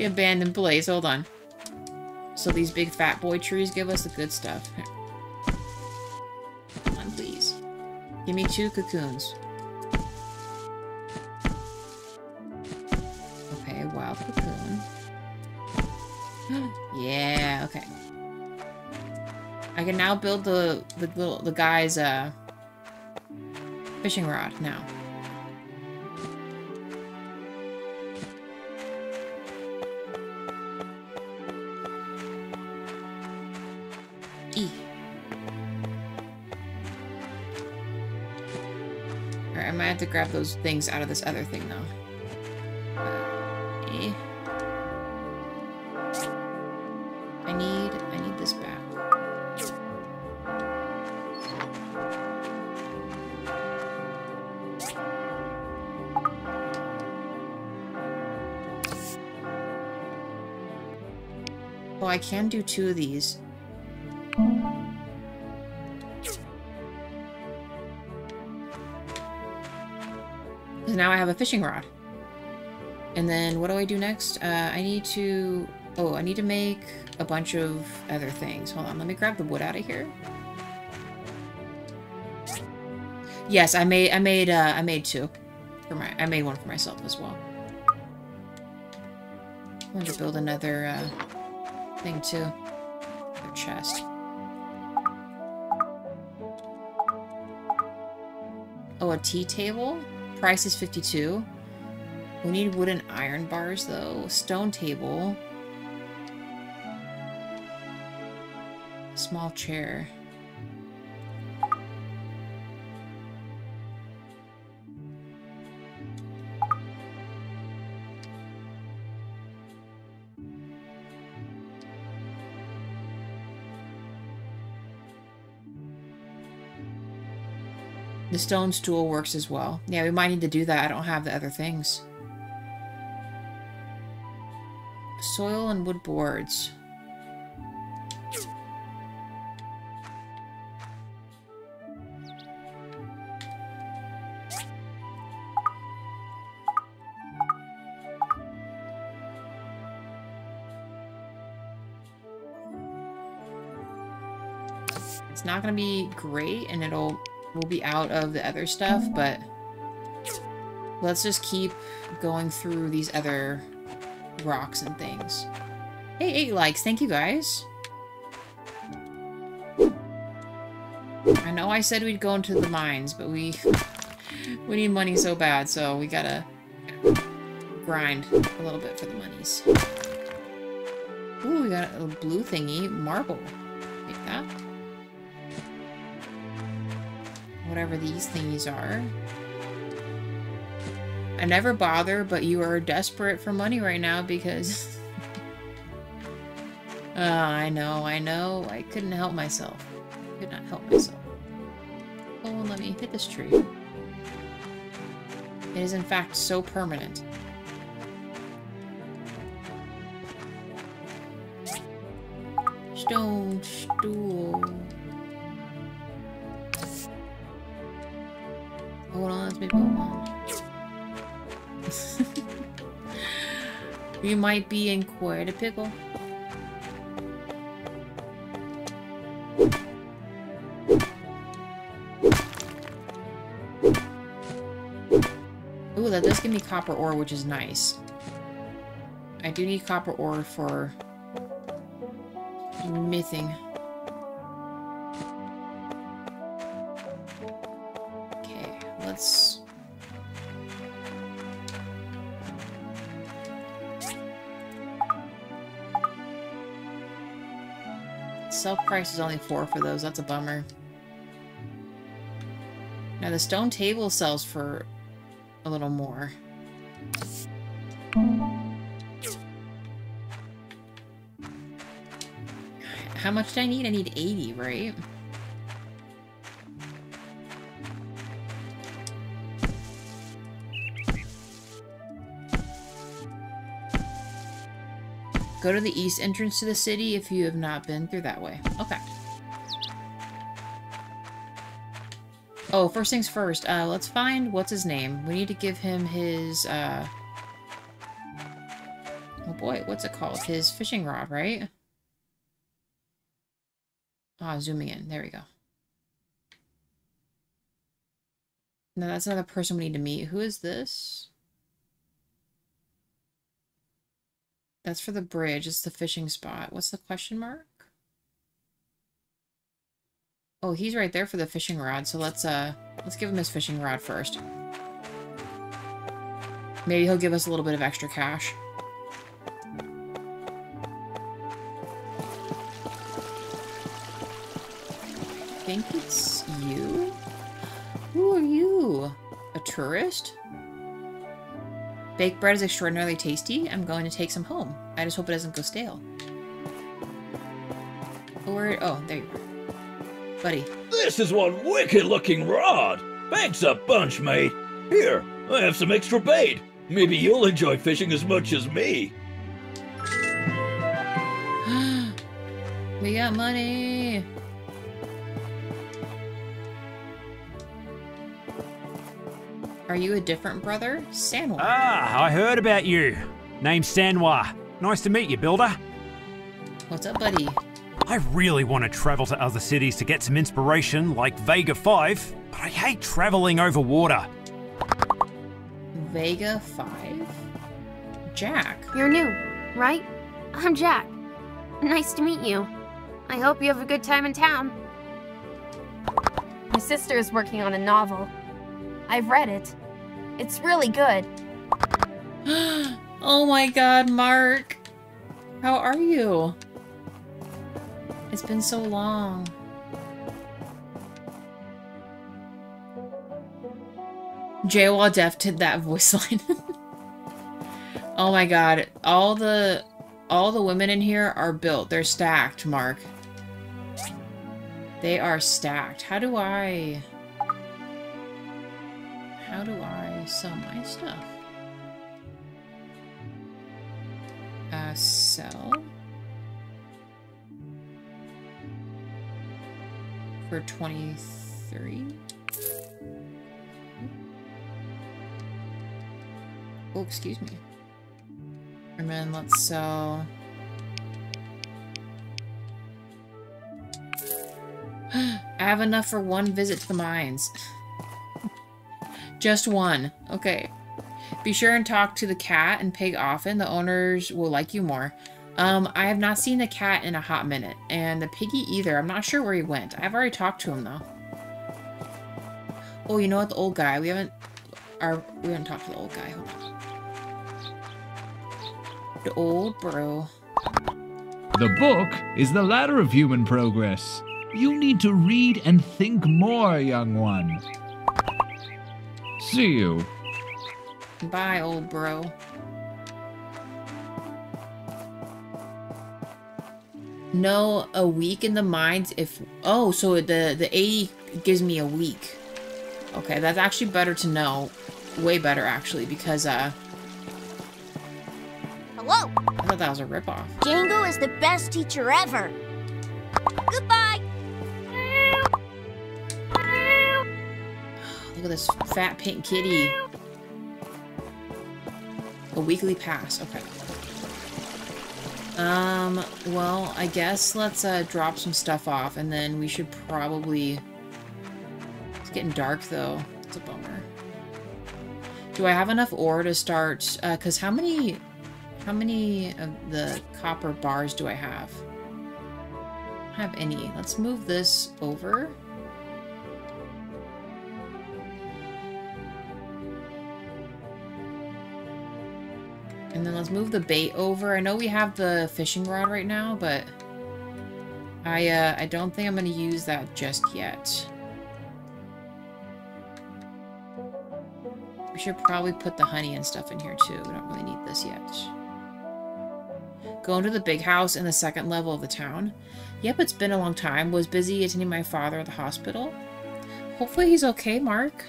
abandoned place. Hold on. So these big fat boy trees give us the good stuff. Here. Come on, please. Give me 2 cocoons. Okay, wild cocoon. Yeah, okay. I can now build the guy's fishing rod now. might have to grab those things out of this other thing, though. I need this back. Oh, I can do 2 of these. So now I have a fishing rod. And then what do I do next? I need to make a bunch of other things. Hold on, let me grab the wood out of here. Yes, I made 2. I made one for myself as well. I want to build another thing too. Another chest. Oh, a tea table? Price is 52. We need wooden iron bars though. Stone table. Small chair. The stone stool works as well. Yeah, we might need to do that. I don't have the other things. Soil and wood boards. It's not going to be great, and we'll be out of the other stuff, but let's just keep going through these other rocks and things. Hey, 8 likes. Thank you, guys. I know I said we'd go into the mines, but we need money so bad, so we gotta grind a little bit for the monies. Ooh, we got a blue thingy. Marble. Take that. Whatever these thingies are. I never bother, but you are desperate for money right now because... I know. I couldn't help myself. Could not help myself. Oh, let me hit this tree. It is in fact so permanent. Stone stool. Hold on, let's maybe go on. We might be in quite a pickle. Ooh, that does give me copper ore, which is nice. I do need copper ore for smithing. Okay, let's... Sell price is only 4 for those. That's a bummer. Now the stone table sells for a little more. How much do I need? I need 80, right? Go to the east entrance to the city if you have not been through that way. Okay. Oh, first things first. Let's find... What's his name? We need to give him his, oh boy, what's it called? His fishing rod, right? Ah, zooming in. There we go. No, that's another person we need to meet. Who is this? That's for the bridge. It's the fishing spot. What's the question mark? Oh, he's right there for the fishing rod. So let's give him his fishing rod first. Maybe he'll give us a little bit of extra cash. I think it's you. Who are you? A tourist? Baked bread is extraordinarily tasty. I'm going to take some home. I just hope it doesn't go stale. Oh, there you are. Buddy. This is one wicked-looking rod. Thanks a bunch, mate. Here, I have some extra bait. Maybe you'll enjoy fishing as much as me. We got money. Are you a different brother? Sanwa. Ah, I heard about you. Name's Sanwa. Nice to meet you, builder. What's up, buddy? I really want to travel to other cities to get some inspiration, like Vega 5, but I hate traveling over water. Vega 5? Jack. You're new, right? I'm Jack. Nice to meet you. I hope you have a good time in town. My sister is working on a novel. I've read it. It's really good. Oh my god, Mark. How are you? It's been so long. JWoww Def did that voice line. Oh my god. All the women in here are built. They're stacked, Mark. They are stacked. How do I sell my stuff? Sell? For 23? Oh, excuse me. And then let's sell... I have enough for one visit to the mines. Just one. Okay. Be sure and talk to the cat and pig often. The owners will like you more. I have not seen the cat in a hot minute. And the piggy either. I'm not sure where he went. I've already talked to him, though. Oh, you know what? The old guy. We haven't talked to the old guy. Hold on. The old bro. The book is the ladder of human progress. You need to read and think more, young one. See you. Bye, old bro. No, a week in the mines if... Oh, so the 80 gives me a week. Okay, that's actually better to know. Way better, actually, because, Hello! I thought that was a ripoff. Django is the best teacher ever. Goodbye! Look at this fat pink kitty. A weekly pass. Okay. Well, I guess let's drop some stuff off, and then we should probably... It's getting dark, though. It's a bummer. Do I have enough ore to start... Because how many of the copper bars do I have? I don't have any. Let's move this over. And then let's move the bait over. I know we have the fishing rod right now, but I don't think I'm going to use that just yet. We should probably put the honey and stuff in here too. We don't really need this yet. Go into the big house in the second level of the town. Yep, it's been a long time. Was busy attending my father at the hospital. Hopefully he's okay, Mark.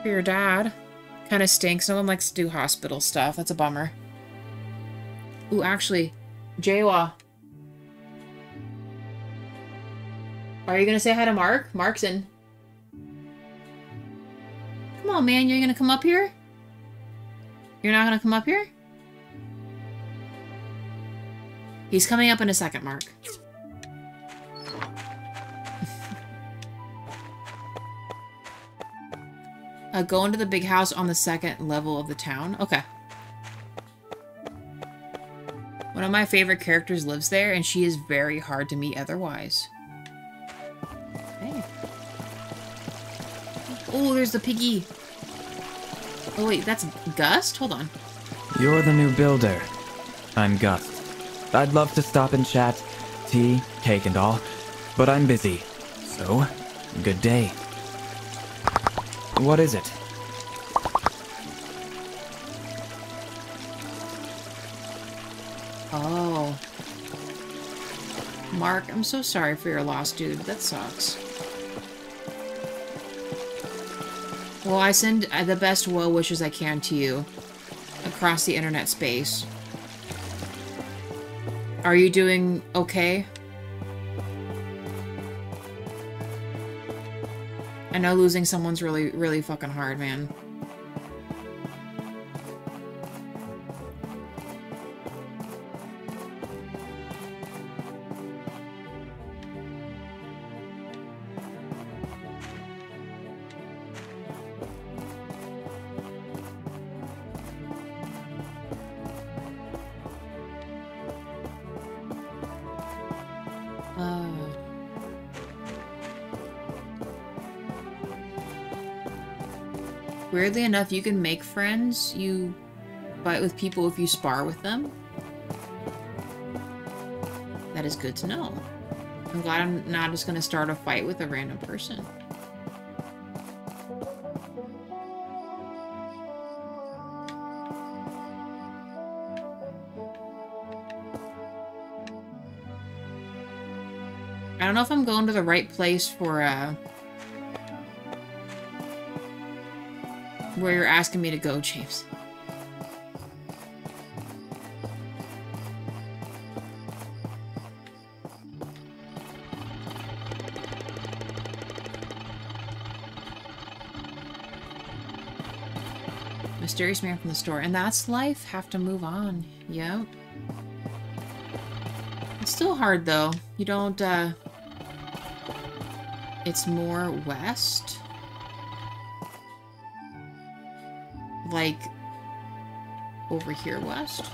For your dad. Kind of stinks. No one likes to do hospital stuff. That's a bummer. Ooh, actually, JWoww. Are you gonna say hi to Mark? Mark's in. Come on, man. You're gonna come up here? You're not gonna come up here? He's coming up in a second, Mark. Go into the big house on the second level of the town. Okay. One of my favorite characters lives there, and she is very hard to meet otherwise. Okay. Oh, there's the piggy. Oh, wait, that's Gust? Hold on. You're the new builder. I'm Gust. I'd love to stop and chat, tea, cake and all, but I'm busy. So, good day. What is it? Oh. Mark, I'm so sorry for your loss, dude. That sucks. Well, I send the best well wishes I can to you across the internet space. Are you doing okay? I know losing someone's really, really fucking hard, man. Weirdly enough, you can make friends. You fight with people if you spar with them. That is good to know. I'm glad I'm not just gonna start a fight with a random person. I don't know if I'm going to the right place for, where you're asking me to go, James. Mysterious man from the store. And that's life. Have to move on. Yep. It's still hard, though. You don't, It's more west. Like, over here west.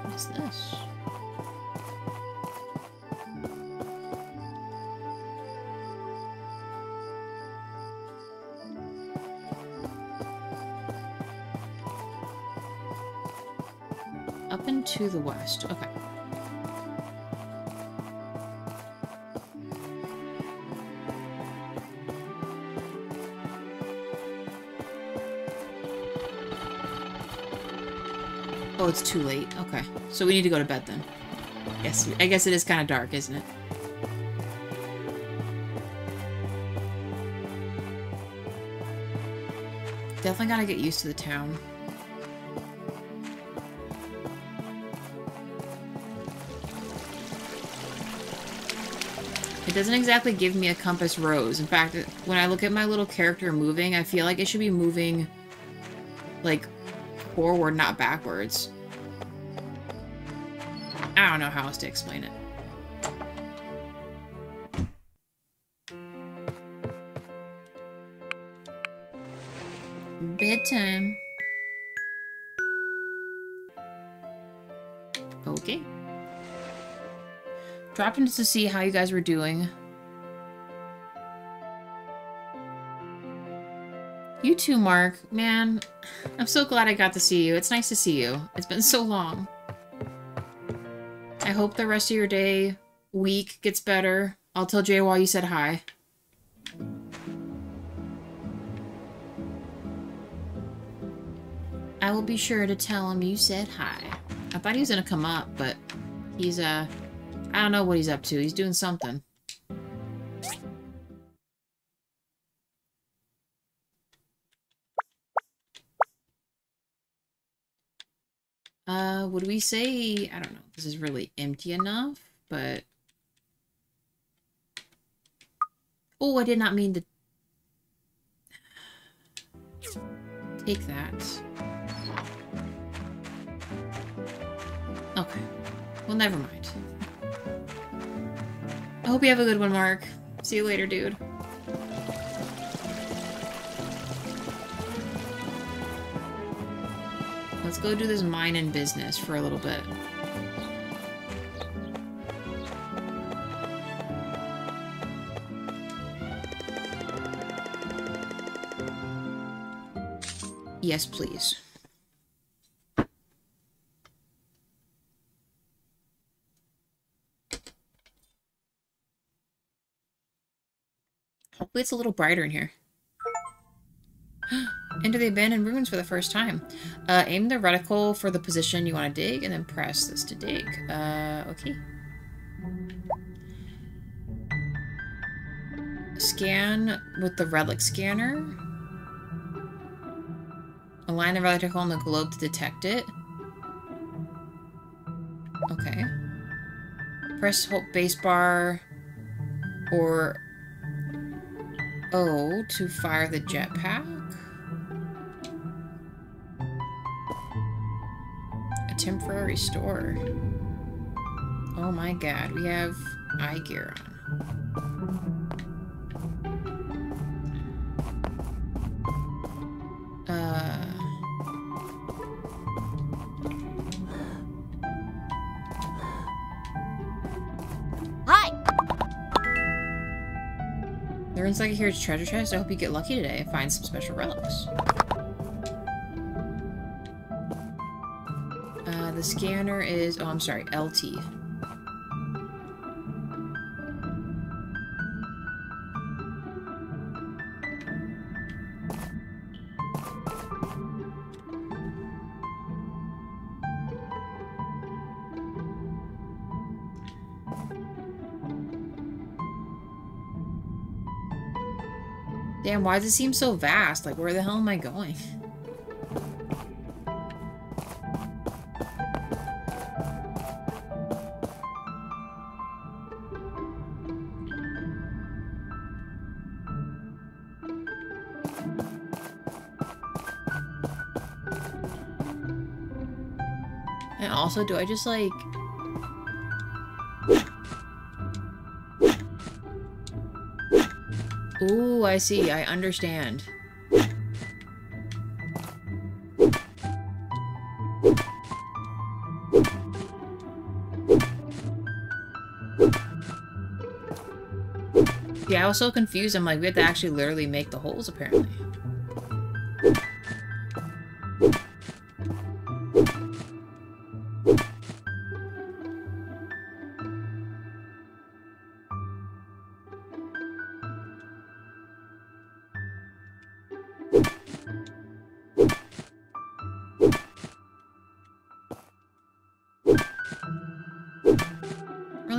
What is this? Up and to the west. Okay. Oh, it's too late. Okay. So we need to go to bed then. Yes, I guess it is kind of dark, isn't it? Definitely gotta get used to the town. It doesn't exactly give me a compass rose. In fact, when I look at my little character moving, I feel like it should be moving, like, forward, not backwards. I don't know how else to explain it. Bedtime. Okay. Dropped in just to see how you guys were doing. You too, Mark. Man, I'm so glad I got to see you. It's nice to see you. It's been so long. I hope the rest of your day, week gets better. I'll tell Jay why you said hi. I will be sure to tell him you said hi. I thought he was gonna come up, but he's, I don't know what he's up to. He's doing something. Would we say... I don't know. This is really empty enough, but... Oh, I did not mean to... take that. Okay. Well, never mind. I hope you have a good one, Mark. See you later, dude. Let's go do this mining business for a little bit. Yes, please. Hopefully it's a little brighter in here. Enter the abandoned ruins for the first time. Aim the reticle for the position you want to dig, and then press this to dig. Okay. Scan with the relic scanner. Align the reticle on the globe to detect it. Okay. Press hold base bar or O to fire the jetpack. A temporary store. Oh my god, we have eye gear on. Learns like here's treasure chest. I hope you get lucky today and find some special relics. The scanner is, oh, I'm sorry, LT. Damn, why does it seem so vast? Like, where the hell am I going? And also, do I just, like... Ooh, I see. I understand. Yeah, I was so confused. I'm like, we have to actually literally make the holes, apparently.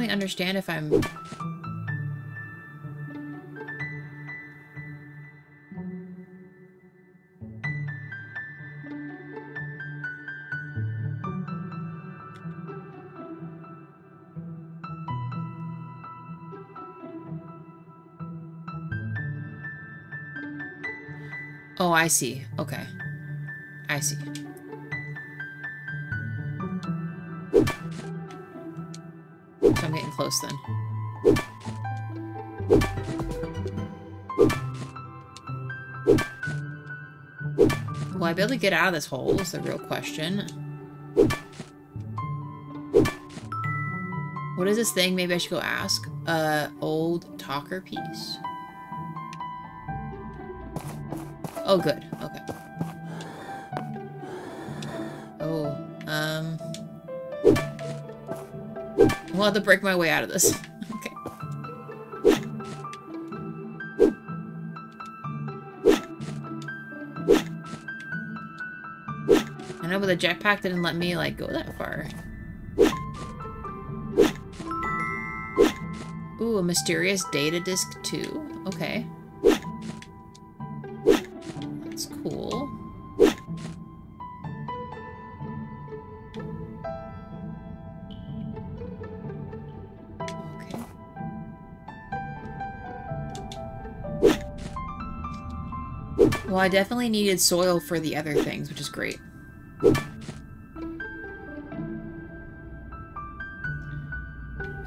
Understand if I'm Oh, I see. Okay. I see. So I'm getting close then. Will I be able to get out of this hole is the real question. What is this thing? Maybe I should go ask. Old talker piece. Oh, good. Okay. Oh, I'll have to break my way out of this. Okay. I know, but the jetpack didn't let me, like, go that far. Ooh, a mysterious data disk too. Okay. That's cool. Well, I definitely needed soil for the other things, which is great.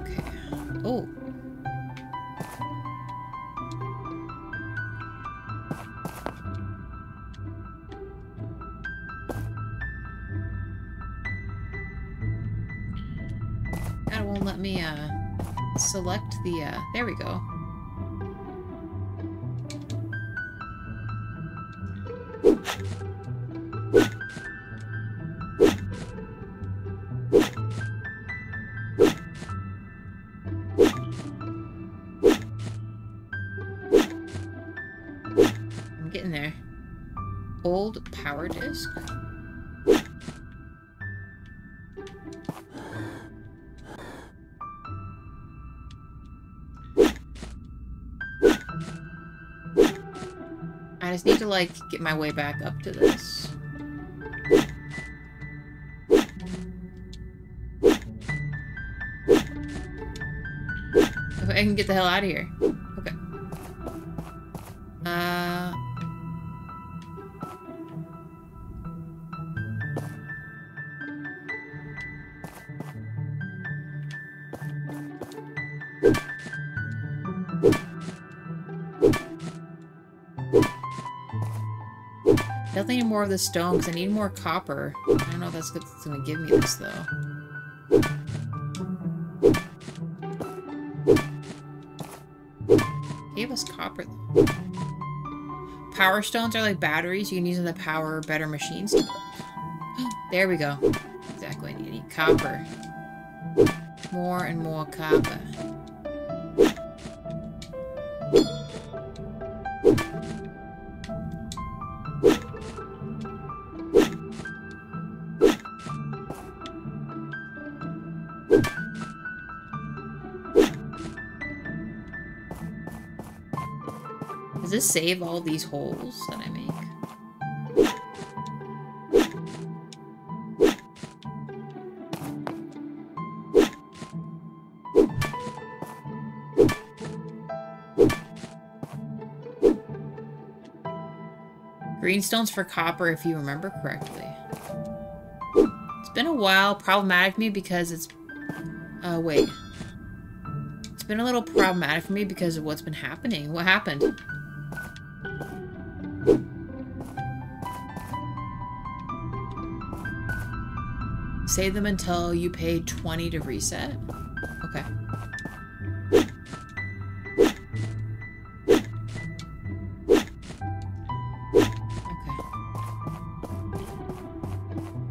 Okay. Oh. God, it won't let me, select the, there we go. Old power disc? I just need to, like, get my way back up to this. If I can get the hell out of here. Okay. Definitely need more of the stone because I need more copper. I don't know if that's what's gonna give me this though. Gave us copper though. Power stones are like batteries. You can use them to power better machines. There we go. Exactly what I need. Copper. More and more copper. Does this save all these holes that I make? Greenstones for copper, if you remember correctly. It's been a while. Problematic for me because it's... wait. It's been a little problematic for me because of what's been happening. What happened? Save them until you pay 20 to reset? Okay.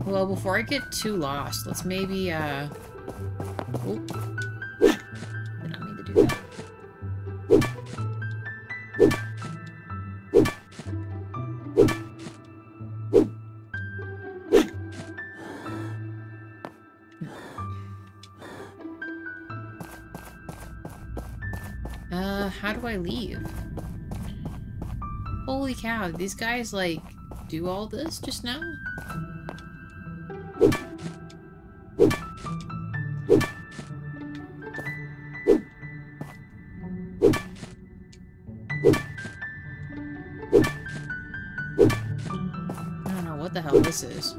Well, before I get too lost, let's maybe, oh. Did not mean to do that. How do I leave? Holy cow, did these guys, like, do all this just now? I don't know what the hell this is.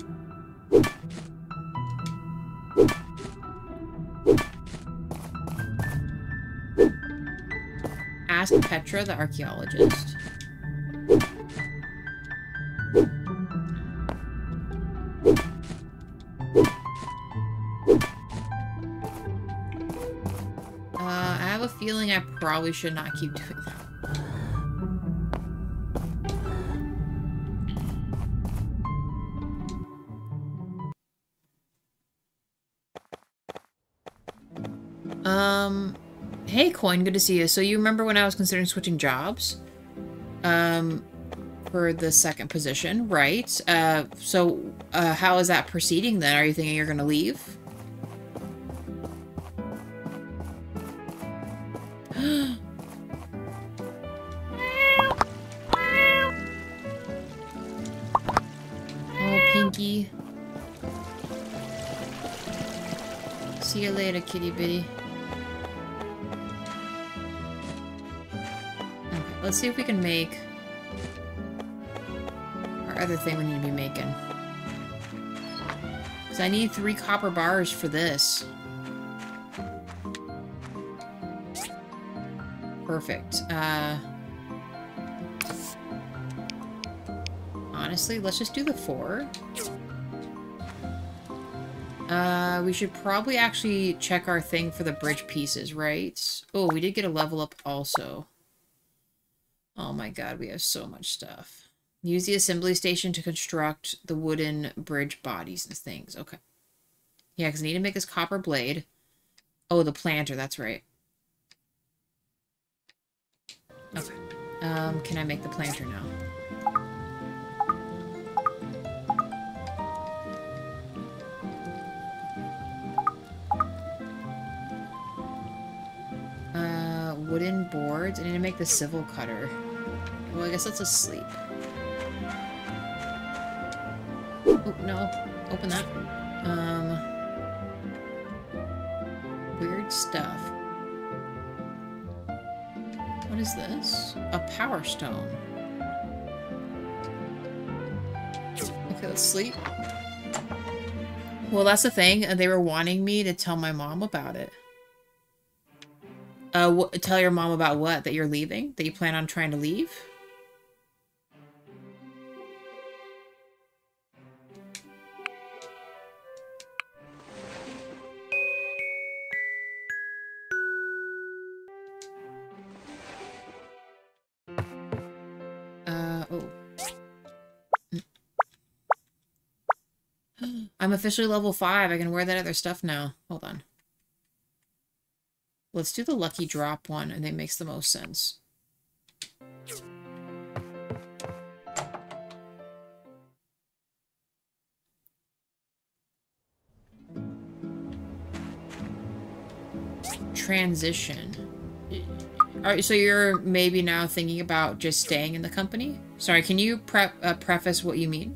Ask Petra, the archaeologist. I have a feeling I probably should not keep doing that. Hey, Coin, good to see you. So you remember when I was considering switching jobs? For the second position, right? So how is that proceeding then? Are you thinking you're gonna leave? Oh, Pinky. See you later, kitty bitty. Okay, let's see if we can make our other thing we need to be making. Because I need 3 copper bars for this. Perfect. Honestly, let's just do the 4. We should probably actually check our thing for the bridge pieces, right? Oh, we did get a level up also. Oh my god, we have so much stuff. Use the assembly station to construct the wooden bridge bodies and things. Okay. Yeah, because I need to make this copper blade. Oh, the planter, that's right. Okay. Can I make the planter now? wooden boards. I need to make the civil cutter. Well, I guess that's asleep. Oh, no. Open that. Weird stuff. What is this? A power stone. Okay, let's sleep. Well, that's the thing. They were wanting me to tell my mom about it. Tell your mom about what? That you're leaving? That you plan on trying to leave? Oh. I'm officially level 5. I can wear that other stuff now. Hold on. Let's do the lucky drop one. I think it makes the most sense. Transition. Alright, so you're maybe now thinking about just staying in the company? Sorry, can you preface what you mean?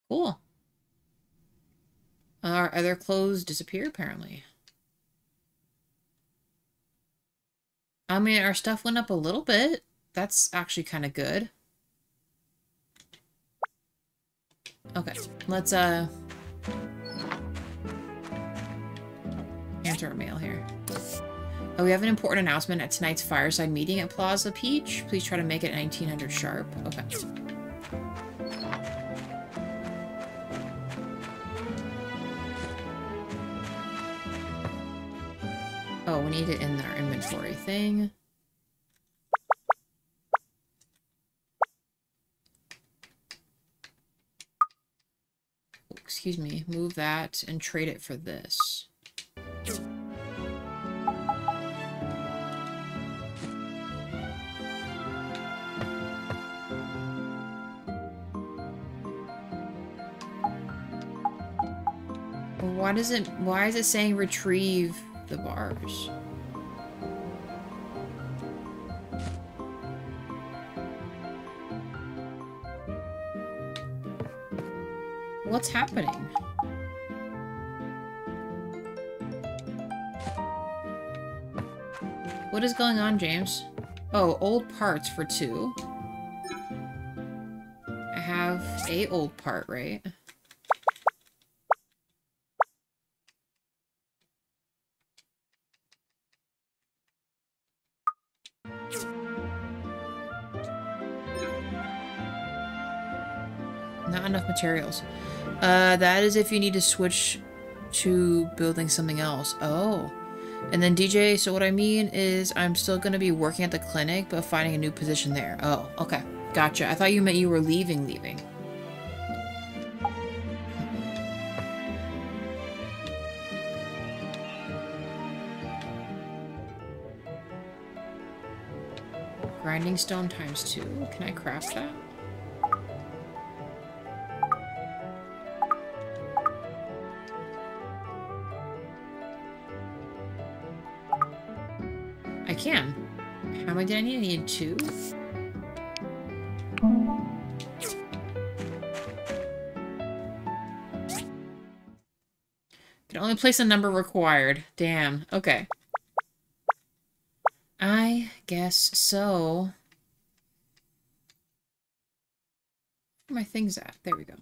Cool. Our other clothes disappear, apparently. I mean, our stuff went up a little bit. That's actually kind of good. Okay, let's, answer our mail here. Oh, we have an important announcement at tonight's fireside meeting at Plaza Peach. Please try to make it 1900 sharp. Okay. Oh, we need it in our inventory thing. Excuse me, move that and trade it for this. Why is it saying retrieve the bars? What's happening? What is going on, James? Oh, old parts for 2. I have a old part, right? Not enough materials. That is if you need to switch to building something else. Oh. And then DJ, so what I mean is I'm still going to be working at the clinic, but finding a new position there. Oh, okay. Gotcha. I thought you meant you were leaving. Grinding stone ×2. Can I craft that? I can. How many did I need? I needed 2. Can only place a number required. Damn. Okay. I guess so. Where are my things at? There we go.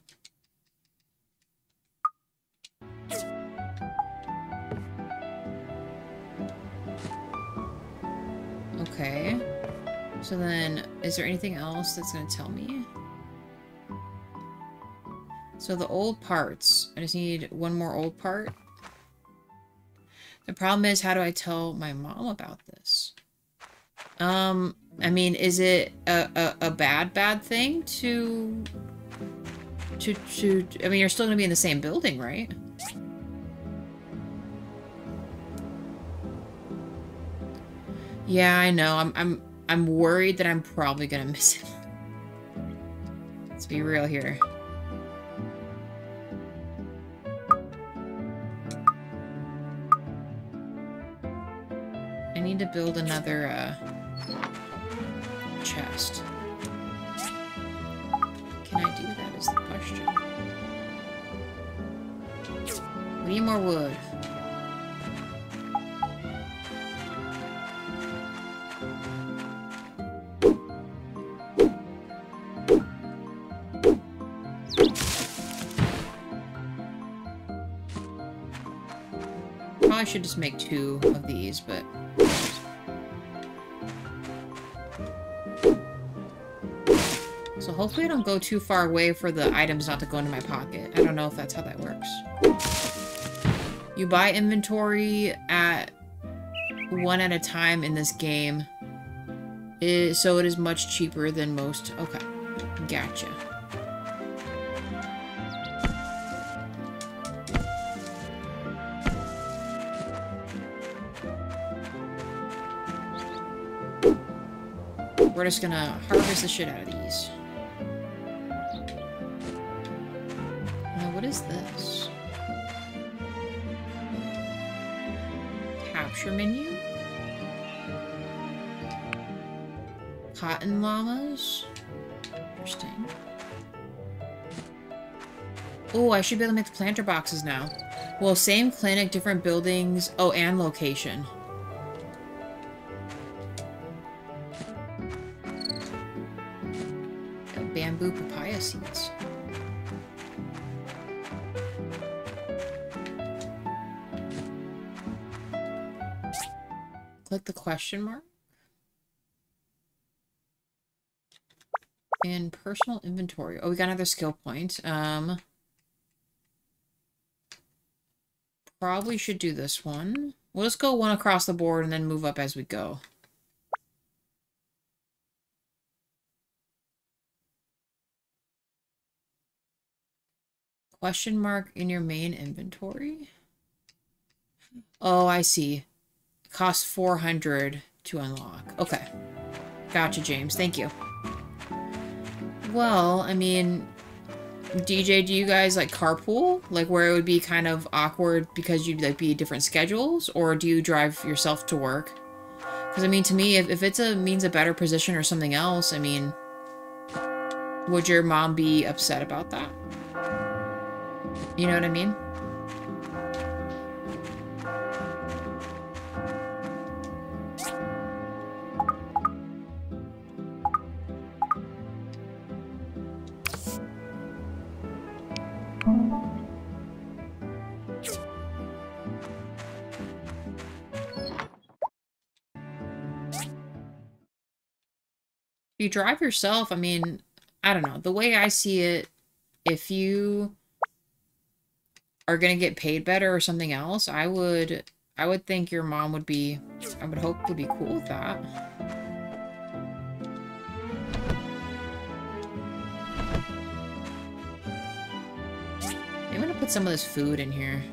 Okay. So then, is there anything else that's going to tell me? So the old parts. I just need one more old part. The problem is, how do I tell my mom about this? I mean, is it a bad thing to I mean, you're still going to be in the same building, right? Yeah, I know. I'm worried that I'm probably gonna miss it. Let's be real here. I need to build another chest. Can I do that is the question. We need more wood. Probably should just make 2 of these, but... So hopefully I don't go too far away for the items not to go into my pocket. I don't know if that's how that works. You buy inventory at 1 at a time in this game. So it is much cheaper than most... Okay. Gotcha. We're just gonna harvest the shit out of these. Now, what is this? Capture menu? Cotton llamas? Interesting. Oh, I should be able to make the planter boxes now. Well, same clinic, different buildings. Oh, and location. Bamboo papaya seeds. Click the question mark. And personal inventory. Oh, we got another skill point. Probably should do this one. We'll just go 1 across the board and then move up as we go. Question mark in your main inventory. Oh, I see. It costs 400 to unlock. Okay. Gotcha, James. Thank you. Well, I mean, DJ, do you guys like carpool? Like where it would be kind of awkward because you'd like be different schedules? Or do you drive yourself to work? Because I mean, to me, if it's a means a better position or something else, I mean, would your mom be upset about that? You know what I mean? If you drive yourself, I mean, I don't know. The way I see it, if you are gonna get paid better or something else, I would think your mom would be, I would hope would be cool with that. I'm gonna put some of this food in here.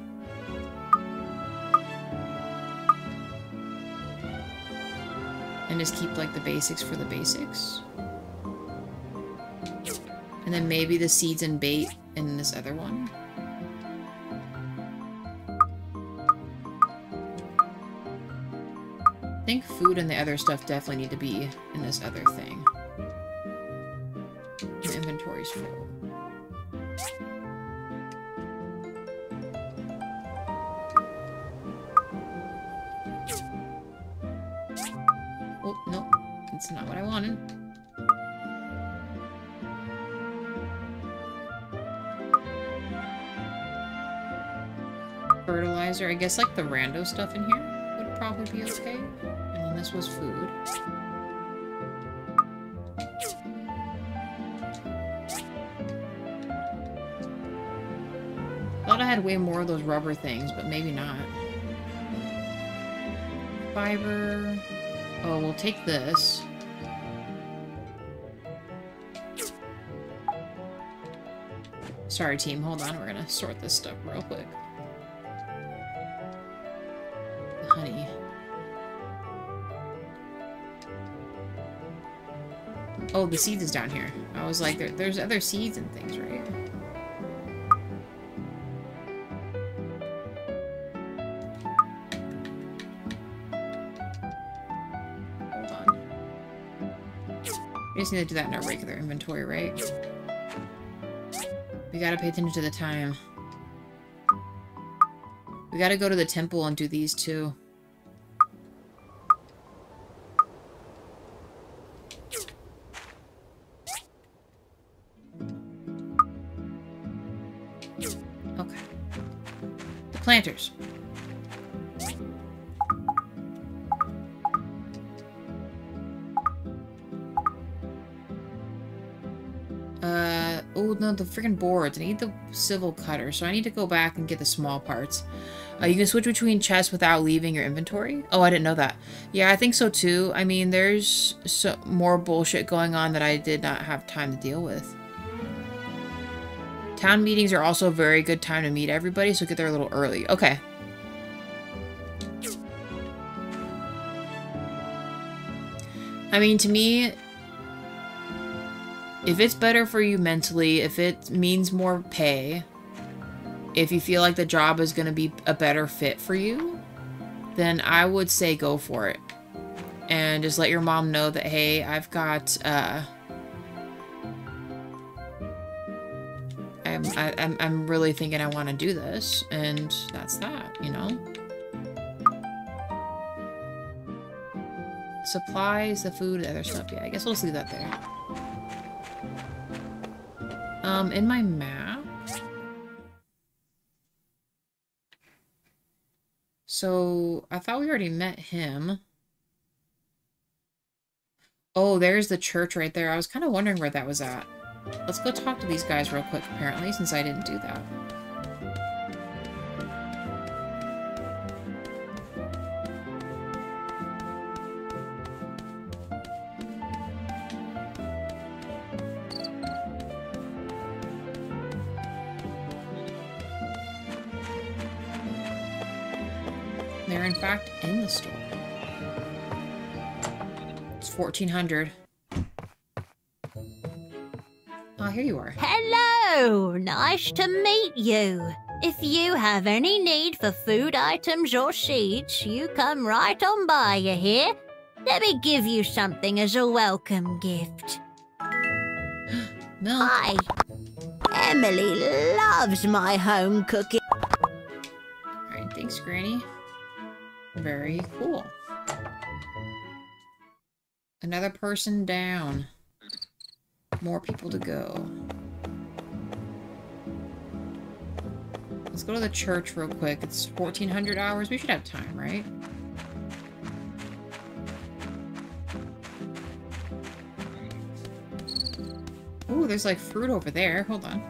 And just keep like the basics for the basics. And then maybe the seeds and bait in this other one. I think food and the other stuff definitely need to be in this other thing. The inventory's full. Oh, no. That's not what I wanted. Fertilizer. I guess like the rando stuff in here would probably be okay. And then this was food. Thought I had way more of those rubber things, but maybe not. Fiber. Oh, we'll take this. Sorry, team. Hold on. We're gonna sort this stuff real quick. Honey. Oh, the seeds is down here. I was like, there's other seeds and things, right? Hold on. We just need to do that in our regular inventory, right? We gotta pay attention to the time. We gotta go to the temple and do these too. Okay. The planters. Oh no, the freaking boards. I need the civil cutter, so I need to go back and get the small parts. You can switch between chests without leaving your inventory? Oh, I didn't know that. Yeah, I think so too. I mean, there's more bullshit going on that I did not have time to deal with. Town meetings are also a very good time to meet everybody, so get there a little early. Okay. I mean, to me, if it's better for you mentally, if it means more pay, if you feel like the job is going to be a better fit for you, then I would say go for it. And just let your mom know that, hey, I've got, I'm really thinking I want to do this, and that's that, you know? Supplies, the food, the other stuff. Yeah, I guess we'll just leave that there. In my map. So, I thought we already met him. Oh, there's the church right there. I was kind of wondering where that was at. Let's go talk to these guys real quick, apparently, since I didn't do that. They're in fact in the store. It's 1400. Oh, here you are. Hello! Nice to meet you. If you have any need for food items or seeds, you come right on by, you hear? Let me give you something as a welcome gift. No. Hi. Emily loves my home cooking. Alright, thanks, Granny. Very cool. Another person down. More people to go. Let's go to the church real quick. It's 1400 hours. We should have time, right? Ooh, there's like fruit over there. Hold on.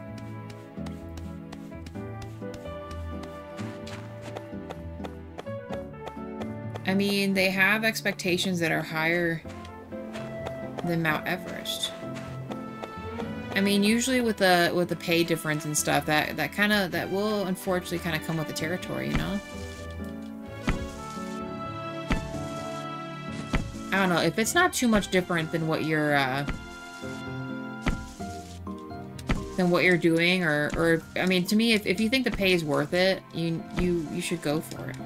I mean, they have expectations that are higher than Mount Everest. I mean, usually with the pay difference and stuff, that will unfortunately kind of come with the territory, you know? I don't know, if it's not too much different than what you're doing, or I mean, to me, if you think the pay is worth it, you should go for it.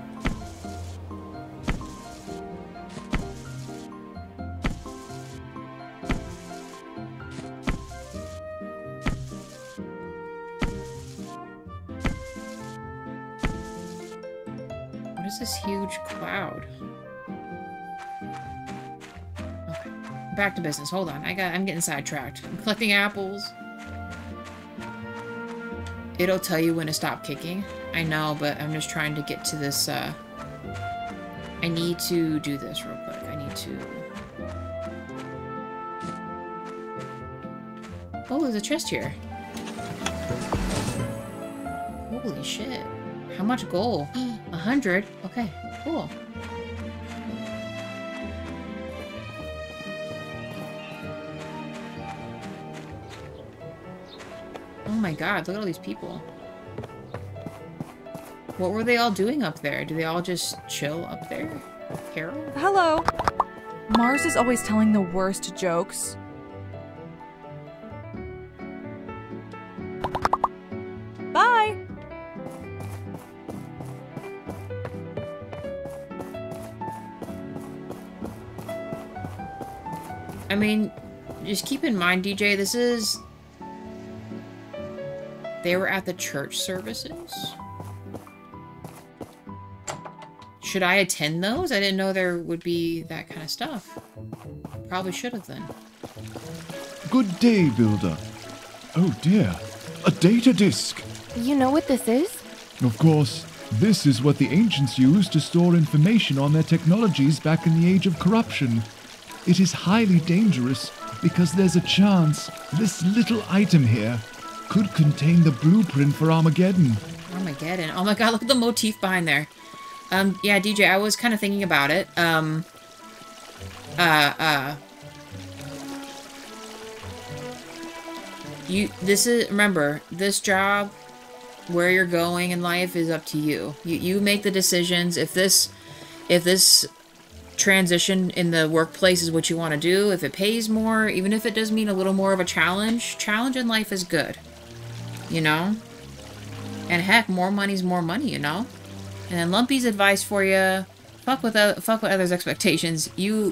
What is this huge cloud? Okay, back to business. Hold on, I'm getting sidetracked. I'm collecting apples. It'll tell you when to stop kicking. I know, but I'm just trying to get to this. I need to do this real quick. I need to. Oh, there's a chest here. Holy shit. How much gold? 100? Okay, cool. Oh my god, look at all these people. What were they all doing up there? Do they all just chill up there? Carol? Hello. Mars is always telling the worst jokes. I mean, just keep in mind, DJ, this is... They were at the church services. Should I attend those? I didn't know there would be that kind of stuff. Probably should have then. Good day, Builder. Oh dear, a data disk. You know what this is? Of course, this is what the ancients used to store information on their technologies back in the age of corruption. It is highly dangerous because there's a chance this little item here could contain the blueprint for Armageddon. Armageddon. Oh my god, look at the motif behind there. Yeah, DJ, I was kind of thinking about it. Remember, this job, where you're going in life is up to you. You make the decisions. If this transition in the workplace is what you want to do, if it pays more, even if it does mean a little more of a challenge in life is good. You know? And heck, more money's more money, you know? And then Lumpy's advice for you, fuck with others' expectations. You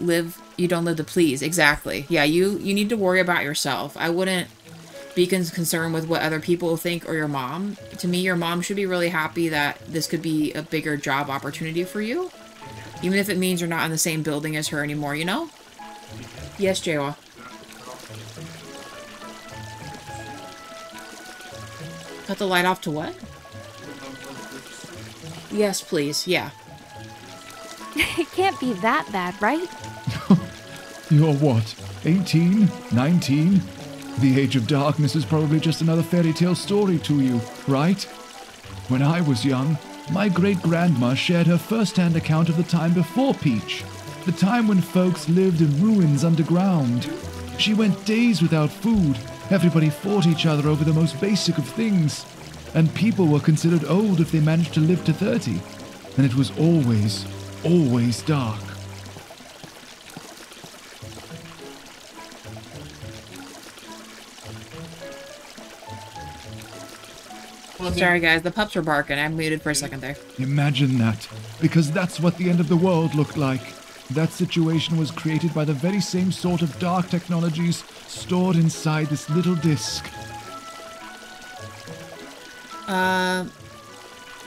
don't live to please. Exactly. Yeah, you need to worry about yourself. I wouldn't be concerned with what other people think or your mom. To me, your mom should be really happy that this could be a bigger job opportunity for you. Even if it means you're not in the same building as her anymore, you know? Yes, Jawa. Cut the light off to what? Yes, please. Yeah. It can't be that bad, right? You're what, 18? 19? The Age of Darkness is probably just another fairy tale story to you, right? When I was young, my great-grandma shared her first-hand account of the time before Peach, the time when folks lived in ruins underground. She went days without food, everybody fought each other over the most basic of things, and people were considered old if they managed to live to 30, and it was always, always dark. Sorry guys, the pups were barking. I'm muted for a second there. Imagine that, because that's what the end of the world looked like. That situation was created by the very same sort of dark technologies stored inside this little disc.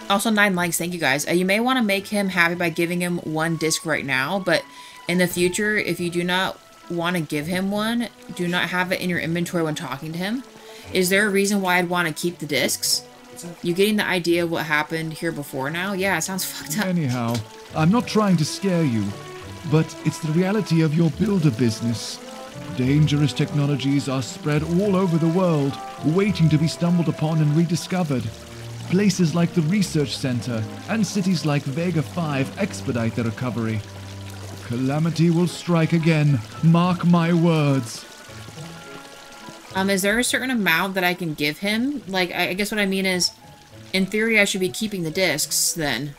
Also 9 likes, thank you guys. You may want to make him happy by giving him 1 disc right now, but in the future, if you do not want to give him one, do not have it in your inventory when talking to him. Is there a reason why I'd want to keep the discs? You getting the idea of what happened here before now? Yeah, it sounds fucked up. Anyhow, I'm not trying to scare you, but it's the reality of your builder business. Dangerous technologies are spread all over the world, waiting to be stumbled upon and rediscovered. Places like the Research Center and cities like Vega 5 expedite the recovery. Calamity will strike again, mark my words. Is there a certain amount that I can give him? Like, I guess what I mean is, in theory, I should be keeping the discs then.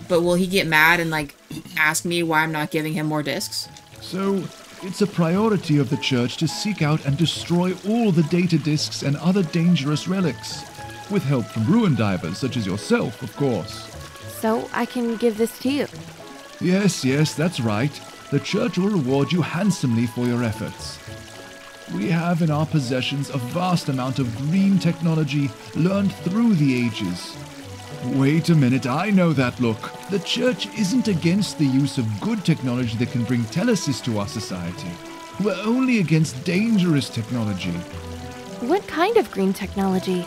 But will he get mad and, like, ask me why I'm not giving him more discs? So, it's a priority of the church to seek out and destroy all the data discs and other dangerous relics. With help from ruin divers such as yourself, of course. So, I can give this to you? Yes, that's right. The church will reward you handsomely for your efforts. We have in our possessions a vast amount of green technology learned through the ages. Wait a minute, I know that look. The church isn't against the use of good technology that can bring telesis to our society. We're only against dangerous technology. What kind of green technology?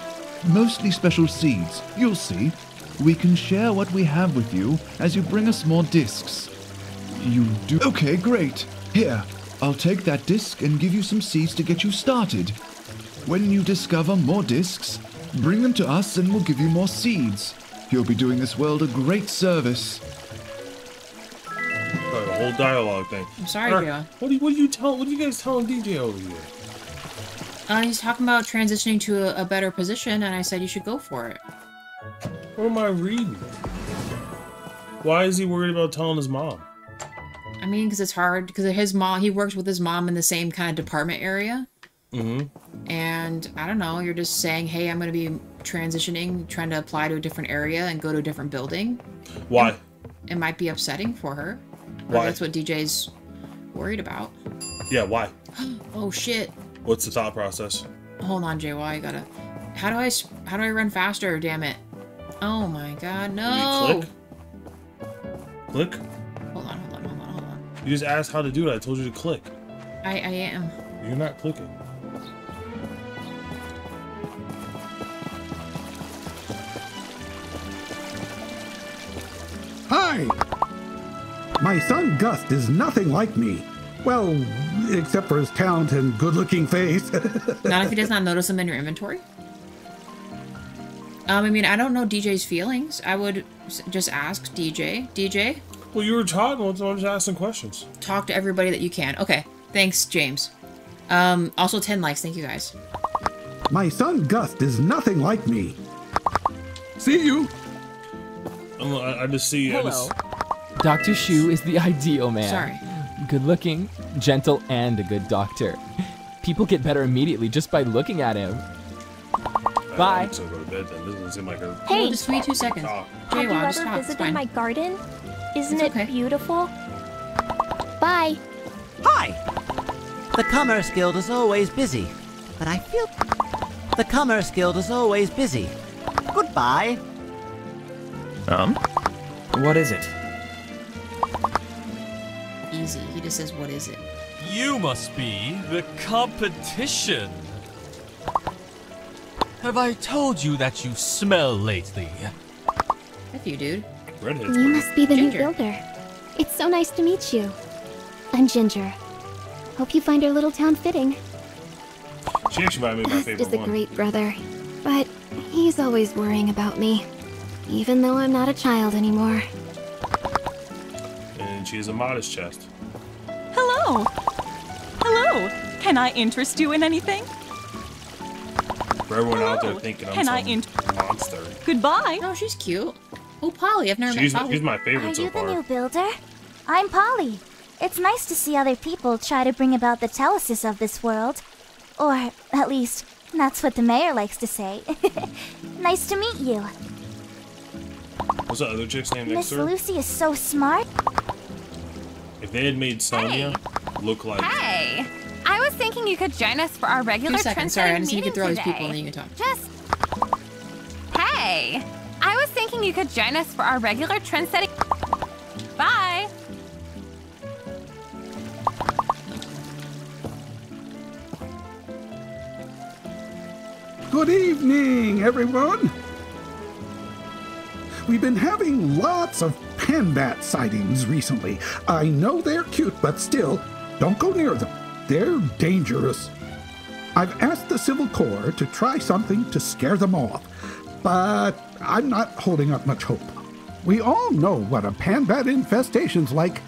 Mostly special seeds. You'll see. We can share what we have with you as you bring us more discs. You do? Okay, great. Here. I'll take that disc and give you some seeds to get you started. When you discover more discs, bring them to us and we'll give you more seeds. You'll be doing this world a great service. The whole dialogue thing. I'm sorry, Joe. What are you guys telling DJ over here? He's talking about transitioning to a better position, and I said you should go for it. What am I reading? Why is he worried about telling his mom? I mean, because it's hard. Because his mom, he works with his mom in the same kind of department area. Mm-hmm. And I don't know. You're just saying, "Hey, I'm going to be transitioning, trying to apply to a different area and go to a different building." Why? It might be upsetting for her. Why? That's what DJ's worried about. Yeah. Why? Oh shit. What's the thought process? Hold on, JY. I gotta. How do I run faster? Damn it. Oh my god, no. Click? Hold on. You just asked how to do it. I told you to click. I am. You're not clicking. Hi! My son Gust is nothing like me. Well, except for his talent and good-looking face. Not if he does not notice them in your inventory? I mean, I don't know DJ's feelings. I would just ask DJ. DJ? Well, you were talking, so I'm just asking questions. Talk to everybody that you can. Okay. Thanks, James. Also 10 likes. Thank you, guys. My son Gust is nothing like me. See you. I just see. Hello. Dr. Shu is the ideal man. Sorry. Good looking, gentle, and a good doctor. People get better immediately just by looking at him. Bye. So go to bed then. This doesn't seem like a... Hey! Well, just wait 2 seconds. Have you ever visited my garden? Isn't it beautiful? Bye. Hi! The Commerce Guild is always busy, but I feel... The Commerce Guild is always busy. Goodbye. What is it? Easy. He just says, what is it? You must be the competition. Have I told you that you smell lately? F you, dude. You must be the new builder. It's so nice to meet you. I'm Ginger. Hope you find our little town fitting. She actually might be my favorite Gust is a one. great brother, but he's always worrying about me, even though I'm not a child anymore. And she has a modest chest. Hello! Hello! Can I interest you in anything? For everyone out there thinking I'm some monster. Goodbye! No, she's cute. Oh, Polly. I've never She's met Polly. my favorite Are so you far. the new builder? I'm Polly. It's nice to see other people try to bring about the telesis of this world. Or, at least, that's what the mayor likes to say. Nice to meet you. What's that other chick's name next Miss to her? Lucy is so smart. If they had made Sonia look like... Hey! I was thinking you could join us for our regular 2 seconds. Sorry, I trend-setting just need to meeting throw these today. people and then you can talk. Just... Hey! I was thinking you could join us for our regular trend-setting... Bye! Good evening, everyone. We've been having lots of panbat sightings recently. I know they're cute, but still, don't go near them. They're dangerous. I've asked the Civil Corps to try something to scare them off, but I'm not holding up much hope. We all know what a panbat infestation's like.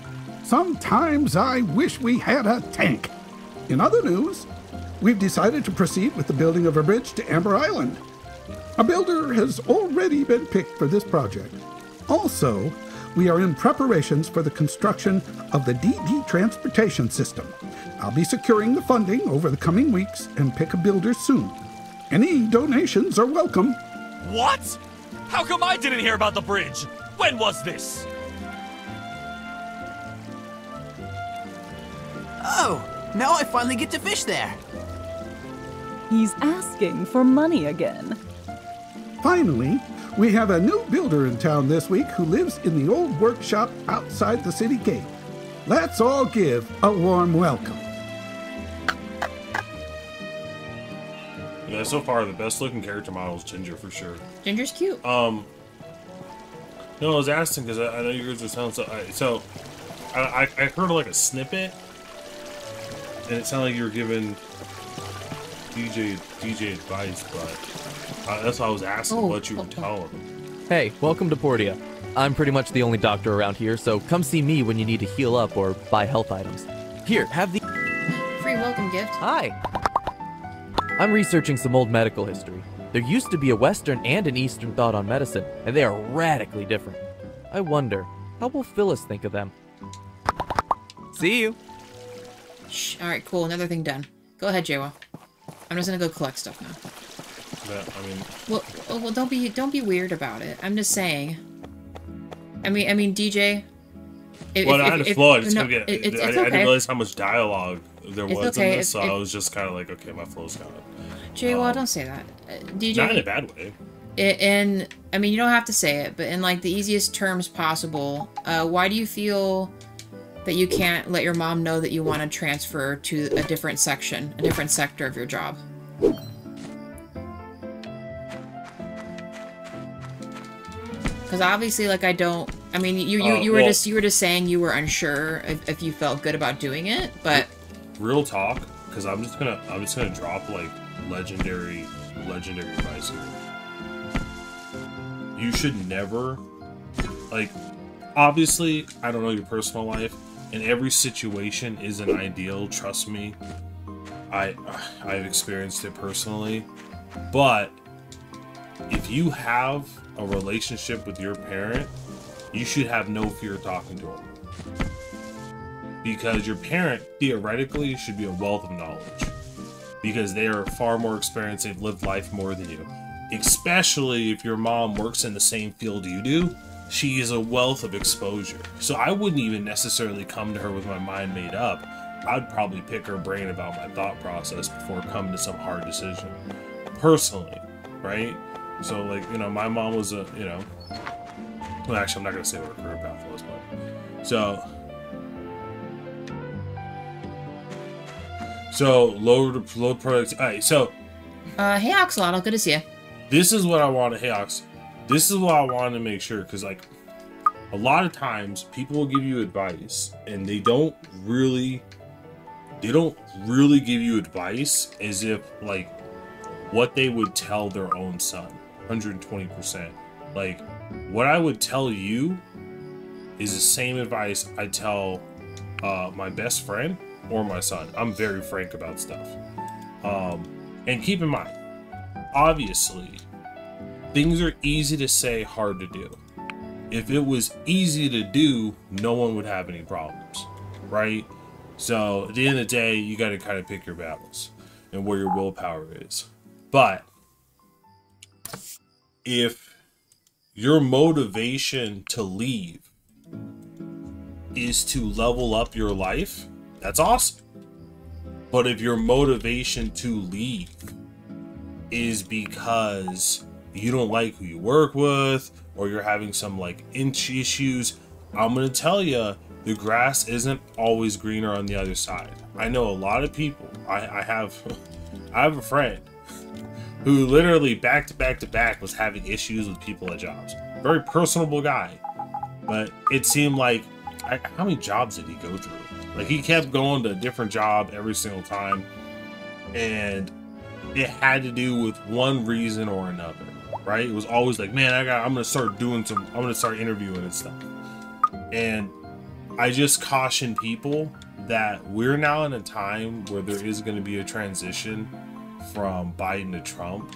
Sometimes I wish we had a tank. In other news, we've decided to proceed with the building of a bridge to Amber Island. A builder has already been picked for this project. Also, we are in preparations for the construction of the DD transportation system. I'll be securing the funding over the coming weeks and pick a builder soon. Any donations are welcome. What? How come I didn't hear about the bridge? When was this? Oh, now I finally get to fish there. He's asking for money again. Finally, we have a new builder in town this week who lives in the old workshop outside the city gate. Let's all give a warm welcome. Yeah, so far the best looking character model is Ginger for sure. Ginger's cute. No, I was asking because I know you guys are sounding I heard like a snippet, and it sounded like you were giving DJ advice, but that's why I was asking what you were telling him. Hey, welcome to Portia. I'm pretty much the only doctor around here, so come see me when you need to heal up or buy health items. Here, have the... Free welcome gift. Hi. I'm researching some old medical history. There used to be a Western and an Eastern thought on medicine, and they are radically different. I wonder, how will Phyllis think of them? See you. Shh. All right, cool. Another thing done. Go ahead, Jawa. I'm just gonna go collect stuff now. Yeah, I mean. Well, don't be weird about it. I'm just saying. I mean, DJ. Well, I had to flow. I just couldn't get. It's I okay. didn't realize how much dialogue there was okay. in this, so I was just kind of like, okay, my flow's gone. Jay, well, don't say that. DJ. Not in a bad way. And I mean, you don't have to say it, but in like the easiest terms possible, why do you feel that you can't let your mom know that you want to transfer to a different section, a different sector of your job? Because obviously, like, I mean, you were just saying you were unsure if you felt good about doing it, but real talk, because I'm just gonna drop like legendary advice here. You should never, like, obviously, I don't know your personal life, and every situation isn't ideal, trust me. I've experienced it personally, but if you have a relationship with your parent, you should have no fear talking to them. Because your parent, theoretically, should be a wealth of knowledge. Because they are far more experienced, they've lived life more than you. Especially if your mom works in the same field you do, she is a wealth of exposure. So I wouldn't even necessarily come to her with my mind made up. I'd probably pick her brain about my thought process before coming to some hard decision. Personally, right? So, like, you know, my mom was a, you know... Well, actually, I'm not going to say what her career path was, but... So, low productivity. Alright, so... hey, Oxalotl, good to see you. This is what I wanted... Hey, Ox. This is what I wanted to make sure, because, like, a lot of times, people will give you advice, and they don't really give you advice as if, like, what they would tell their own son. 120%. Like, what I would tell you is the same advice I tell my best friend or my son. I'm very frank about stuff. And keep in mind, obviously, things are easy to say, hard to do. If it was easy to do, no one would have any problems, right? So at the end of the day, you got to kind of pick your battles and where your willpower is. But if your motivation to leave is to level up your life, that's awesome. But if your motivation to leave is because you don't like who you work with, or you're having some like inch issues, I'm gonna tell you, the grass isn't always greener on the other side. I know a lot of people. I have a friend who literally back to back was having issues with people at jobs. Very personable guy, but it seemed like, how many jobs did he go through? Like, he kept going to a different job every single time, and it had to do with one reason or another, right? It was always like, man, I'm gonna start interviewing and stuff. And I just caution people that we're now in a time where there is going to be a transition from Biden to Trump,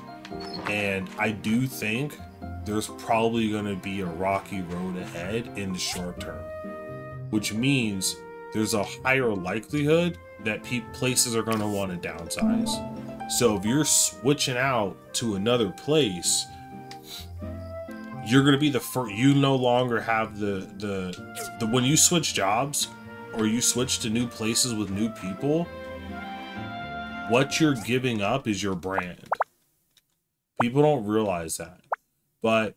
and I do think there's probably going to be a rocky road ahead in the short term, which means there's a higher likelihood that places are going to want to downsize. So if you're switching out to another place, you're going to be the first. You no longer have the when you switch jobs or you switch to new places with new people, what you're giving up is your brand. People don't realize that. But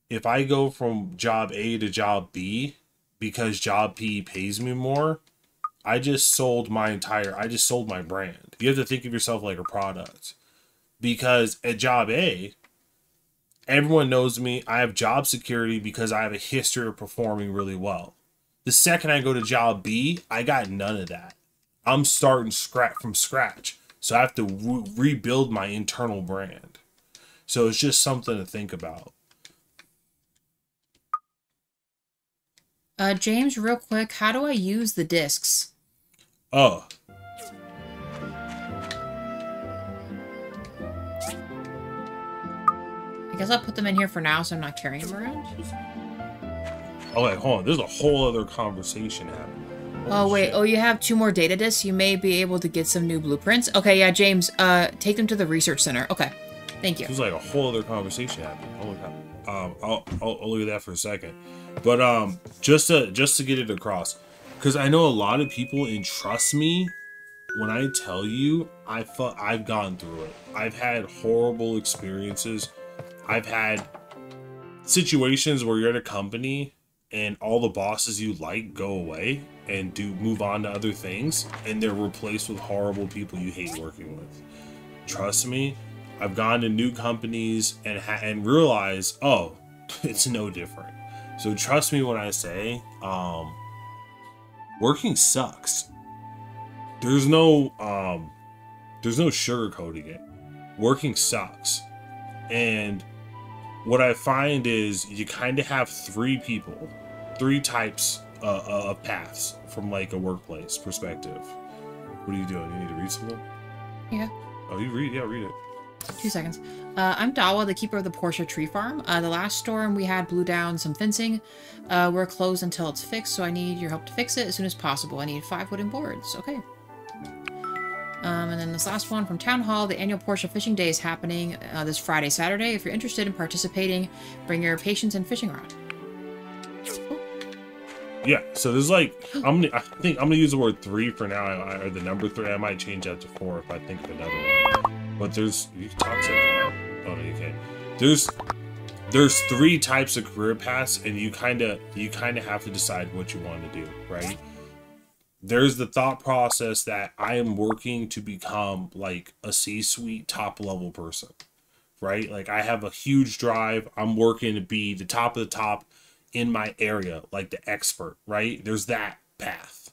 if I go from job A to job B because job B pays me more, I just sold my brand. You have to think of yourself like a product. Because at job A, everyone knows me. I have job security because I have a history of performing really well. The second I go to job B, I got none of that. I'm starting from scratch. So I have to rebuild my internal brand. So it's just something to think about. James, real quick, how do I use the discs? Oh. I guess I'll put them in here for now so I'm not carrying them around. Oh, wait, hold on. There's a whole other conversation happening. Oh, wait. Oh, you have 2 more data discs? You may be able to get some new blueprints? Okay, yeah, James, take them to the research center. Okay, thank you. There's like a whole other conversation happening. Holy I'll look at that for a second. But just to get it across, because I know a lot of people, and trust me when I tell you, I've gone through it. I've had horrible experiences. I've had situations where you're at a company and all the bosses you like go away and move on to other things, and they're replaced with horrible people you hate working with. Trust me, I've gone to new companies and realized, oh, it's no different. So trust me when I say, working sucks. There's no sugarcoating it. Working sucks. And what I find is you kind of have three types of paths from like a workplace perspective. What are you doing? You need to read something? Yeah. Oh, you read? Yeah, read it. 2 seconds. I'm Dawa, the keeper of the Portia tree farm. The last storm we had blew down some fencing. We're closed until it's fixed, so I need your help to fix it as soon as possible. I need 5 wooden boards. Okay. And then this last one from Town Hall. The annual Portia Fishing Day is happening this Friday, Saturday. If you're interested in participating, bring your patience and fishing rod. Yeah, so there's like, I think I'm gonna use the word 3 for now, or the number 3. I might change that to 4 if I think of another one. But you can talk to. Oh no, you can't. There's 3 types of career paths, and you kind of have to decide what you want to do, right? There's the thought process that I am working to become like a C-suite top level person, right? Like I have a huge drive. I'm working to be the top of the top in my area, like the expert, right? There's that path.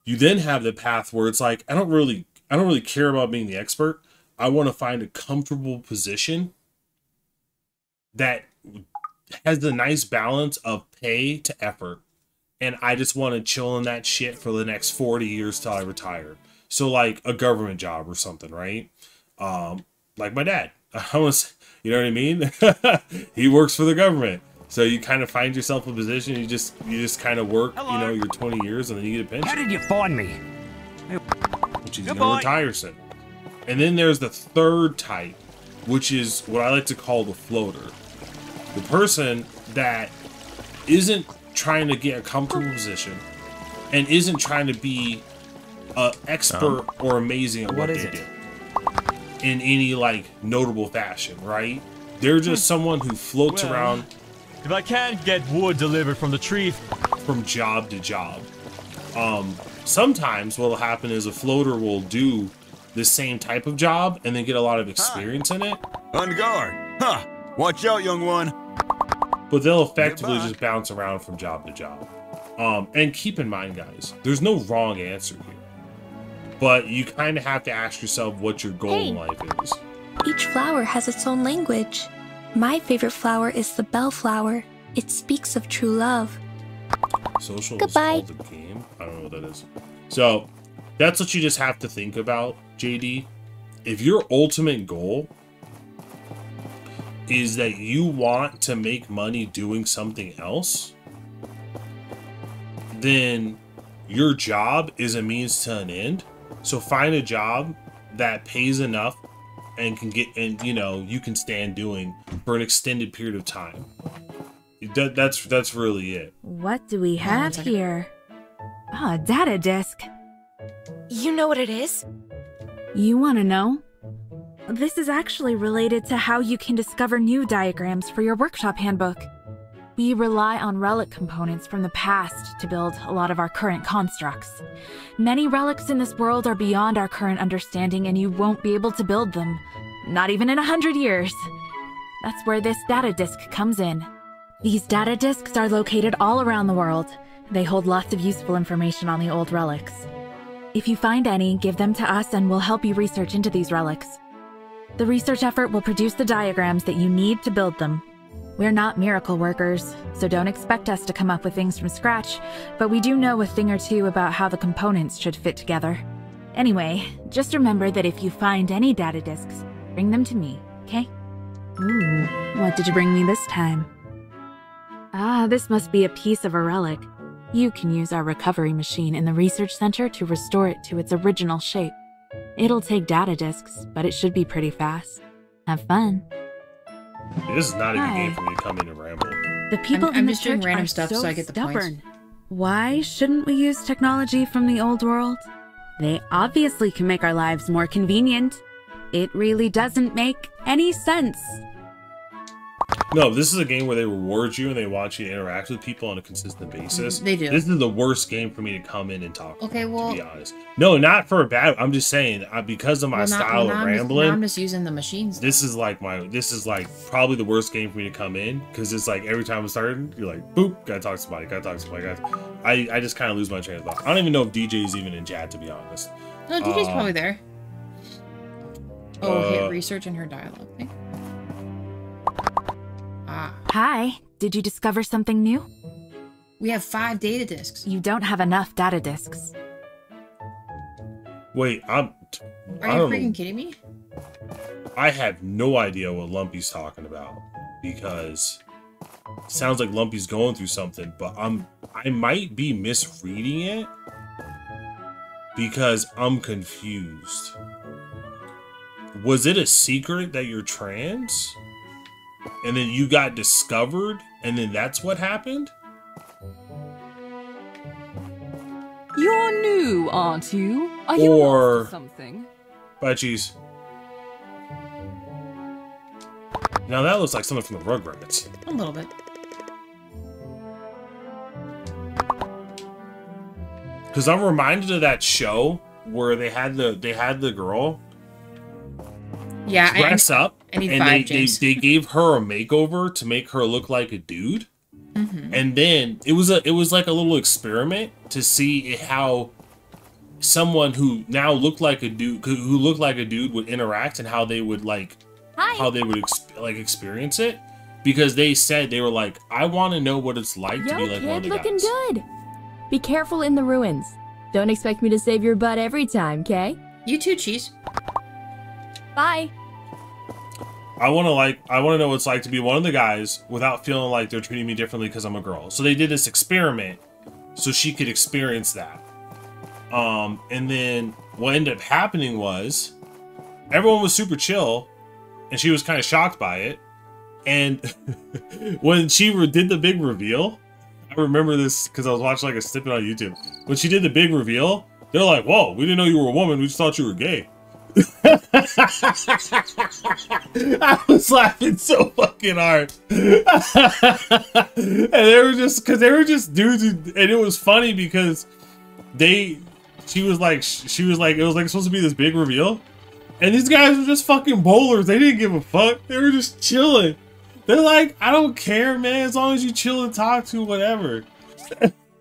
You then have the path where it's like, I don't really care about being the expert. I want to find a comfortable position that has a nice balance of pay to effort. And I just want to chill in that shit for the next 40 years till I retire. So like a government job or something, right? Like my dad. You know what I mean? He works for the government. So you kind of find yourself a position, you just kind of work, you know, your 20 years and then you get a pension. How did you find me? Which is gonna retire soon. And then there's the third type, which is what I like to call the floater. The person that isn't trying to get a comfortable position and isn't trying to be an expert or amazing at what they do in any like notable fashion, right? They're just someone who floats around. If I can't get wood delivered from the tree, from job to job. Sometimes what'll happen is a floater will do the same type of job and then get a lot of experience in it. On guard. Huh. Watch out, young one. But they'll effectively just bounce around from job to job. And keep in mind, guys, there's no wrong answer here. But you kind of have to ask yourself what your goal in life is. Each flower has its own language. My favorite flower is the bellflower. It speaks of true love. Social Goodbye. is called the game. I don't know what that is. So that's what you just have to think about, JD. If your ultimate goal is that you want to make money doing something else, then your job is a means to an end. So find a job that pays enough and can get, and you know, you can stand doing for an extended period of time. That's really it. What do we have here? Ah, a data disk. You know what it is? You want to know? This is actually related to how you can discover new diagrams for your workshop handbook. We rely on relic components from the past to build a lot of our current constructs. Many relics in this world are beyond our current understanding and you won't be able to build them. Not even in 100 years. That's where this data disk comes in. These data disks are located all around the world. They hold lots of useful information on the old relics. If you find any, give them to us and we'll help you research into these relics. The research effort will produce the diagrams that you need to build them. We're not miracle workers, so don't expect us to come up with things from scratch, but we do know a thing or two about how the components should fit together. Anyway, just remember that if you find any data disks, bring them to me, okay? Ooh, what did you bring me this time? Ah, this must be a piece of a relic. You can use our recovery machine in the research center to restore it to its original shape. It'll take data disks, but it should be pretty fast. Have fun. This is not a good Hi. game for me to come in and ramble. The people I'm in the just doing church random are stuff so so I get the stubborn. points. Why shouldn't we use technology from the old world? They obviously can make our lives more convenient. It really doesn't make any sense. No, this is a game where they reward you and they want you to interact with people on a consistent basis. They do. This is the worst game for me to come in and talk. Okay, well, to be honest, no, not for a bad. I'm just saying because of my style of rambling. I'm just using the machines. This is like probably the worst game for me to come in because it's like every time I'm starting, you're like, boop, gotta talk to somebody, I just kind of lose my train of thought. I don't even know if DJ's even in chat, to be honest. No, DJ's probably there. Oh, hit research in her dialogue thing. Hi, did you discover something new? We have 5 data disks. You don't have enough data disks. Wait, Are you freaking kidding me? I have no idea what Lumpy's talking about because it sounds like Lumpy's going through something, but I might be misreading it because I'm confused. Was it a secret that you're trans? And then you got discovered, and then that's what happened? You're new, aren't you? Are you Or something? Bye, cheese. Now that looks like something from the Rugrats. A little bit. Because I'm reminded of that show where they had the girl dress up, and they gave her a makeover to make her look like a dude. Mm-hmm. And then it was like a little experiment to see how someone who now looked like a dude would interact and how they would experience it, because they said they were like, I want to know what it's like to be like one of the looking guys. good. Be careful in the ruins. Don't expect me to save your butt every time, okay? You too, Cheese. Bye. I want to know what it's like to be one of the guys without feeling like they're treating me differently because I'm a girl. So they did this experiment so she could experience that. And then what ended up happening was everyone was super chill and she was kind of shocked by it. And when she did the big reveal, I remember this because I was watching like a snippet on YouTube. When she did the big reveal, they're like, whoa, we didn't know you were a woman. We just thought you were gay. I was laughing so fucking hard. And they were just dudes and it was funny because she was like it was like supposed to be this big reveal. And these guys were just fucking bowlers. They didn't give a fuck. They were just chilling. They're like, I don't care, man, as long as you chill and talk to whatever.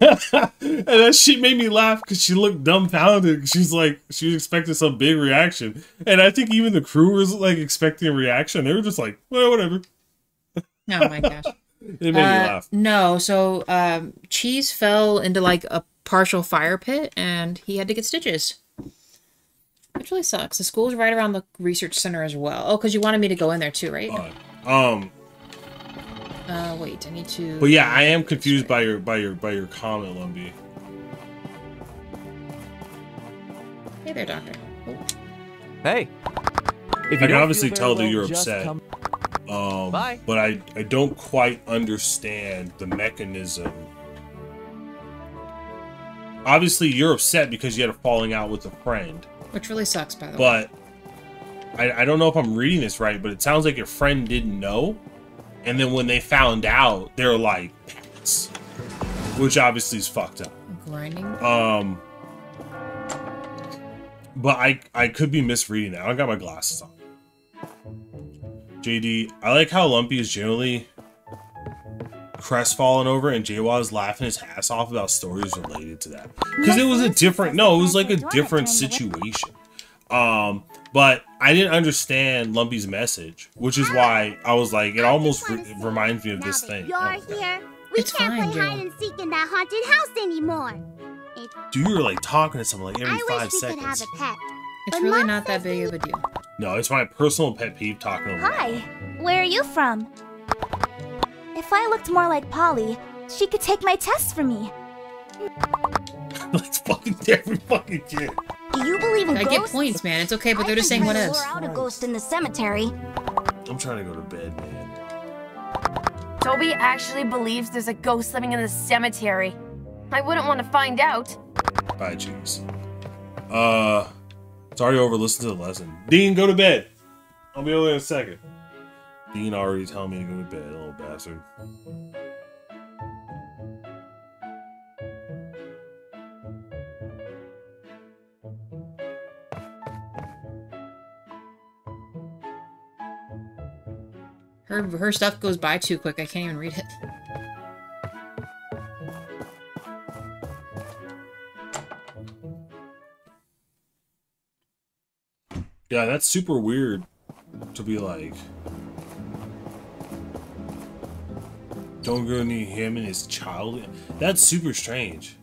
And that shit made me laugh because she looked dumbfounded. She was expecting some big reaction. And I think even the crew was like expecting a reaction. They were just like, well, whatever. Oh my gosh. It made me laugh. No, so Cheese fell into like a partial fire pit and he had to get stitches. Which really sucks. The school's right around the research center as well. Oh, because you wanted me to go in there too, right? Wait, I need to... But yeah, I am confused by your comment, Lumpy. Hey there, Doctor. Oh. Hey. I can obviously tell that you're upset. But I don't quite understand the mechanism. Obviously, you're upset because you had a falling out with a friend. Which really sucks, by the way. But I don't know if I'm reading this right, but it sounds like your friend didn't know. And then when they found out, they're like, pass. Which obviously is fucked up. Grinding? But I could be misreading that. I got my glasses on. JD, I like how Lumpy is generally crestfallen over and Jaywa is laughing his ass off about stories related to that. Because it was a different, no, it was like a different situation. But I didn't understand Lumpy's message, which is why I was like, it almost reminds me of this thing. You're here. We can't play hide and seek in that haunted house anymore. Dude, you're like talking to someone like every 5 seconds. I wish we could have a pet. It's really not that big of a deal. No, it's my personal pet peeve talking over. Hi, where are you from? If I looked more like Polly, she could take my test for me. Like fucking every fucking kid. Do you believe in I ghosts? get points, man. It's okay, but they're just saying what ifs. We're out a ghost in the cemetery. I'm trying to go to bed, man. Toby actually believes there's a ghost living in the cemetery. I wouldn't want to find out. Bye, cheese. Sorry over, listen to the lesson. Dean, go to bed. I'll be over in a second. Dean already telling me to go to bed, little bastard. Her stuff goes by too quick. I can't even read it. Yeah, that's super weird to be like, don't go near him and his child. That's super strange.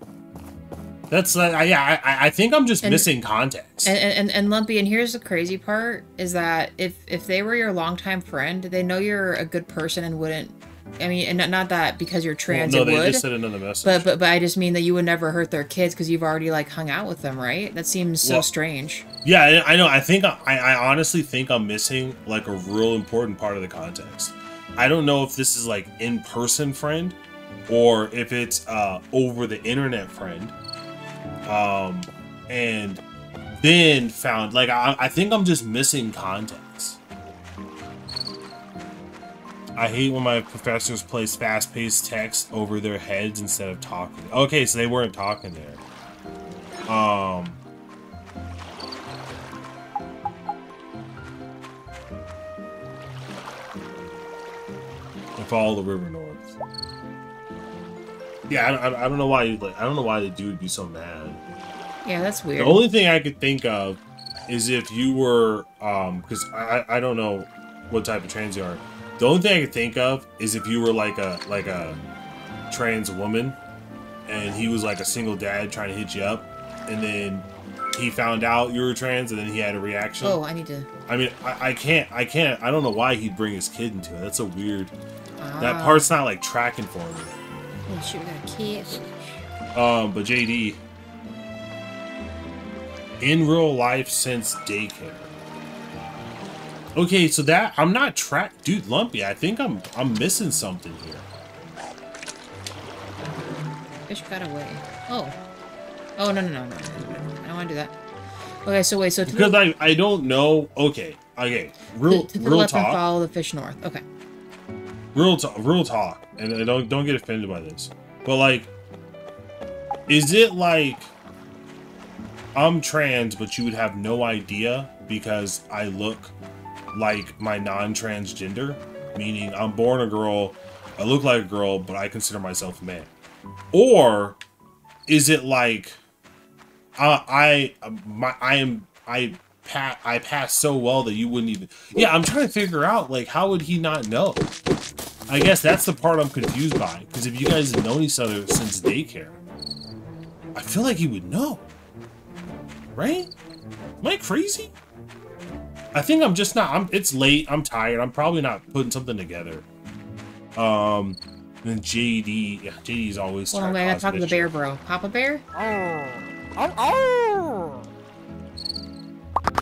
That's like, yeah, I think I'm just missing context. And Lumpy, and here's the crazy part, is that if they were your longtime friend, they know you're a good person and wouldn't, I mean, and not that because you're trans, well, no, it would. They just said another message. But I just mean that you would never hurt their kids because you've already, like, hung out with them, right? That seems so strange. Yeah, I know. I honestly think I'm missing, like, a real important part of the context. I don't know if this is, like, in-person friend or if it's over the internet friend. And then found, like, I think I'm just missing context. I hate when my professors place fast-paced text over their heads instead of talking. Okay, so they weren't talking there. And follow the river north. Yeah, I don't know why you like. I don't know why the dude would be so mad. Yeah, that's weird. The only thing I could think of is if you were, because I don't know what type of trans you are. The only thing I could think of is if you were like a trans woman, and he was like a single dad trying to hit you up, and then he found out you were trans, and then he had a reaction. Oh, I need to. I mean, I can't. I don't know why he'd bring his kid into it. That's so weird. That part's not like tracking for me. Oh shoot, we got a kid. But JD, in real life since daycare. Okay, so that I'm not dude, Lumpy. I think I'm missing something here. Fish got away. Oh. Oh no. I don't want to do that. Okay, so wait, so because I don't know. Okay. Real to the left talk. And follow the fish north. Okay. Real talk, and don't get offended by this, but like, is it like I'm trans, but you would have no idea because I look like my non-transgender, meaning I'm born a girl, I look like a girl, but I consider myself a man? Or is it like I pass so well that you wouldn't even? Yeah, I'm trying to figure out, like, how would he not know? I guess that's the part I'm confused by, because if you guys have known each other since daycare, I feel like he would know, right? Am I crazy? I think I'm just not. It's late. I'm tired. I'm probably not putting something together. And then JD. Yeah, JD's always. Hold on, I gotta talk to the bear, bro. Papa Bear.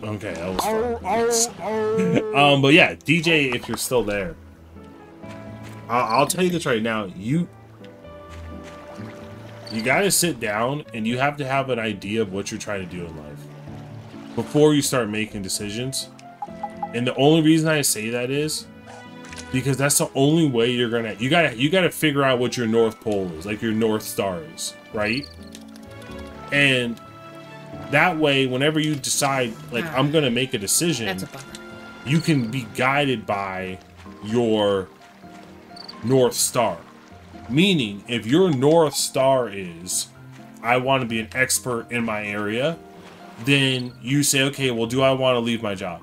Okay, that was fun. But yeah, DJ, if you're still there, I'll tell you this right now. You gotta sit down and you have to have an idea of what you're trying to do in life before you start making decisions. And the only reason I say that is because that's the only way you're gonna. You gotta figure out what your North Pole is, like your North Star is, right? And that way, whenever you decide, like, I'm gonna make a decision, you can be guided by your North Star. Meaning, if your North Star is, I want to be an expert in my area, then you say, okay, well, do I want to leave my job?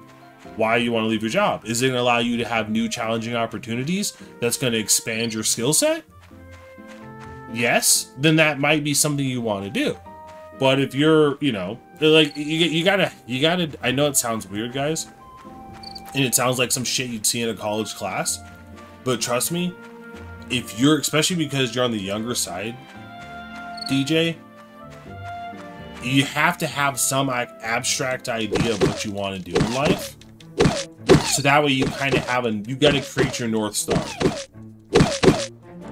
Why do you want to leave your job? Is it going to allow you to have new challenging opportunities that's going to expand your skill set? Yes, then that might be something you want to do. But if you're, you know, like, you gotta, I know it sounds weird, guys, and it sounds like some shit you'd see in a college class, but trust me, if you're, especially because you're on the younger side, DJ, you have to have some like abstract idea of what you want to do in life. So that way you kind of have you got to create your North Star.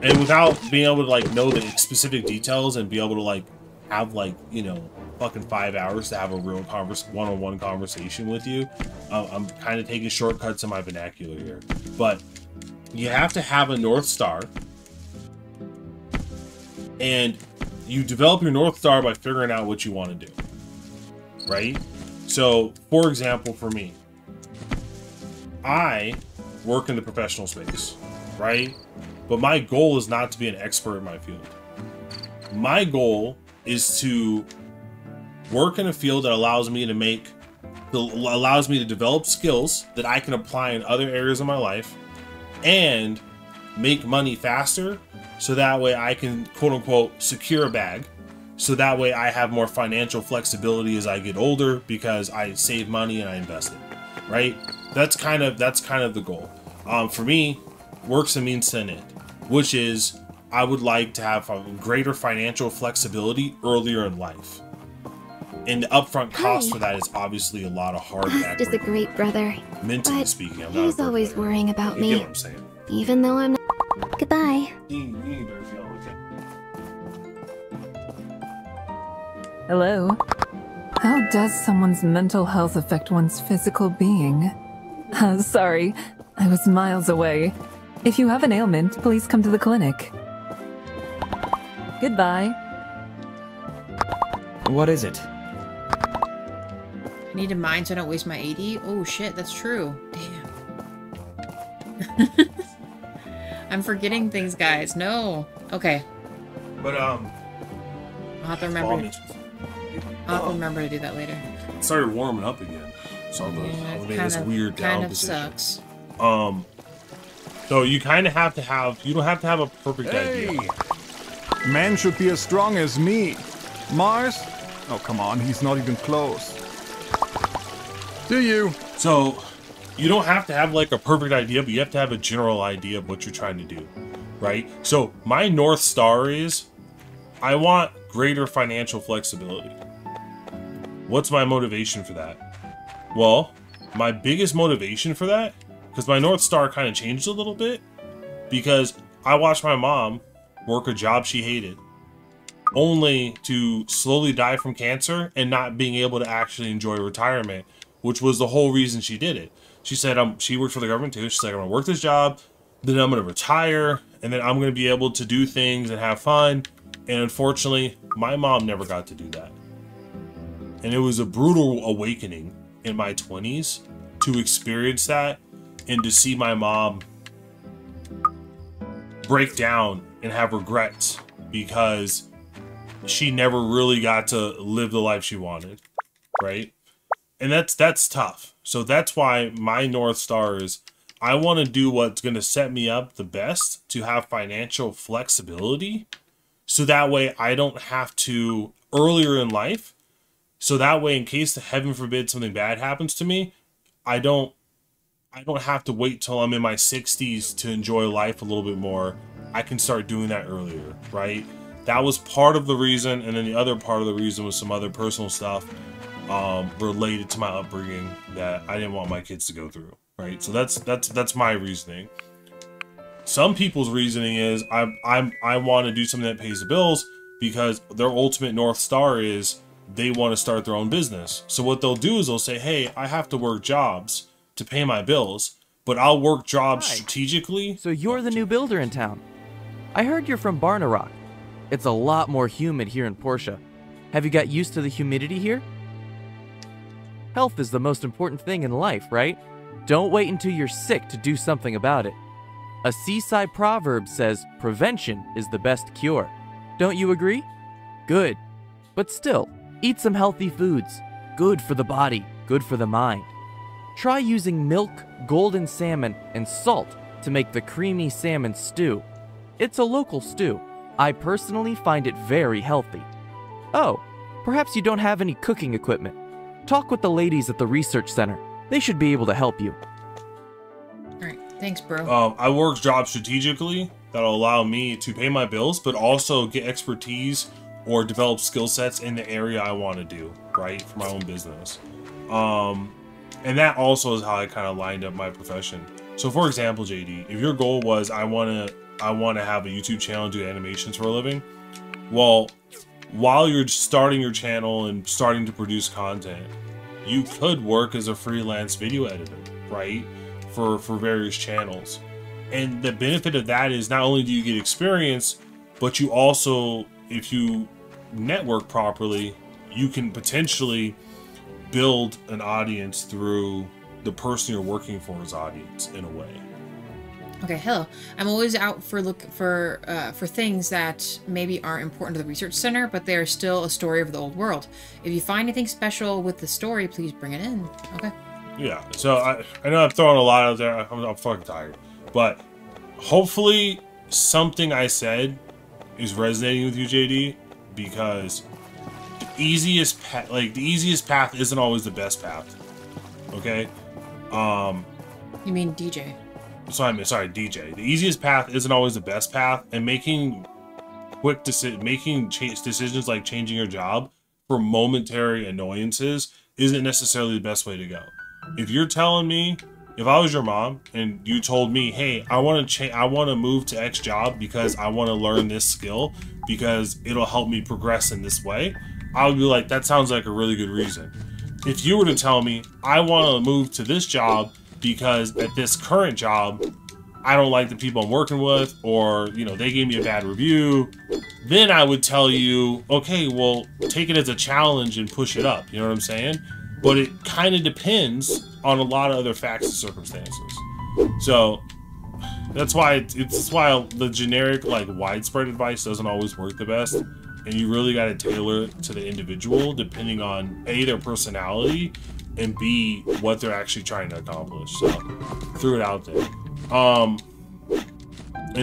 And without being able to like know the specific details and be able to like have like, you know, fucking 5 hours to have a real one-on-one conversation with you, I'm kind of taking shortcuts in my vernacular here. But you have to have a North Star, and you develop your North Star by figuring out what you want to do, right? So, for example, for me, I work in the professional space, right? But my goal is not to be an expert in my field. My goal is to work in a field that allows me to develop skills that I can apply in other areas of my life and make money faster, so that way I can quote unquote secure a bag, so that way I have more financial flexibility as I get older because I save money and I invest it, right? That's kind of the goal. For me, work's a means to an end, which is I would like to have a greater financial flexibility earlier in life. And the upfront cost for that is obviously a lot of hard back. Just a great brother. Mentally speaking, I'm He's always worrying about you me. get what I'm saying. Even though I'm not. Goodbye. Hello. How does someone's mental health affect one's physical being? Sorry, I was miles away. If you have an ailment, please come to the clinic. Goodbye. What is it? I need to mine so I don't waste my 80. Oh shit, that's true. Damn. I'm forgetting things, guys. No. Okay. But I'll have to remember. I'll have to remember to do that later. It started warming up again, so I'm in this weird down position. Sucks. So you kind of have to have. You don't have to have a perfect idea. Man should be as strong as me. Mars? Oh, come on, he's not even close. Do you? So, you don't have to have like a perfect idea, but you have to have a general idea of what you're trying to do, right? So, my North Star is, I want greater financial flexibility. What's my motivation for that? Well, my biggest motivation for that, because my North Star kind of changed a little bit, because I watched my mom work a job she hated, only to slowly die from cancer and not being able to actually enjoy retirement, which was the whole reason she did it. She said she worked for the government too. She's like, I'm gonna work this job, then I'm gonna retire, and then I'm gonna be able to do things and have fun. And unfortunately, my mom never got to do that. And it was a brutal awakening in my 20s to experience that and to see my mom break down and have regrets because she never really got to live the life she wanted, right? And that's tough. So that's why my North Star is I want to do what's going to set me up the best to have financial flexibility, so that way I don't have to earlier in life, so that way in case heaven forbid something bad happens to me, I don't have to wait till I'm in my 60s to enjoy life a little bit more. I can start doing that earlier, right? That was part of the reason, and then the other part of the reason was some other personal stuff related to my upbringing that I didn't want my kids to go through, right? So that's my reasoning. Some people's reasoning is I want to do something that pays the bills because their ultimate North Star is they want to start their own business. So what they'll do is they'll say, hey, I have to work jobs to pay my bills, but I'll work jobs strategically. So you're the new builder in town. I heard you're from Barnarock. It's a lot more humid here in Portia. Have you got used to the humidity here? Health is the most important thing in life, right? Don't wait until you're sick to do something about it. A seaside proverb says prevention is the best cure. Don't you agree? Good. But still, eat some healthy foods. Good for the body, good for the mind. Try using milk, golden salmon, and salt to make the creamy salmon stew. It's a local stew. I personally find it very healthy. Oh, perhaps you don't have any cooking equipment. Talk with the ladies at the research center. They should be able to help you. Alright, thanks, bro. I work jobs strategically that'll allow me to pay my bills, but also get expertise or develop skill sets in the area I want to do, right, for my own business. And that also is how I kind of lined up my profession. So for example, JD, if your goal was I want to I want to have a YouTube channel and do animations for a living. Well, while you're starting your channel and starting to produce content, you could work as a freelance video editor, right? For various channels. And the benefit of that is not only do you get experience, but you also, if you network properly, you can potentially build an audience through the person you're working for's audience in a way. Okay, hello. I'm always out for things that maybe aren't important to the research center, but they are still a story of the old world. If you find anything special with the story, please bring it in. Okay. Yeah. So I know I've thrown a lot out there. I'm fucking tired, but hopefully something I said is resonating with you, JD, because the easiest path isn't always the best path. Okay. You mean DJ? Sorry, DJ. The easiest path isn't always the best path, and making decisions like changing your job for momentary annoyances isn't necessarily the best way to go. If you're telling me, if I was your mom and you told me, hey, I want to move to X job because I want to learn this skill because it'll help me progress in this way, I would be like, that sounds like a really good reason. If you were to tell me, I want to move to this job because at this current job, I don't like the people I'm working with, or, you know, they gave me a bad review, then I would tell you, okay, well, take it as a challenge and push it up. You know what I'm saying? But it kind of depends on a lot of other facts and circumstances. So that's why the generic, like, widespread advice doesn't always work the best. And you really got to tailor it to the individual depending on A, their personality, and B, what they're actually trying to accomplish. So threw it out there. And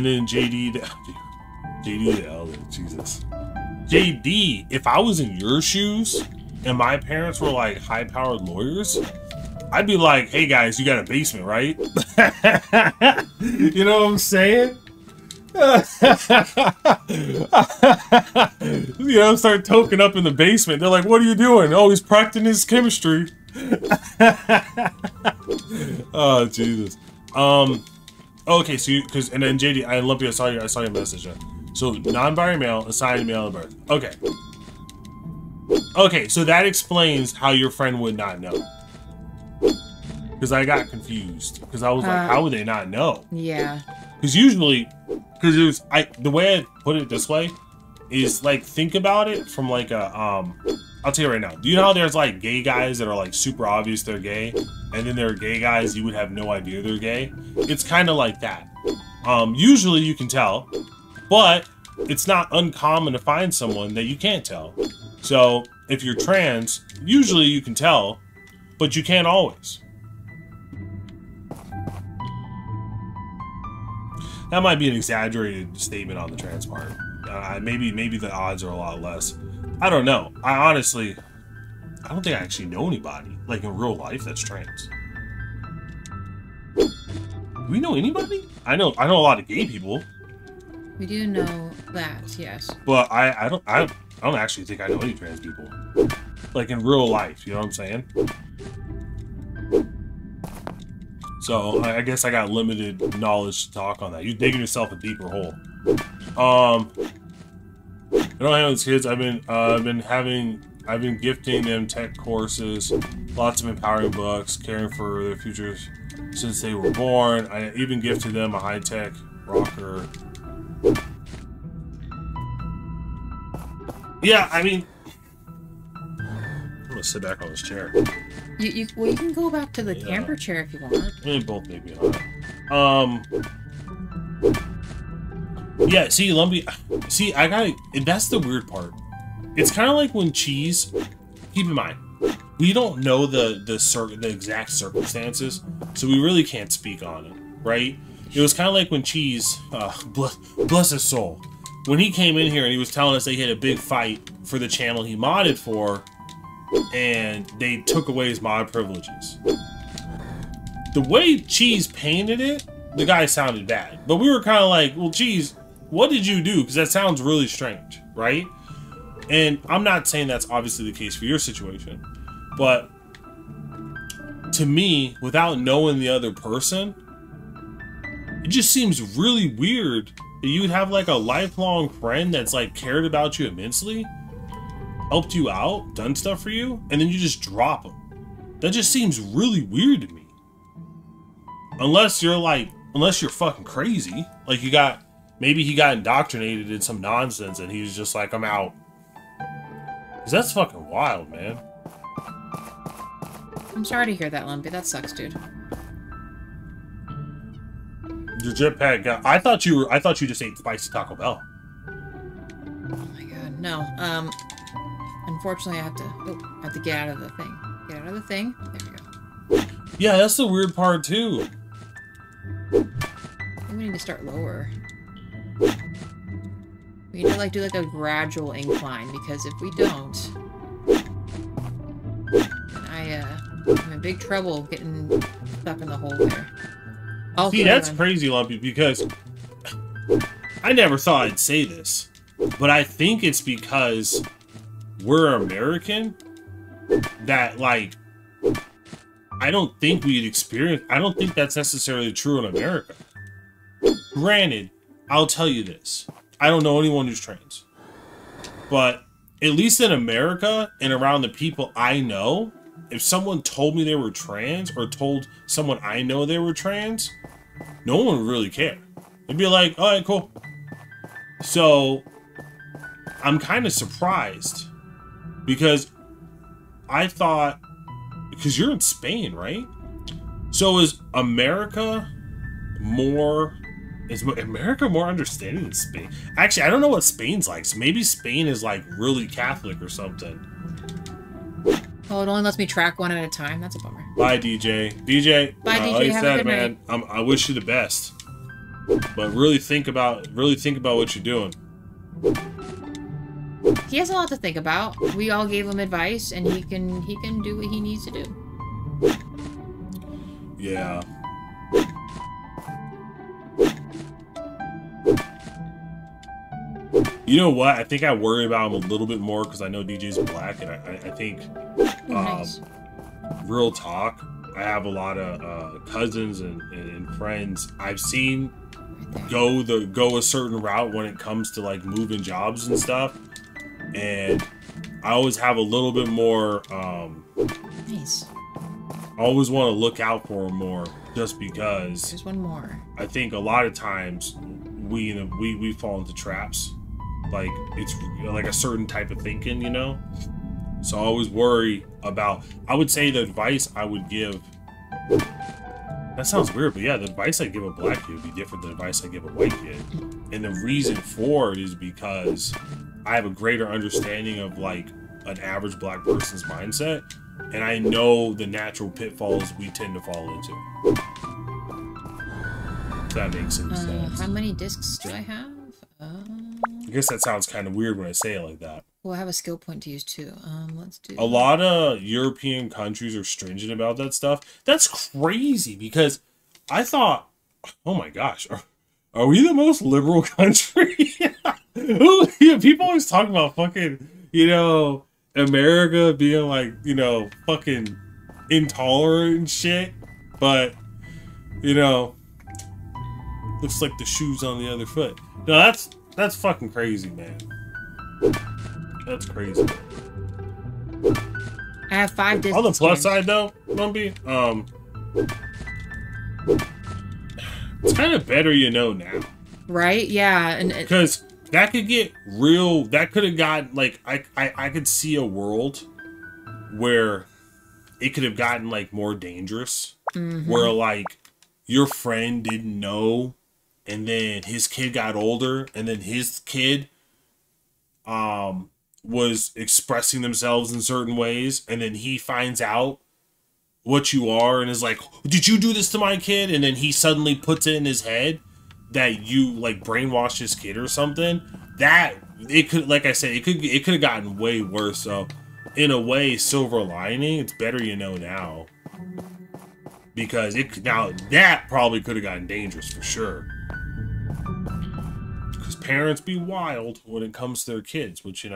then JD the Elder, Jesus. JD, if I was in your shoes and my parents were like high-powered lawyers, I'd be like, hey guys, you got a basement, right? You know what I'm saying? You know, start toking up in the basement. They're like, what are you doing? Oh, he's practicing his chemistry. Oh, Jesus. Okay, so and then JD, I love you. I saw your message. So non-binary male, assigned male at birth. Okay. Okay, so that explains how your friend would not know. Because I got confused. Because I was like, how would they not know? Yeah. Because usually, the way I put it this way is like, think about it from like a, I'll tell you right now. Do you know how there's like gay guys that are like super obvious they're gay? And then there are gay guys you would have no idea they're gay? It's kind of like that. Usually you can tell, but it's not uncommon to find someone that you can't tell. So if you're trans, usually you can tell, but you can't always. That might be an exaggerated statement on the trans part. Maybe the odds are a lot less. I don't know. I don't think I actually know anybody, like in real life, that's trans. Do we know anybody? I know a lot of gay people. We do know that, yes. But I don't actually think I know any trans people. Like in real life, you know what I'm saying? So I guess I got limited knowledge to talk on that. You're digging yourself a deeper hole. I don't hang with kids. I've been gifting them tech courses, lots of empowering books, caring for their futures since they were born. I even gifted them a high-tech rocker. Yeah, I mean, I'm gonna sit back on this chair. You can go back to the camper chair if you want. They both make me hot. Yeah, see, Lumpy, that's the weird part. It's kind of like when Cheese, keep in mind, we don't know the exact circumstances, so we really can't speak on it, right? It was kind of like when Cheese, bless his soul, when he came in here and he was telling us they had a big fight for the channel he modded for, and they took away his mod privileges. The way Cheese painted it, the guy sounded bad. But we were kind of like, well, Cheese, what did you do? Because that sounds really strange, right? And I'm not saying that's obviously the case for your situation. But to me, without knowing the other person, it just seems really weird you'd have like a lifelong friend that's like cared about you immensely, helped you out, done stuff for you, and then you just drop them. That just seems really weird to me. Unless you're fucking crazy. Like maybe he got indoctrinated in some nonsense and he was just like, I'm out. 'Cause that's fucking wild, man. I'm sorry to hear that, Lumpy. That sucks, dude. Your jetpack guy. I thought you just ate spicy Taco Bell. Oh my god, no. Unfortunately, I have to get out of the thing. Get out of the thing. There we go. Yeah, that's the weird part too. We need to start lower. We need to like do like a gradual incline, because if we don't, I'm in big trouble getting stuck in the hole there. See, that's crazy, Lumpy, because I never thought I'd say this, but I think it's because we're American that, like, I don't think that's necessarily true in America. Granted, I'll tell you this. I don't know anyone who's trans. But at least in America and around the people I know, if someone told me they were trans or told someone I know they were trans, no one would really care. They'd be like, all right, cool. So I'm kind of surprised because I thought, because you're in Spain, right? So is America more understanding than Spain? Actually, I don't know what Spain's like. So maybe Spain is like really Catholic or something. Oh, it only lets me track one at a time. That's a bummer. Bye, DJ. DJ. Bye, DJ. Like I Have said, a good man, night. I wish you the best. But really think about what you're doing. He has a lot to think about. We all gave him advice, and he can do what he needs to do. Yeah. You know what? I think I worry about him a little bit more because I know DJ's black, and I think, nice. Real talk, I have a lot of cousins and friends I've seen go a certain route when it comes to like moving jobs and stuff, and I always have a little bit more. Nice. I always want to look out for them more, just because. There's one more. I think a lot of times we fall into traps. Like, it's like a certain type of thinking, you know? So I always worry about, I would say the advice I would give, that sounds weird, but yeah, the advice I give a black kid would be different than the advice I give a white kid. And the reason for it is because I have a greater understanding of like an average black person's mindset, and I know the natural pitfalls we tend to fall into. If that makes any sense. How many discs do I have? I guess that sounds kind of weird when I say it like that. Well, I have a skill point to use too. Let's do. A lot of European countries are stringent about that stuff. That's crazy because I thought, oh my gosh, are we the most liberal country? People always talk about fucking, America being like, fucking intolerant and shit. But, looks like the shoe's on the other foot. No, that's fucking crazy, man. That's crazy. I have 5 discs. On the plus side, though, Lumpy, it's kind of better now. Right? Yeah, and because that could get real. That could have got like I could see a world where it could have gotten like more dangerous, where like your friend didn't know. And then his kid got older, and then his kid was expressing themselves in certain ways, and then he finds out what you are and is like, did you do this to my kid? And then he suddenly puts it in his head that you like brainwashed his kid or something. That it could, like I said, it could have gotten way worse. So in a way, silver lining, it's better now. Because that probably could have gotten dangerous for sure. Parents be wild when it comes to their kids, which, it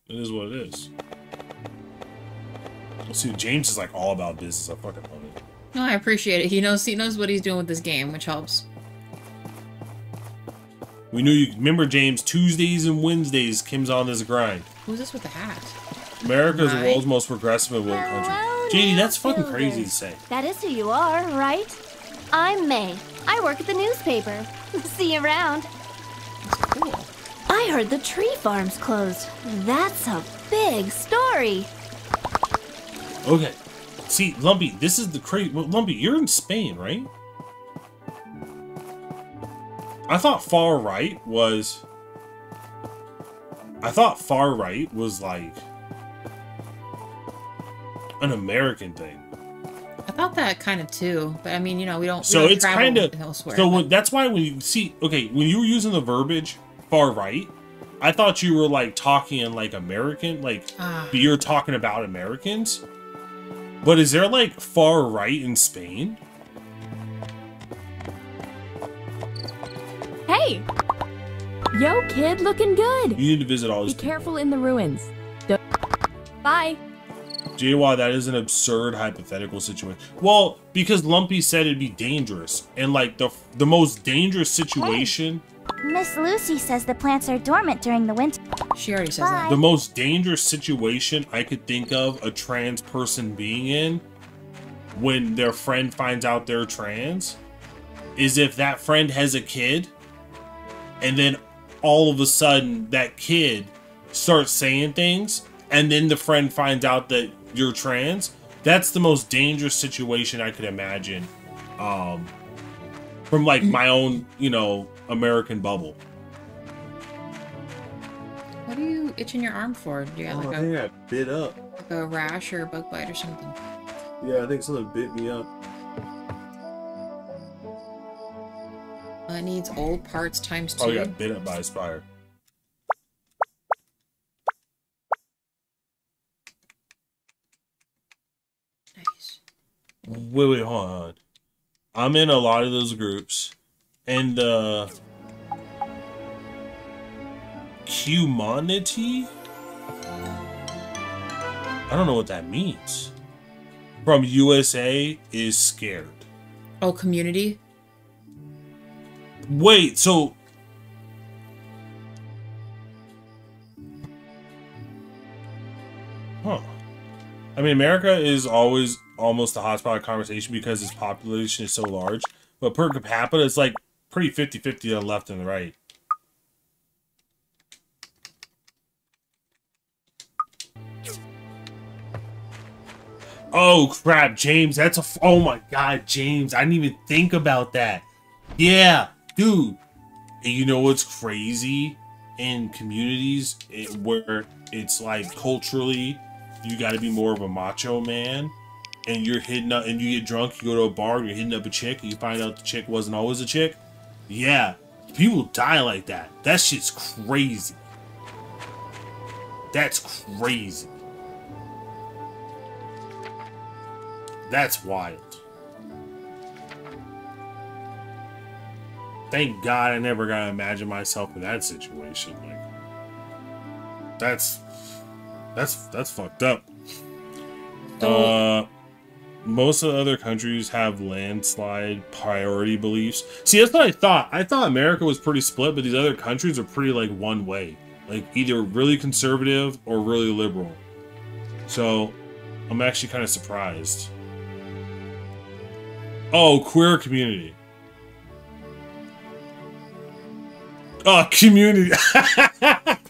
is what it is. See, James is like all about business. I fucking love it. No, I appreciate it. He knows what he's doing with this game, which helps. We knew you. Remember, James, Tuesdays and Wednesdays, Kim's on this grind. Who's this with the hat? America is the world's most progressive and woke country. JD, that's fucking crazy to say. That is who you are, right? I'm May. I work at the newspaper. See you around. Cool. I heard the tree farm's closed. That's a big story. Okay. See, Lumpy, this is the crazy... Well, Lumpy, you're in Spain, right? I thought far right was like an American thing. I thought that kind of too, but I mean, you know, we don't. So it's kind of elsewhere. So that's why when you see, okay, when you were using the verbiage far right, I thought you were like talking in like American, like you're talking about Americans. But is there like far right in Spain? Hey! Yo, kid, looking good! You need to visit all these Be careful in the ruins. Bye! JY, that is an absurd hypothetical situation. Well, because Lumpy said it'd be dangerous. And like the most dangerous situation... Miss Lucy says the plants are dormant during the winter. She already says that. The most dangerous situation I could think of a trans person being in when their friend finds out they're trans is if that friend has a kid and then all of a sudden that kid starts saying things and then the friend finds out that you're trans. That's the most dangerous situation I could imagine from like my own, you know, American bubble. What are you itching your arm for? Do you got like I think I bit up. Like a rash or a bug bite or something? Yeah, I think something bit me up. It needs old parts times 2. Oh, yeah, bit up by a spider. Nice. Wait, hold on. I'm in a lot of those groups, and humanity? I don't know what that means. From USA is scared. Oh, community? Wait, so... Huh. I mean, America is always almost a hotspot of conversation because its population is so large. But per capita, it's like pretty 50-50 on the left and the right. Oh, crap, James. That's a... Oh, my God, James. I didn't even think about that. Yeah, dude. And you know what's crazy? In communities where it's like culturally, you got to be more of a macho man. And you're hitting up, and you get drunk, you go to a bar, and you're hitting up a chick, and you find out the chick wasn't always a chick. Yeah, people die like that. That shit's crazy. That's crazy. That's wild. Thank God I never got to imagine myself in that situation. Like, that's fucked up. Most of the other countries have landslide priority beliefs. See, that's what I thought. I thought America was pretty split, but these other countries are pretty like one way. Like either really conservative or really liberal. So I'm actually kind of surprised. Oh, queer community. Oh, community.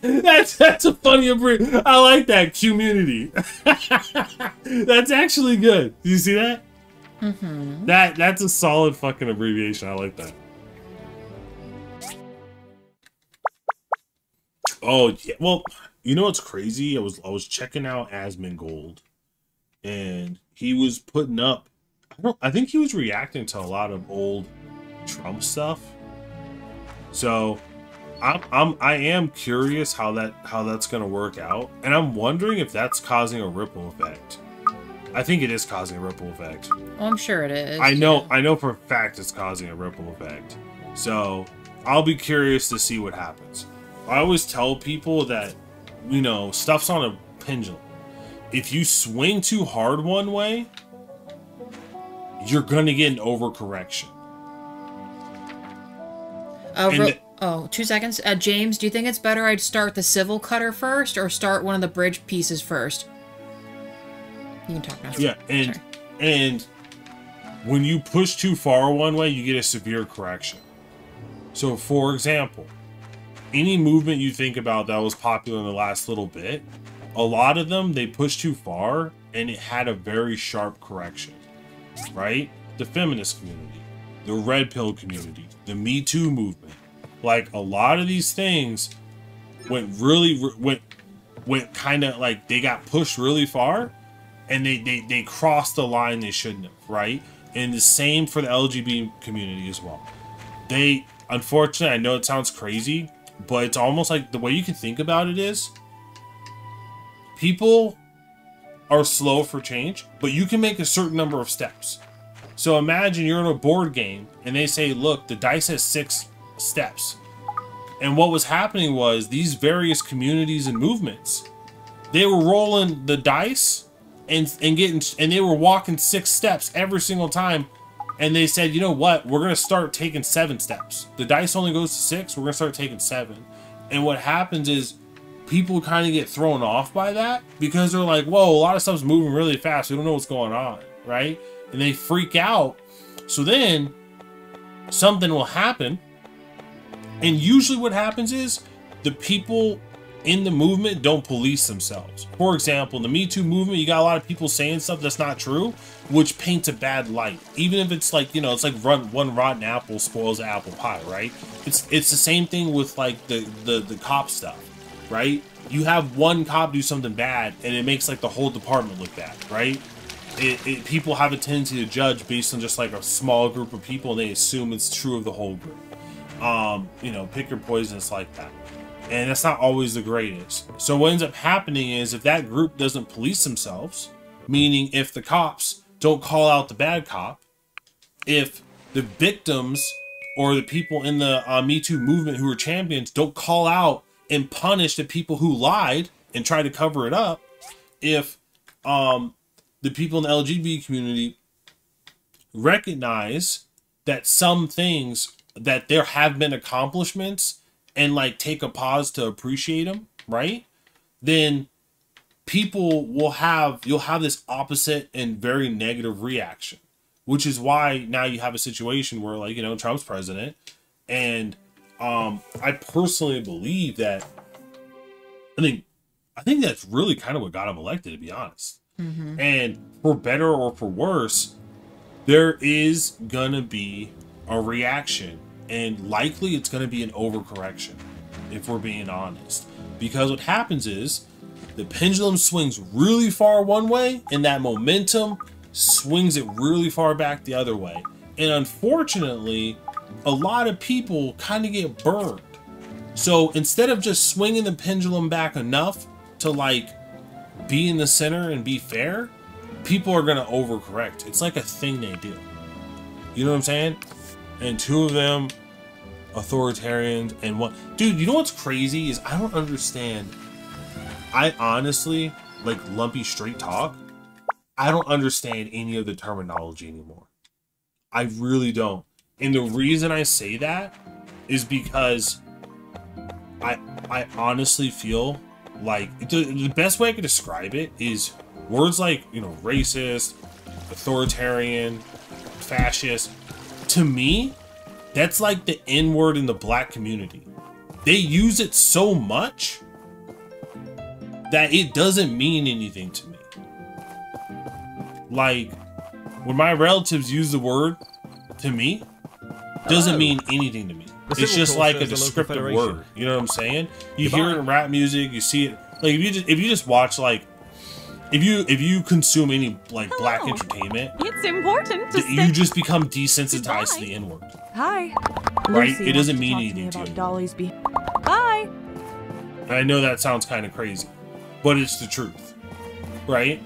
that's a funny abbreviation. I like that, community. That's actually good. Do you see that? Mm-hmm. That's a solid fucking abbreviation. I like that. Oh yeah. Well, you know what's crazy? I was checking out Asmongold, and he was putting up. I think he was reacting to a lot of old Trump stuff. So I am curious how that's gonna work out, and I'm wondering if that's causing a ripple effect. I think it is causing a ripple effect. Oh, I'm sure it is. I know for a fact it's causing a ripple effect. So I'll be curious to see what happens. I always tell people that, you know, stuff's on a pendulum. If you swing too hard one way, you're gonna get an overcorrection. Oh, 2 seconds. James, do you think it's better I'd start the civil cutter first or start one of the bridge pieces first? You can talk now. Yeah, and when you push too far one way, you get a severe correction. So, for example, any movement you think about that was popular in the last little bit, a lot of them, they pushed too far, and it had a very sharp correction, right? The feminist community, the red pill community, the Me Too movement. Like, a lot of these things went kind of like, they got pushed really far, and they crossed the line they shouldn't have, right? And the same for the LGBT community as well. They, unfortunately, I know it sounds crazy, but it's almost like the way you can think about it is people are slow for change, but you can make a certain number of steps. So imagine you're in a board game and they say, look, the dice has 6 steps. And what was happening was these various communities and movements, they were rolling the dice and they were walking 6 steps every single time. And they said, you know what? We're going to start taking 7 steps. The dice only goes to 6. We're going to start taking 7. And what happens is people kind of get thrown off by that because they're like, whoa, a lot of stuff's moving really fast. We don't know what's going on, right? And they freak out. So then something will happen. And usually what happens is the people in the movement don't police themselves. For example, in the Me Too movement, you got a lot of people saying stuff that's not true, which paints a bad light. Even if it's like, you know, it's like one rotten apple spoils the apple pie, right? It's the same thing with like the cop stuff, right? You have one cop do something bad and it makes like the whole department look bad, right? People have a tendency to judge based on just like a small group of people and they assume it's true of the whole group. You know, pick your poison, it's like that. And that's not always the greatest. So what ends up happening is if that group doesn't police themselves, meaning if the cops don't call out the bad cop, if the victims or the people in the Me Too movement who are champions don't call out and punish the people who lied and try to cover it up, if the people in the LGBT community recognize that some things, that there have been accomplishments and like take a pause to appreciate them, right? Then people will you'll have this opposite and very negative reaction, which is why now you have a situation where, like, you know, Trump's president, and I personally believe that I think that's really kind of what got him elected, to be honest. Mm-hmm. And for better or for worse, there is gonna be a reaction. And likely it's going to be an overcorrection, if we're being honest. Because what happens is the pendulum swings really far one way, and that momentum swings it really far back the other way. And unfortunately, a lot of people kind of get burned. So instead of just swinging the pendulum back enough to like be in the center and be fair, people are going to overcorrect. It's like a thing they do. You know what I'm saying? And 2 of them authoritarians, and one dude, you know what's crazy is I don't understand. I honestly, like lumpy straight talk, I don't understand any of the terminology anymore. I really don't. And the reason I say that is because I honestly feel like the best way I could describe it is words like, you know, racist, authoritarian, fascist. To me, that's like the N word in the black community. They use it so much that it doesn't mean anything to me. Like, when my relatives use the word, to me, doesn't mean anything to me. It's just like a descriptive word. You know what I'm saying? You hear it in rap music, you see it. Like, if you just watch, like, if you consume any like black entertainment, it's important to you just become desensitized to the N-word. Hi. Right? Lucy it doesn't wants mean to anything to you. Dolly's Bye. And I know that sounds kind of crazy, but it's the truth, right?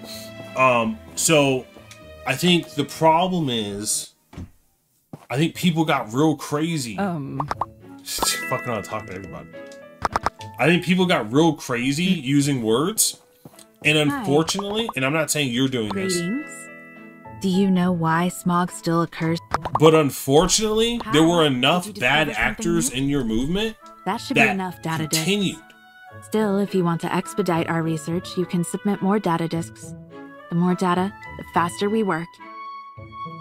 So I think the problem is, I think people got real crazy. Fucking on talking to everybody. I think people got real crazy using words. And unfortunately, and I'm not saying you're doing this, Do you know why smog still occurs? But unfortunately, there were enough bad actors in your movement That should be enough data continued. disks. Still, if you want to expedite our research, you can submit more data disks. The more data, the faster we work.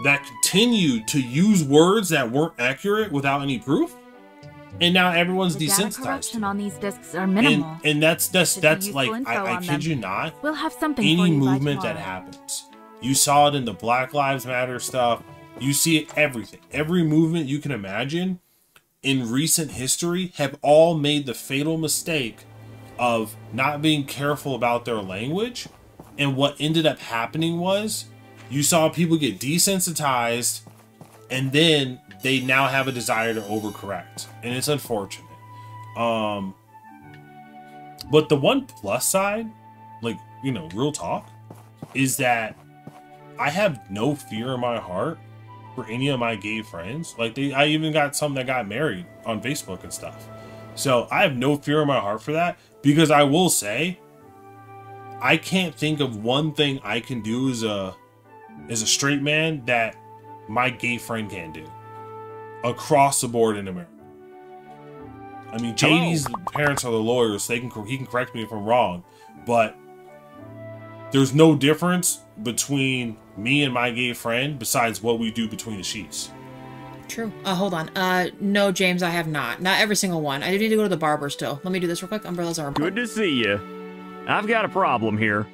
That continued to use words that weren't accurate without any proof, and now everyone's The data desensitized. corruption on these disks are minimal. And that's useful like info I on kid them. you not. We'll have something Any for you by movement that tomorrow. happens, you saw it in the Black Lives Matter stuff. You see it everything. Every movement you can imagine in recent history have all made the fatal mistake of not being careful about their language. And what ended up happening was you saw people get desensitized, and then they now have a desire to overcorrect, and it's unfortunate. But the one plus side, like, you know, real talk, is that I have no fear in my heart for any of my gay friends. Like, I even got some that got married on Facebook and stuff. So I have no fear in my heart for that, because I will say, I can't think of one thing I can do as a straight man that my gay friend can do across the board in America. I mean, JD's parents are the lawyers, so he can correct me if I'm wrong, but there's no difference between me and my gay friend besides what we do between the sheets. True. Hold on. No, James, I have not. Not every single one. I do need to go to the barber still. Let me do this real quick. Umbrellas are important. Good to see you. I've got a problem here.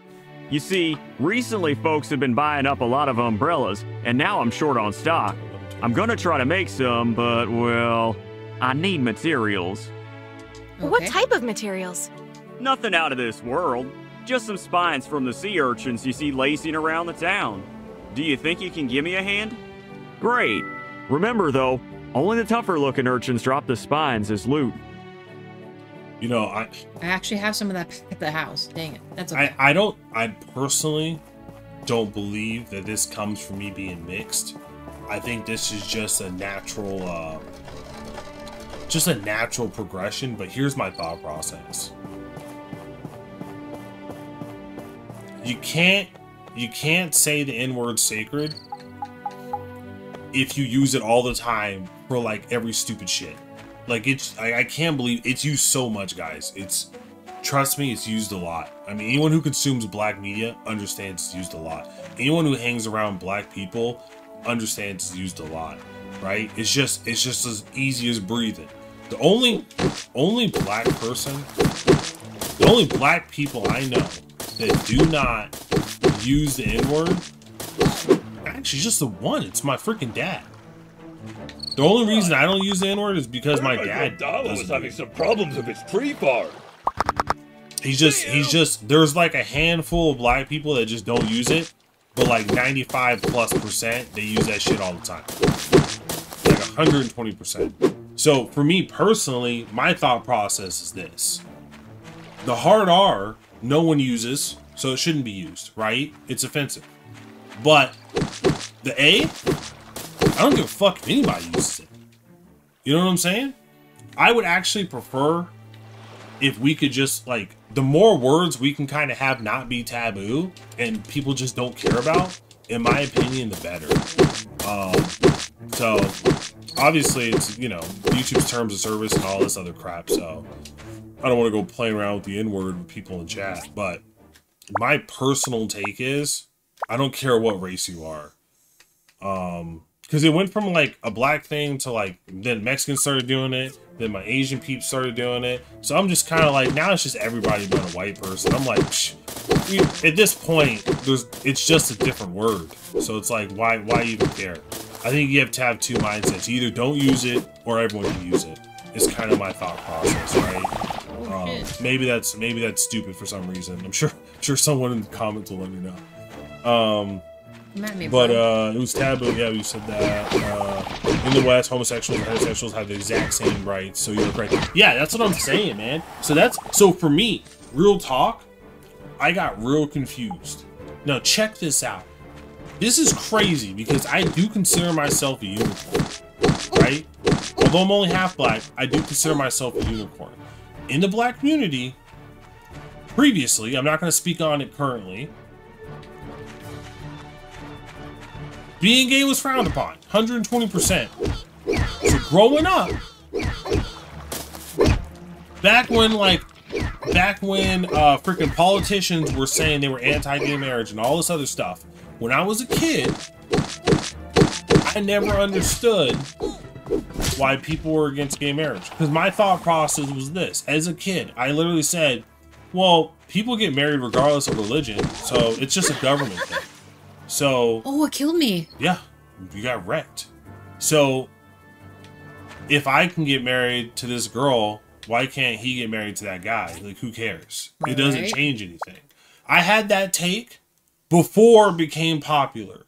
You see, recently folks have been buying up a lot of umbrellas, and now I'm short on stock. I'm gonna try to make some, but, well, I need materials. What type of materials? Nothing out of this world. Just some spines from the sea urchins you see lacing around the town. Do you think you can give me a hand? Great. Remember, though, only the tougher-looking urchins drop the spines as loot. You know, I actually have some of that at the house. Dang it. That's okay. I personally don't believe that this comes from me being mixed. I think this is just a natural progression, but here's my thought process. You can't say the N-word sacred if you use it all the time for like every stupid shit. Like, I can't believe it's used so much, guys. Trust me, it's used a lot. I mean, anyone who consumes black media understands it's used a lot. Anyone who hangs around black people understands it's used a lot, right? It's just as easy as breathing. The only black people I know that do not use the N-word, actually just the one, it's my freaking dad. The only reason I don't use the N-word is because my dad was having some problems with his tree farm. He's just, there's like a handful of black people that just don't use it, but like 95+%, they use that shit all the time. Like 120%. So for me personally, my thought process is this. The hard R, no one uses, so it shouldn't be used, right? It's offensive. But the A, I don't give a fuck if anybody uses it. You know what I'm saying? I would actually prefer if we could just, like, the more words we can kind of have not be taboo and people just don't care about, in my opinion, the better. So, obviously, it's, you know, YouTube's terms of service and all this other crap, so I don't want to go playing around with the N-word with people in chat, but my personal take is, I don't care what race you are. Because it went from like a black thing to like, then Mexicans started doing it, then my Asian peeps started doing it. So I'm just kind of like, now it's just everybody but a white person. I'm like, at this point, it's just a different word. So it's like, why even care? I think you have to have two mindsets. You either don't use it or everyone can use it. It's kind of my thought process, right? Maybe that's stupid for some reason. I'm sure someone in the comments will let me know. But it was taboo. Yeah, we said that. In the West, homosexuals and heterosexuals have the exact same rights. So you're right. Yeah, that's what I'm saying, man. So for me, real talk, I got real confused. Now check this out. This is crazy because I do consider myself a unicorn, right? Although I'm only half black, I do consider myself a unicorn. In the black community, previously, I'm not going to speak on it currently, Being gay was frowned upon, 120%. So growing up, back when freaking politicians were saying they were anti-gay marriage and all this other stuff, when I was a kid, I never understood why people were against gay marriage. Because my thought process was this. As a kid, I literally said, well, people get married regardless of religion, so it's just a government thing. So... Oh, it killed me. Yeah, you got wrecked. So, if I can get married to this girl, why can't he get married to that guy? Like, who cares? It doesn't change anything. I had that take before it became popular.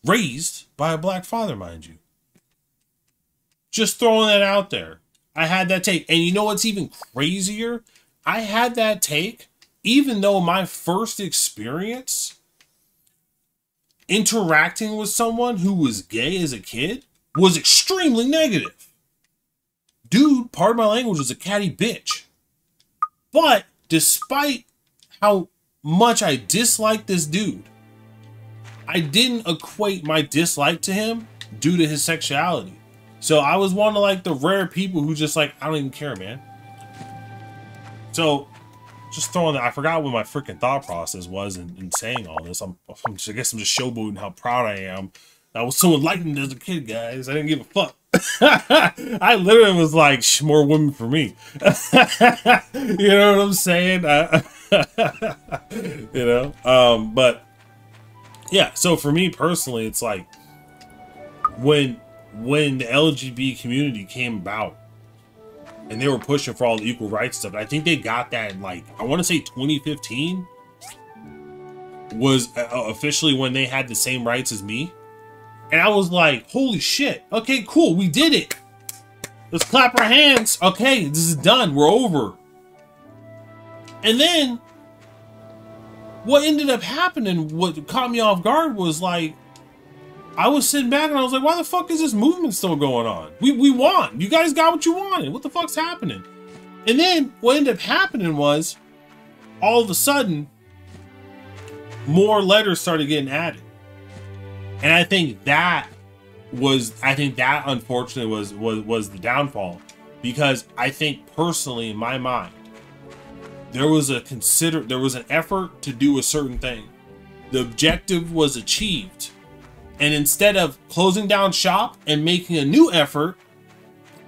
Raised by a black father, mind you. Just throwing that out there. I had that take. And you know what's even crazier? I had that take even though my first experience interacting with someone who was gay as a kid was extremely negative. Dude, pardon my language, was a catty bitch. But despite how much I disliked this dude, I didn't equate my dislike to him due to his sexuality. So I was one of like the rare people who just like, I don't even care, man. So just throwing that, I forgot what my freaking thought process was in saying all this. I guess I'm just showboating how proud I am. I was so enlightened as a kid, guys. I didn't give a fuck. I literally was like, more women for me. You know what I'm saying? You know? But yeah, so for me personally, it's like when the LGBT community came about and they were pushing for all the equal rights stuff, I think they got that in like, I want to say 2015 was officially when they had the same rights as me. And I was like, holy shit. Okay, cool. We did it. Let's clap our hands. Okay, this is done. We're over. And then what ended up happening, what caught me off guard was like, I was sitting back and I was like, why the fuck is this movement still going on? We won. You guys got what you wanted. What the fuck's happening? And then what ended up happening was all of a sudden more letters started getting added. And I think that unfortunately was the downfall, because I think personally in my mind there was an effort to do a certain thing. The objective was achieved. And instead of closing down shop and making a new effort,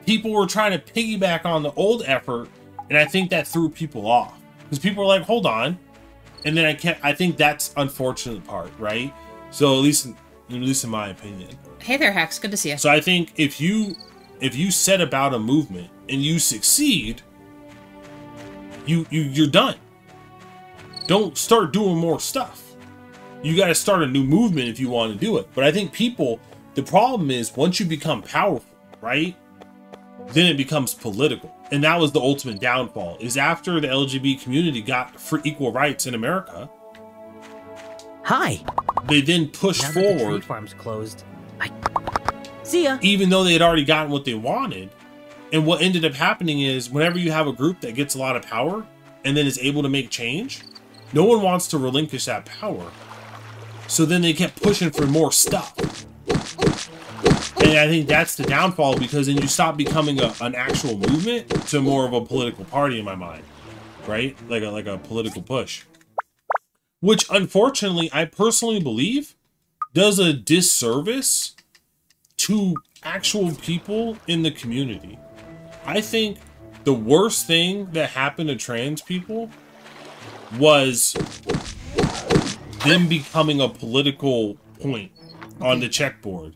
people were trying to piggyback on the old effort, and I think that threw people off. Because people were like, hold on. And then I think that's unfortunate part, right? So at least in my opinion. Hey there, Hex. Good to see you. So I think if you set about a movement and you succeed, you're done. Don't start doing more stuff. You got to start a new movement if you want to do it. But I think the problem is once you become powerful, right? Then it becomes political. And that was the ultimate downfall, is after the LGBT community got for equal rights in America. Hi. They then pushed forward. The tree farm's closed. See ya. Even though they had already gotten what they wanted. And what ended up happening is whenever you have a group that gets a lot of power and then is able to make change, no one wants to relinquish that power. So then they kept pushing for more stuff. And I think that's the downfall, because then you stop becoming an actual movement to more of a political party in my mind. Right? Like a political push. Which, unfortunately, I personally believe does a disservice to actual people in the community. I think the worst thing that happened to trans people was them becoming a political point on the checkboard,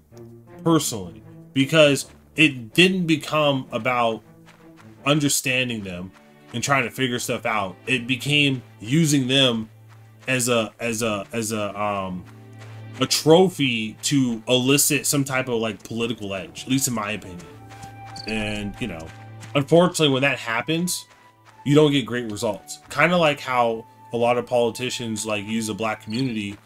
personally. Because it didn't become about understanding them and trying to figure stuff out. It became using them as a trophy to elicit some type of like political edge, at least in my opinion. And you know, unfortunately, when that happens, you don't get great results. Kind of like how a lot of politicians like use the black community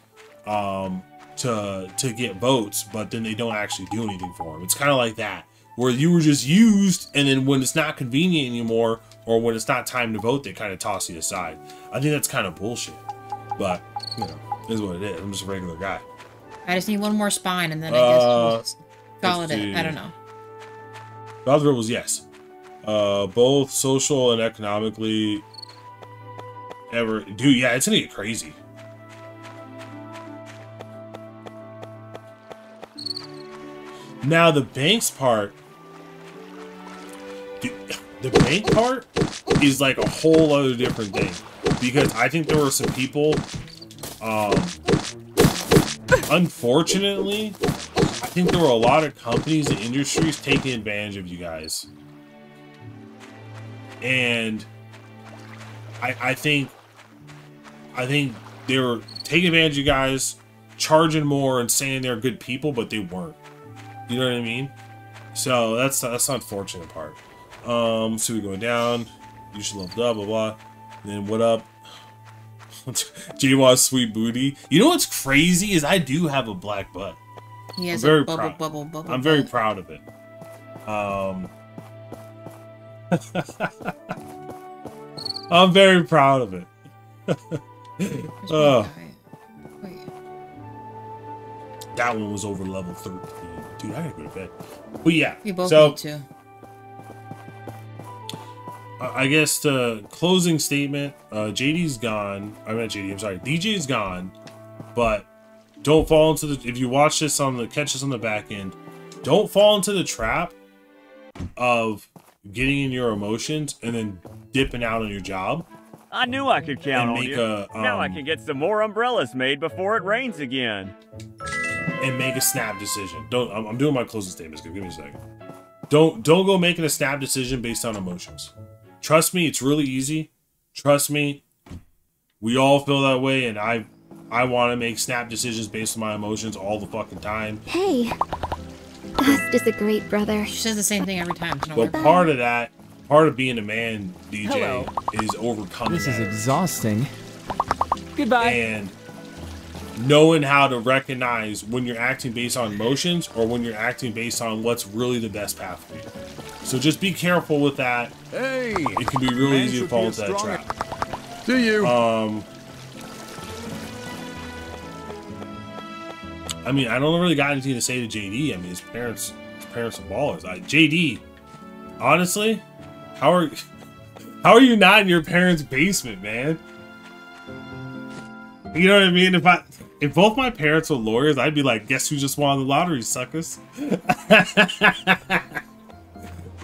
to get votes, but then they don't actually do anything for them. It's kind of like that, where you were just used, and then when it's not convenient anymore, or when it's not time to vote, they kind of toss you aside. I think that's kind of bullshit. But, you know, Is what it is. I'm just a regular guy. I just need one more spine, and then I guess we'll call it. I don't know. The other was yes. Both social and economically. Dude, yeah, it's gonna get crazy. Now the banks part. The bank part is like a whole other different thing, because I think there were some people, unfortunately, I think there were a lot of companies and industries taking advantage of you guys, and I think they were taking advantage of you guys, charging more and saying they're good people, but they weren't. You know what I mean? So that's the unfortunate part. So we're going down. You should love blah blah blah. And then what up? J-Waw's sweet booty. You know what's crazy is I do have a black butt. He has I'm a bubble. I'm very proud of it. I'm very proud of it. That one was over level 13. Dude, I gotta go to bed. But yeah, we both need to. I guess the closing statement, JD's gone. I'm not JD, I'm sorry. DJ's gone. But don't fall into the, if you watch this on the, catch this on the back end, don't fall into the trap of getting in your emotions and then dipping out on your job. I knew I could count on you. Now I can get some more umbrellas made before it rains again. And make a snap decision. I'm doing my closing statements. Give me a second. Don't go making a snap decision based on emotions. Trust me, it's really easy. Trust me, we all feel that way, and I want to make snap decisions based on my emotions all the fucking time. Hey, Ghost is a great brother. She says the same thing every time. But part of that, part of being a man, DJ, is overcoming This is that. exhausting. Goodbye. And knowing how to recognize when you're acting based on emotions or when you're acting based on what's really the best path for you. So just be careful with that. Hey, it can be really easy to fall into that trap. Do you? I mean, I don't really got anything to say to JD. I mean, his parents are ballers. JD, honestly, how are you not in your parents' basement, man? You know what I mean? If both my parents were lawyers, I'd be like, guess who just won the lottery, suckers?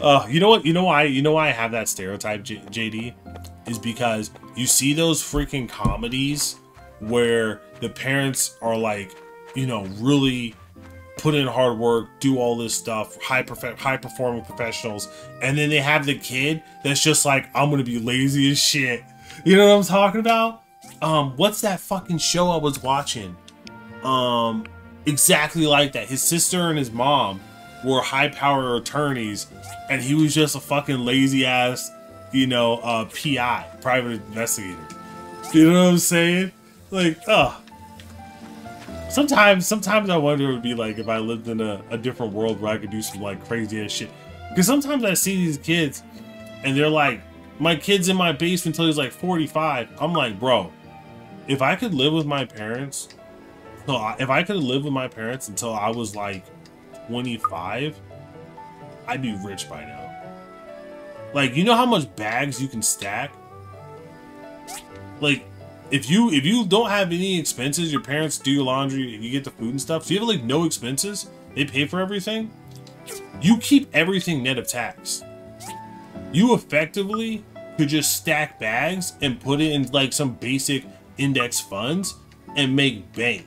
You know what? You know why I have that stereotype, JD? Is because you see those freaking comedies where the parents are like, you know, really put in hard work, do all this stuff, high performing professionals, and then they have the kid that's just like, I'm gonna be lazy as shit. You know what I'm talking about? What's that fucking show I was watching? Exactly like that. His sister and his mom were high-power attorneys, and he was just a fucking lazy-ass, you know, PI, private investigator. You know what I'm saying? Like, Sometimes I wonder it would be like if I lived in a different world where I could do some like crazy-ass shit. Because sometimes I see these kids, and they're like, my kid's in my basement until he's like 45. I'm like, bro, if I could live with my parents, until I was like 25, I'd be rich by now. Like, you know how much bags you can stack? Like, if you don't have any expenses, your parents do your laundry, and you get the food and stuff, so you have like no expenses, they pay for everything, you keep everything net of tax. You effectively could just stack bags and put it in like some basic index funds and make bank.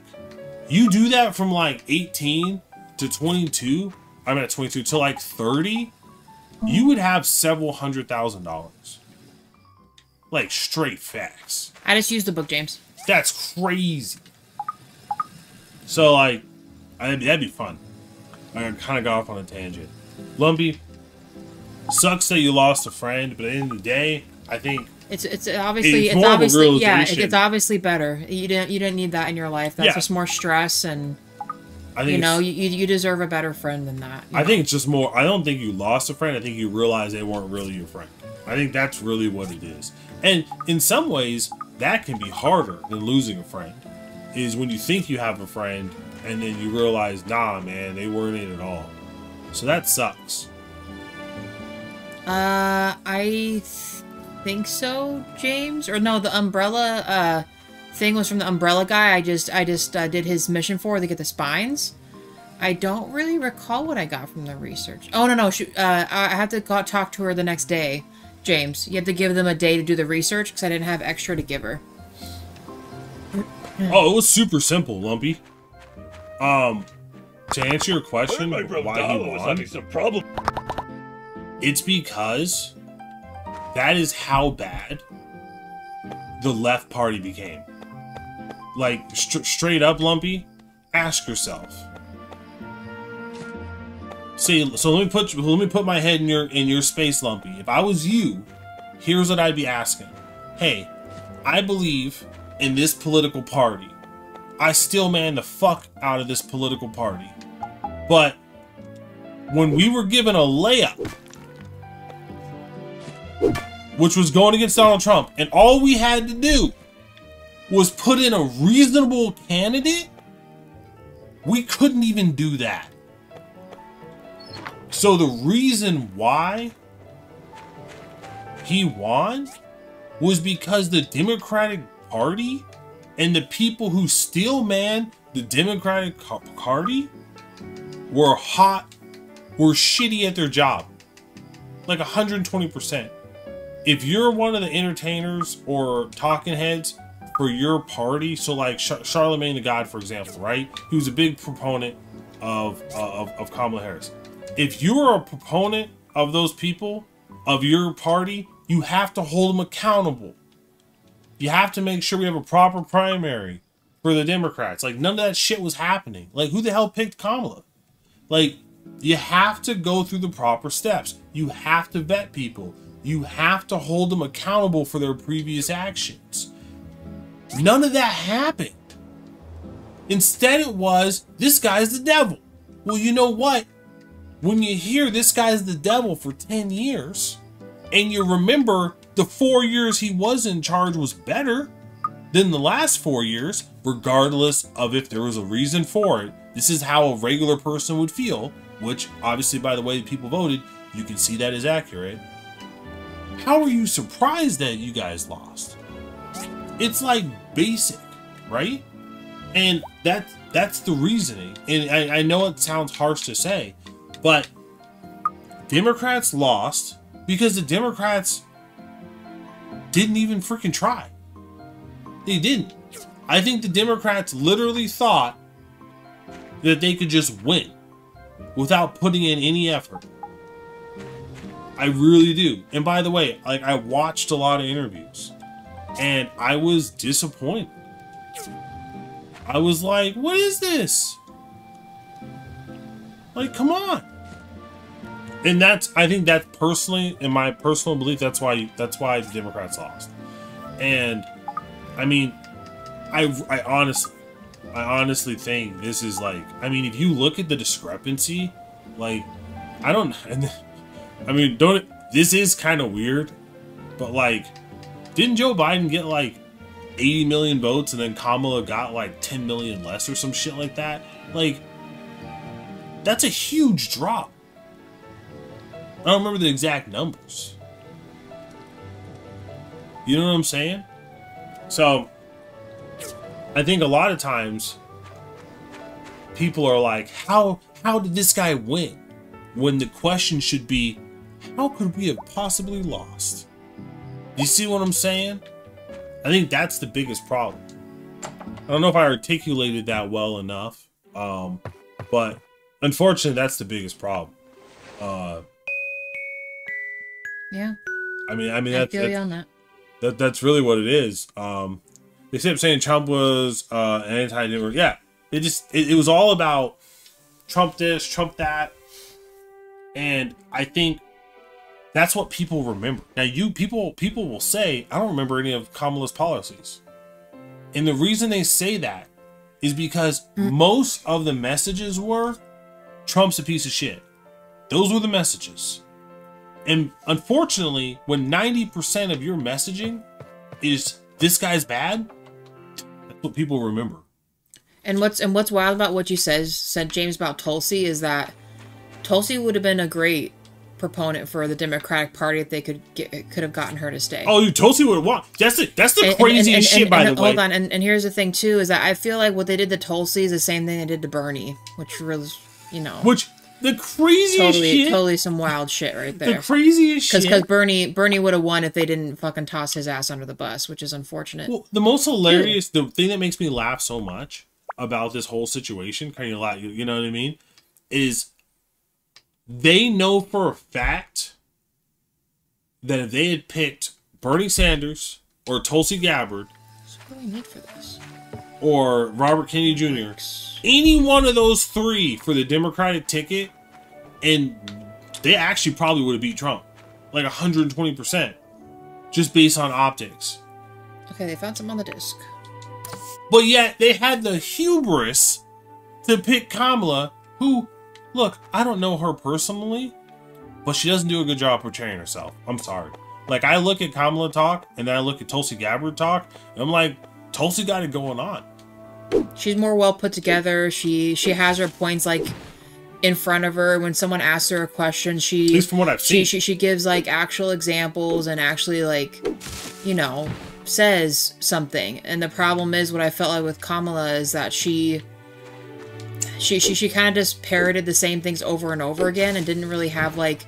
You do that from like 18 to 22, I'm at 22 to like 30, you would have several $100,000. Like straight facts. I just used the book, James. That's crazy. So like, that'd be fun. I kind of got off on a tangent. Lumpy, sucks that you lost a friend, but at the end of the day, I think it's obviously yeah, it's obviously better. You didn't need that in your life. That's just more stress, and I think, you know, you deserve a better friend than that. I think it's just more. I don't think you lost a friend. I think you realized they weren't really your friend. I think that's really what it is. And in some ways, that can be harder than losing a friend. is when you think you have a friend and then you realize, nah, man, they weren't in at all. So that sucks. I think so, James. Or no, the umbrella thing was from the umbrella guy. I just did his mission for to get the spines. I don't really recall what I got from the research. Oh no, I have to go talk to her the next day, James. You have to give them a day to do the research because I didn't have extra to give her. Oh, it was super simple, Lumpy. To answer your question, why he won, having some problem. It's because that is how bad the left party became. Like, straight up, Lumpy, ask yourself. See, so let me put my head in your space, Lumpy. If I was you, here's what I'd be asking. Hey, I believe in this political party. I still man the fuck out of this political party. But when we were given a layup, which was going against Donald Trump, and all we had to do was put in a reasonable candidate, we couldn't even do that. So the reason why he won was because the Democratic Party and the people who still man the Democratic Party were shitty at their job. Like 120%. If you're one of the entertainers or talking heads for your party, so like Charlemagne the God, for example, right? He was a big proponent of Kamala Harris. If you're a proponent of those people, of your party, you have to hold them accountable. You have to make sure we have a proper primary for the Democrats. Like, none of that shit was happening. Like, who the hell picked Kamala? Like, you have to go through the proper steps. You have to vet people. You have to hold them accountable for their previous actions. None of that happened. Instead, it was, this guy's the devil. Well, you know what? When you hear this guy's the devil for 10 years, and you remember the 4 years he was in charge was better than the last 4 years, regardless of if there was a reason for it, this is how a regular person would feel, which obviously by the way people voted, you can see that is accurate. How are you surprised that you guys lost? It's like basic, right? And that's the reasoning. And I know it sounds harsh to say, but Democrats lost because the Democrats didn't even freaking try. They didn't. I think the Democrats literally thought that they could just win without putting in any effort. I really do. And by the way, like, I watched a lot of interviews and I was disappointed. I was like, what is this? Like, come on. And I think that personally, in my personal belief, that's why the Democrats lost. And I mean, I honestly think this is like, I mean, if you look at the discrepancy, like, this is kind of weird, but like, didn't Joe Biden get like 80 million votes and then Kamala got like 10 million less or some shit like that? Like, that's a huge drop. I don't remember the exact numbers. You know what I'm saying? So, I think a lot of times people are like, how did this guy win? When the question should be, how could we have possibly lost? You see what I'm saying? I think that's the biggest problem. I don't know if I articulated that well enough, but unfortunately, that's the biggest problem. Yeah. I mean, feel you on that. That's really what it is. They kept saying Trump was an anti-Democrat. Yeah, it was all about Trump this, Trump that, and I think that's what people remember. Now, people will say, I don't remember any of Kamala's policies, and the reason they say that is because most of the messages were Trump's a piece of shit. Those were the messages. And unfortunately, when 90% of your messaging is this guy's bad, that's what people remember. And what's wild about what you said, James, about Tulsi is that Tulsi would have been a great proponent for the Democratic Party if they could have gotten her to stay. Oh, Tulsi would have won. That's it. That's the craziest shit, by the way. Hold on, and here's the thing too, is that I feel like what they did to Tulsi is the same thing they did to Bernie, which was, you know, the craziest shit. Totally some wild shit right there. The craziest shit. Because Bernie would have won if they didn't fucking toss his ass under the bus, which is unfortunate. Well, the most hilarious, the thing that makes me laugh so much about this whole situation, kind of like, you know what I mean, is they know for a fact that if they had picked Bernie Sanders or Tulsi Gabbard, what do we need for this? Or Robert Kennedy Jr., any one of those three for the Democratic ticket, and they actually probably would have beat Trump, like 120%, just based on optics. Okay, they found some on the disc. But yet they had the hubris to pick Kamala, who, look, I don't know her personally, but she doesn't do a good job portraying herself. I'm sorry. Like, I look at Kamala talk, and then I look at Tulsi Gabbard talk, and I'm like, Tulsi got it going on. She's more well put together. She has her points, like, in front of her. When someone asks her a question, she... At least from what I've seen. She gives, like, actual examples and actually, like, you know, says something. And the problem is, what I felt like with Kamala is that she kind of just parroted the same things over and over again and didn't really have, like,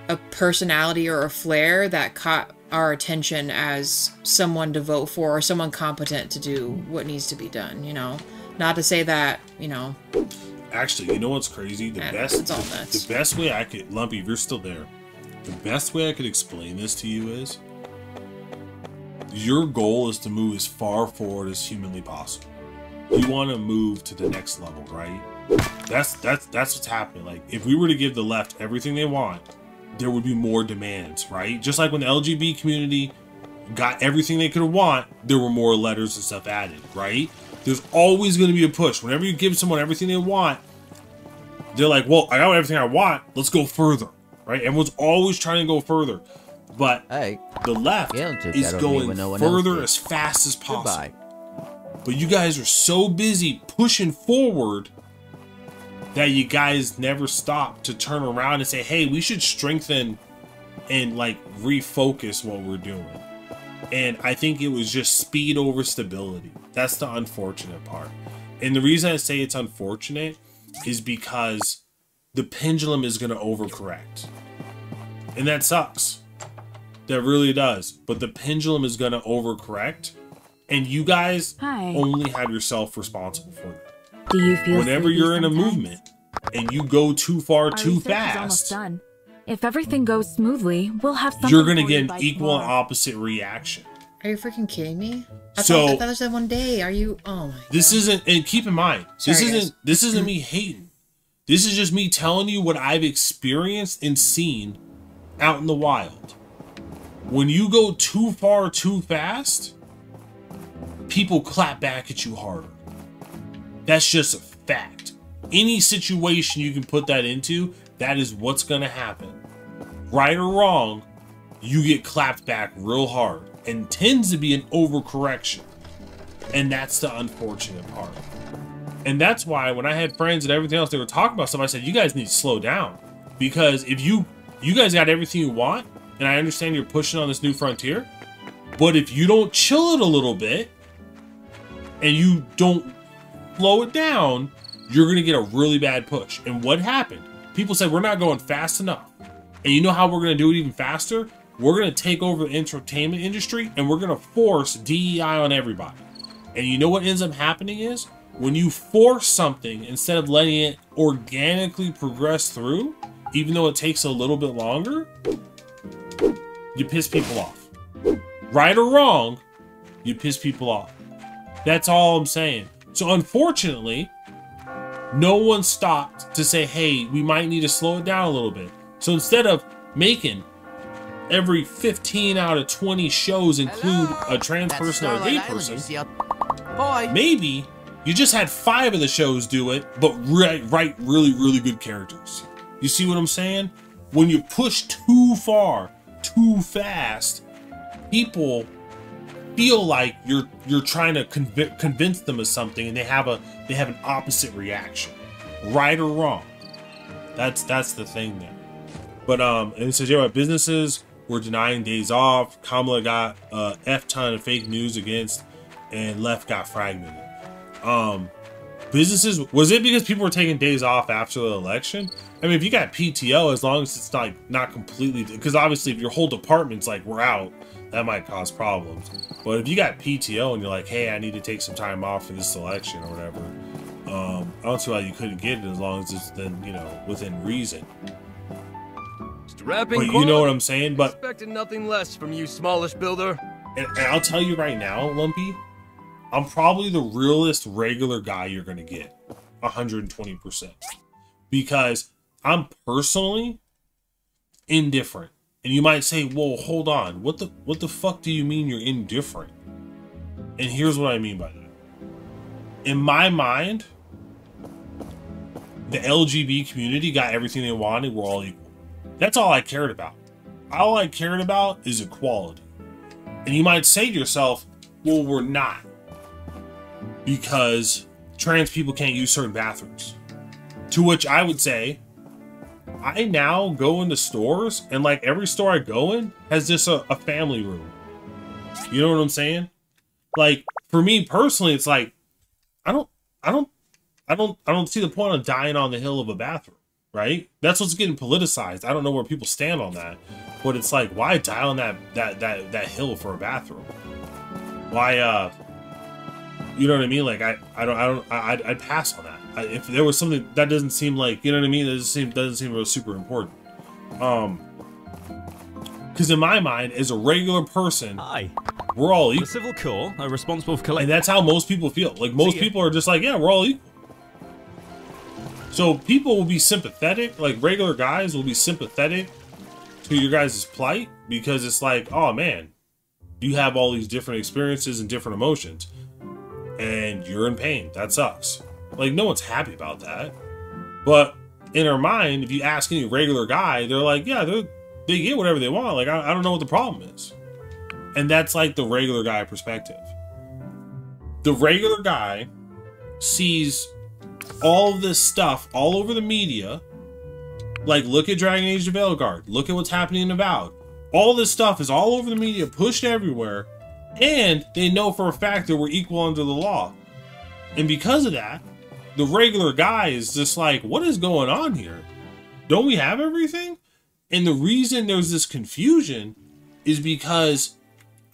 a personality or a flair that caught our attention as someone to vote for or someone competent to do what needs to be done, you know? Not to say that, you know... Actually, you know what's crazy? The best way I could... Lumpy, if you're still there, the best way I could explain this to you is your goal is to move as far forward as humanly possible. You want to move to the next level, right? That's what's happening. Like, if we were to give the left everything they want, there would be more demands, right? Just like when the LGBT community got everything they could want, there were more letters and stuff added, right? There's always going to be a push. Whenever you give someone everything they want, they're like, well, I got everything I want, let's go further, right? Everyone's always trying to go further. But the left is going further as fast as possible. But you guys are so busy pushing forward that you guys never stop to turn around and say, hey, we should strengthen and, like, refocus what we're doing. And I think it was just speed over stability. That's the unfortunate part. And the reason I say it's unfortunate is because the pendulum is going to overcorrect. And that sucks. That really does. But the pendulum is going to overcorrect. And you guys only have yourself responsible for that. Do you feel whenever you're in a movement and you go too far too fast, almost done. If everything goes smoothly, we'll have something you're gonna get an equal and opposite reaction. Are you freaking kidding me? I thought this was one day. Are you? Oh my God. This isn't. And keep in mind, this isn't me hating. This is just me telling you what I've experienced and seen out in the wild. When you go too far too fast, people clap back at you harder. That's just a fact. Any situation you can put that into, that is what's going to happen. Right or wrong, you get clapped back real hard. And tends to be an overcorrection. And that's the unfortunate part. And that's why when I had friends and everything else, they were talking about stuff, I said, you guys need to slow down. Because if you guys got everything you want, and I understand you're pushing on this new frontier, but if you don't chill it a little bit, and you don't slow it down, you're going to get a really bad push. And what happened? People said, we're not going fast enough. And you know how we're going to do it even faster? We're going to take over the entertainment industry, and we're going to force DEI on everybody. And you know what ends up happening is, when you force something, instead of letting it organically progress through, even though it takes a little bit longer, you piss people off. Right or wrong, you piss people off. That's all I'm saying. So unfortunately, no one stopped to say, hey, we might need to slow it down a little bit. So instead of making every 15 out of 20 shows include a trans person or a gay person, maybe you just had 5 of the shows do it, but write really, really good characters. You see what I'm saying? When you push too far, too fast, people feel like you're trying to convince them of something, and they have an opposite reaction, right or wrong. That's the thing there. But and it says, yeah, businesses were denying days off. Kamala got F ton of fake news against, and left got fragmented. Businesses, was it because people were taking days off after the election? I mean, if you got PTO, as long as it's not completely, because obviously if your whole department's like, we're out, that might cause problems. But if you got PTO and you're like, hey, I need to take some time off for this election or whatever, I don't see why you couldn't get it as long as it's then, you know, within reason. But you know what I'm saying? But expecting nothing less from you, smallish builder. And I'll tell you right now, Lumpy, I'm probably the realest regular guy you're gonna get, 120%, because I'm personally indifferent. And you might say, "Whoa, hold on, what the fuck do you mean you're indifferent?" And here's what I mean by that. In my mind, the LGBT community got everything they wanted. We're all equal. That's all I cared about. All I cared about is equality. And you might say to yourself, "Well, we're not, because trans people can't use certain bathrooms." To which I would say, I now go into stores, and like every store I go in has just a family room. You know what I'm saying? Like, for me personally, it's like, I don't see the point of dying on the hill of a bathroom, right? That's what's getting politicized. I don't know where people stand on that, but it's like, why die on that hill for a bathroom? Why, you know what I mean? Like, I'd pass on that. If there was something that doesn't seem like, you know what I mean? It doesn't seem real super important. Because in my mind, as a regular person, we're all equal. The Civil Corps are responsible for collecting. And that's how most people feel. Like, most people are just like, yeah, we're all equal. So people will be sympathetic, like regular guys will be sympathetic to your guys' plight, because it's like, oh man, you have all these different experiences and different emotions, and you're in pain. That sucks. Like, no one's happy about that. But in their mind, if you ask any regular guy, they're like, yeah, they get whatever they want. Like, I don't know what the problem is. And that's like the regular guy perspective. The regular guy sees all of this stuff all over the media. Like, look at Dragon Age of Veilguard. Look at what's happening in Avowed. All this stuff is all over the media, pushed everywhere. And they know for a fact that we're equal under the law. And because of that, the regular guy is just like, what is going on here? Don't we have everything? And the reason there's this confusion is because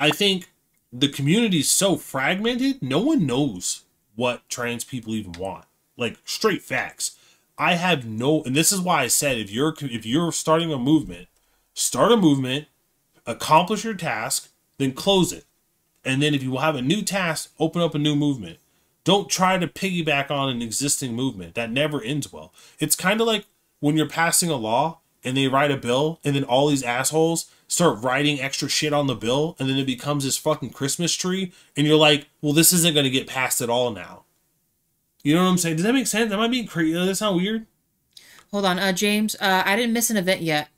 I think the community is so fragmented, no one knows what trans people even want. Like, straight facts. I have no, and this is why I said, if you're starting a movement, start a movement, accomplish your task, then close it. And then if you have a new task, open up a new movement. Don't try to piggyback on an existing movement. That never ends well. It's kind of like when you're passing a law and they write a bill, and then all these assholes start writing extra shit on the bill, and then it becomes this fucking Christmas tree, and you're like, well, this isn't going to get passed at all now. You know what I'm saying? Does that make sense? Am I being crazy? Does that sound weird? Hold on, James. I didn't miss an event yet.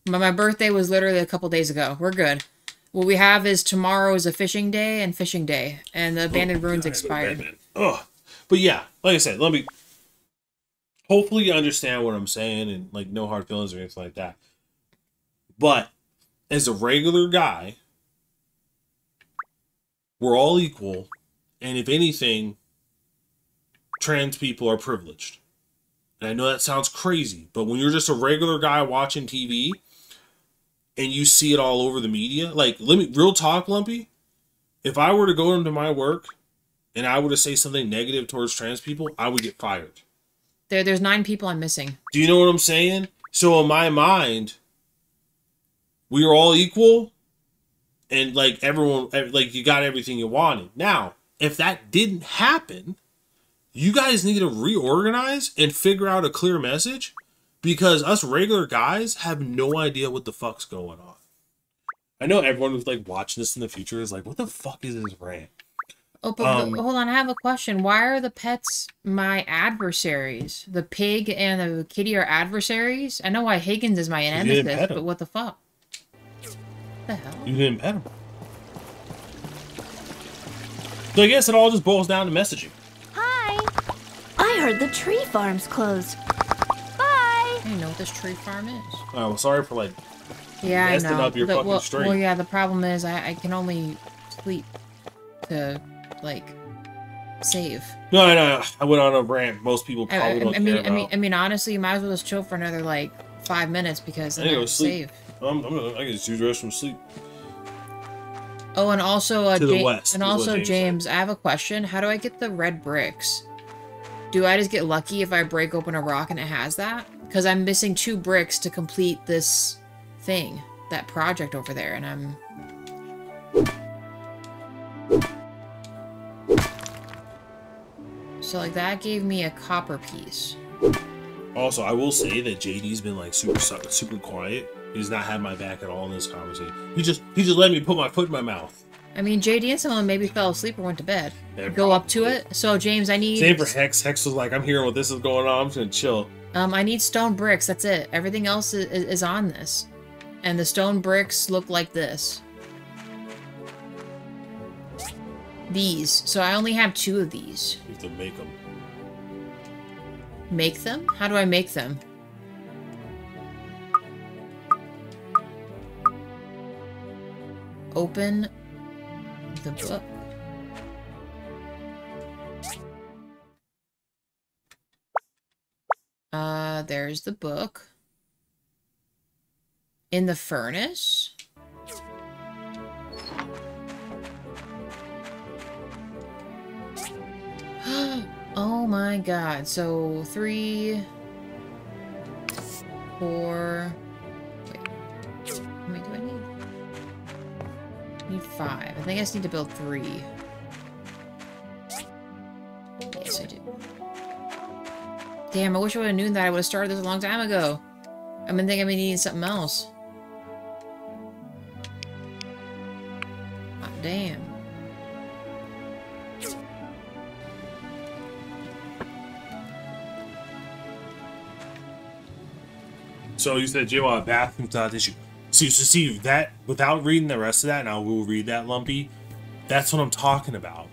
My birthday was literally a couple days ago. We're good. What we have is tomorrow is a fishing day, and the Abandoned Ruins expired. Ugh. But yeah, like I said, hopefully you understand what I'm saying, and like no hard feelings or anything like that. But as a regular guy, we're all equal, and if anything, trans people are privileged. And I know that sounds crazy, but when you're just a regular guy watching TV, and you see it all over the media, like, real talk, Lumpy, if I were to go into my work and I were to say something negative towards trans people, I would get fired. There's 9 people I'm missing. Do you know what I'm saying? So in my mind, we are all equal, and like everyone, like you got everything you wanted. Now, if that didn't happen, you guys need to reorganize and figure out a clear message. Because us regular guys have no idea what the fuck's going on. I know everyone who's like watching this in the future is like, what the fuck is this rant? Oh, but hold on, I have a question. Why are the pets my adversaries? The pig and the kitty are adversaries? I know why Higgins is my nemesis, but what the fuck? What the hell? You didn't pet him. So I guess it all just boils down to messaging. Hi. I heard the tree farm's closed. Bye. I don't know what this tree farm is. Oh, well, sorry for like messing up your fucking stream. Well, yeah, the problem is I can only sleep to like save. No, I went on a rant. Most people probably don't care about. I mean, honestly, you might as well just chill for another like 5 minutes because then I have to save. I can just use the rest from sleep. Oh, and also to the west. And also, James, I have a question. How do I get the red bricks? Do I just get lucky if I break open a rock and it has that? Because I'm missing 2 bricks to complete this thing, that project over there, and I'm... So, like, that gave me a copper piece. Also, I will say that JD's been, like, super quiet. He does not have my back at all in this conversation. He just let me put my foot in my mouth. I mean, JD and someone maybe fell asleep or went to bed. Go up to it. So, James, I need... Same for Hex. Hex was like, I'm hearing what this is going on. I'm just gonna chill. I need stone bricks. That's it. Everything else is on this. And the stone bricks look like this. These. So I only have 2 of these. You have to make them. Make them? How do I make them? Open the book. There's the book. In the furnace? Oh my god. So 3, 4... Wait. How many do I need? I need 5. I think I just need to build 3. Yes, I do. Damn, I wish I would have known that. I would have started this a long time ago. I've been thinking I've been needing something else. Oh, damn. So you said JWoww, bathroom's not an issue. See that without reading the rest of that, and I will read that, Lumpy. That's what I'm talking about.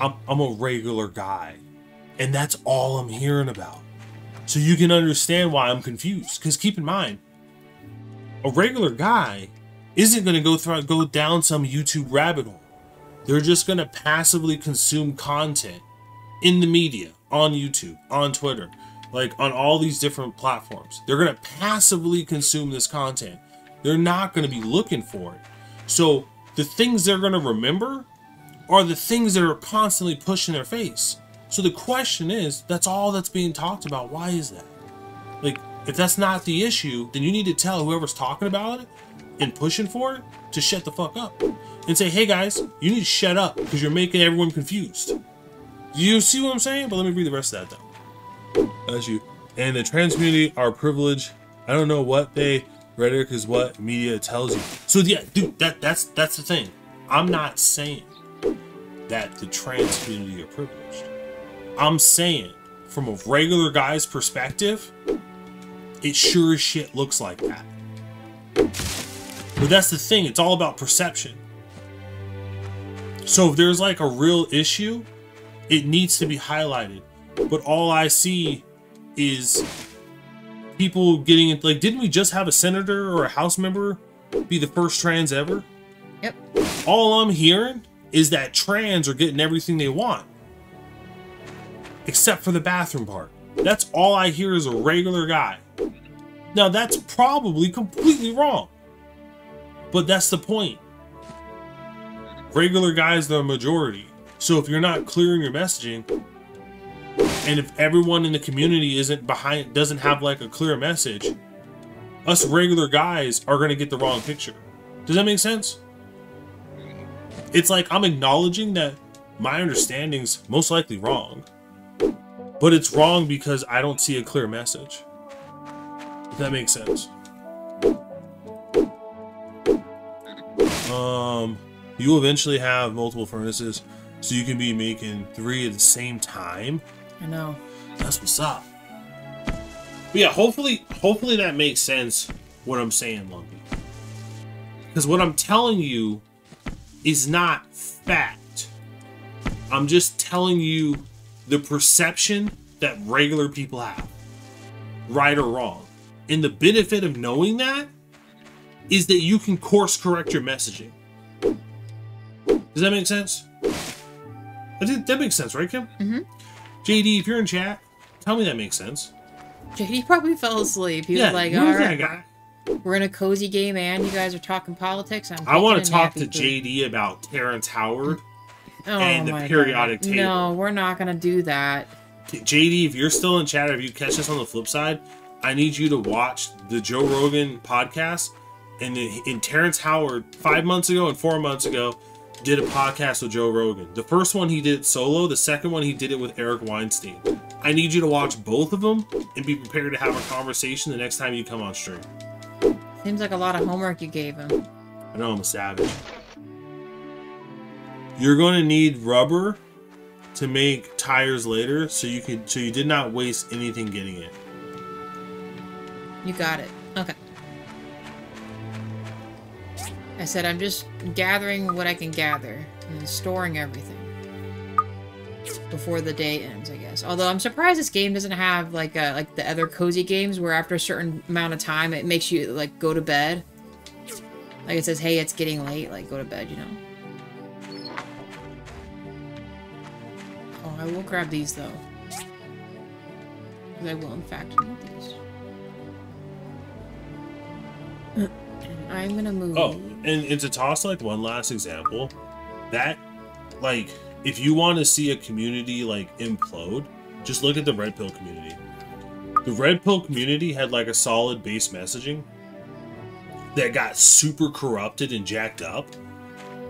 I'm a regular guy, and that's all I'm hearing about. So you can understand why I'm confused. Because keep in mind, a regular guy isn't going to go down some YouTube rabbit hole. They're just going to passively consume content in the media, on YouTube, on Twitter, like on all these different platforms. They're going to passively consume this content. They're not going to be looking for it. So the things they're going to remember are the things that are constantly pushed in their face. So the question is, that's all that's being talked about. Why is that? Like, if that's not the issue, then you need to tell whoever's talking about it and pushing for it to shut the fuck up. And say, hey guys, you need to shut up because you're making everyone confused. You see what I'm saying? But let me read the rest of that though. That's you. And the trans community are privileged. I don't know what rhetoric is what media tells you. So yeah, dude, that's the thing. I'm not saying that the trans community are privileged. I'm saying, from a regular guy's perspective, it sure as shit looks like that. But that's the thing, it's all about perception. So if there's like a real issue, it needs to be highlighted. But all I see is people getting it. Like, didn't we just have a senator or a house member be the first trans ever? Yep. All I'm hearing is that trans are getting everything they want. Except for the bathroom part. That's all I hear as a regular guy. Now that's probably completely wrong. But that's the point. Regular guys are the majority. So if you're not clear in your messaging, and if everyone in the community doesn't have like a clear message, us regular guys are gonna get the wrong picture. Does that make sense? It's like I'm acknowledging that my understanding's most likely wrong. But it's wrong because I don't see a clear message. If that makes sense. You'll eventually have multiple furnaces, so you can be making 3 at the same time. I know. That's what's up. But yeah, hopefully that makes sense, what I'm saying, Lumpy. Because what I'm telling you is not fact. I'm just telling you the perception that regular people have, right or wrong. And the benefit of knowing that is that you can course correct your messaging. Does that make sense? I think that makes sense, right, Kim? Mm-hmm. JD, if you're in chat, tell me that makes sense. JD probably fell asleep. He was like, all right, we're in a cozy game and you guys are talking politics. I want to talk to JD about Terrence Howard and the periodic table. No, we're not going to do that. JD, if you're still in chat, or if you catch us on the flip side, I need you to watch the Joe Rogan podcast. And Terrence Howard, 5 months ago and 4 months ago, did a podcast with Joe Rogan. The first one he did it solo. The second one he did it with Eric Weinstein. I need you to watch both of them and be prepared to have a conversation the next time you come on stream. Seems like a lot of homework you gave him. I know, I'm a savage. You're going to need rubber to make tires later, so you did not waste anything getting it. You got it. Okay. I said I'm just gathering what I can gather and then storing everything before the day ends, I guess. Although I'm surprised this game doesn't have like the other cozy games where after a certain amount of time it makes you like go to bed. Like it says, hey, it's getting late, like go to bed, you know. Oh, I will grab these though. Because I will in fact need these. I'm gonna move. Oh, and to toss like one last example, that like if you want to see a community like implode, just look at the Red Pill community. The Red Pill community had like a solid base messaging that got super corrupted and jacked up,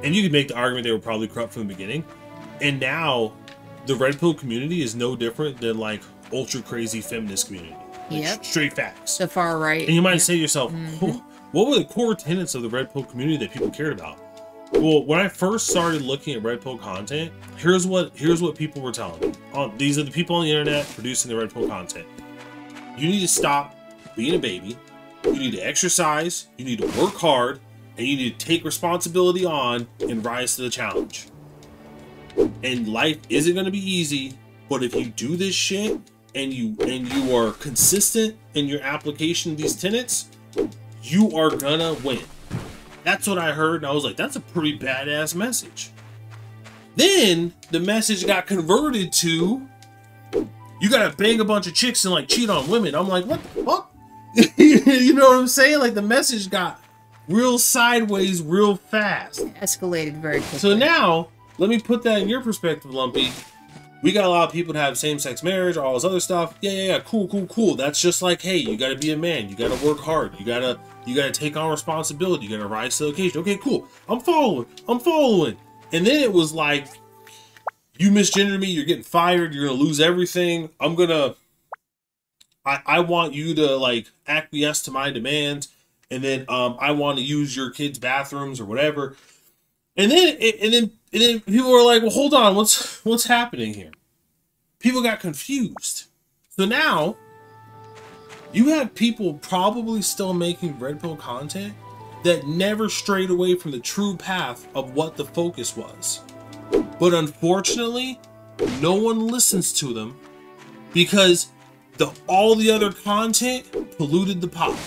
and you could make the argument they were probably corrupt from the beginning. And now the Red Pill community is no different than like ultra crazy feminist community. Yep. Straight facts. The far right. And you might say to yourself, oh, what were the core tenets of the Red Pill community that people cared about? Well, when I first started looking at Red Pill content, here's what people were telling me. These are the people on the internet producing the Red Pill content. You need to stop being a baby. You need to exercise. You need to work hard, and you need to take responsibility on and rise to the challenge. And life isn't going to be easy, but if you do this shit and you are consistent in your application of these tenets, you are gonna win. That's what I heard, and I was like, that's a pretty badass message. Then the message got converted to, you gotta bang a bunch of chicks and like cheat on women. I'm like, what the fuck? You know what I'm saying? Like the message got real sideways real fast. Escalated very quickly. So now, let me put that in your perspective, Lumpy. We got a lot of people to have same-sex marriage, all this other stuff. Yeah, cool. That's just like, hey, you gotta be a man. You gotta work hard. You gotta take on responsibility. You gotta rise to the occasion. Okay, cool. I'm following. And then it was like, you misgendered me. You're getting fired. You're gonna lose everything. I want you to like acquiesce to my demands. And then I want to use your kids' bathrooms or whatever. And then people were like, well, hold on, what's happening here? People got confused. So now, you have people probably still making Red Pill content that never strayed away from the true path of what the focus was. But unfortunately, no one listens to them because all the other content polluted the pot.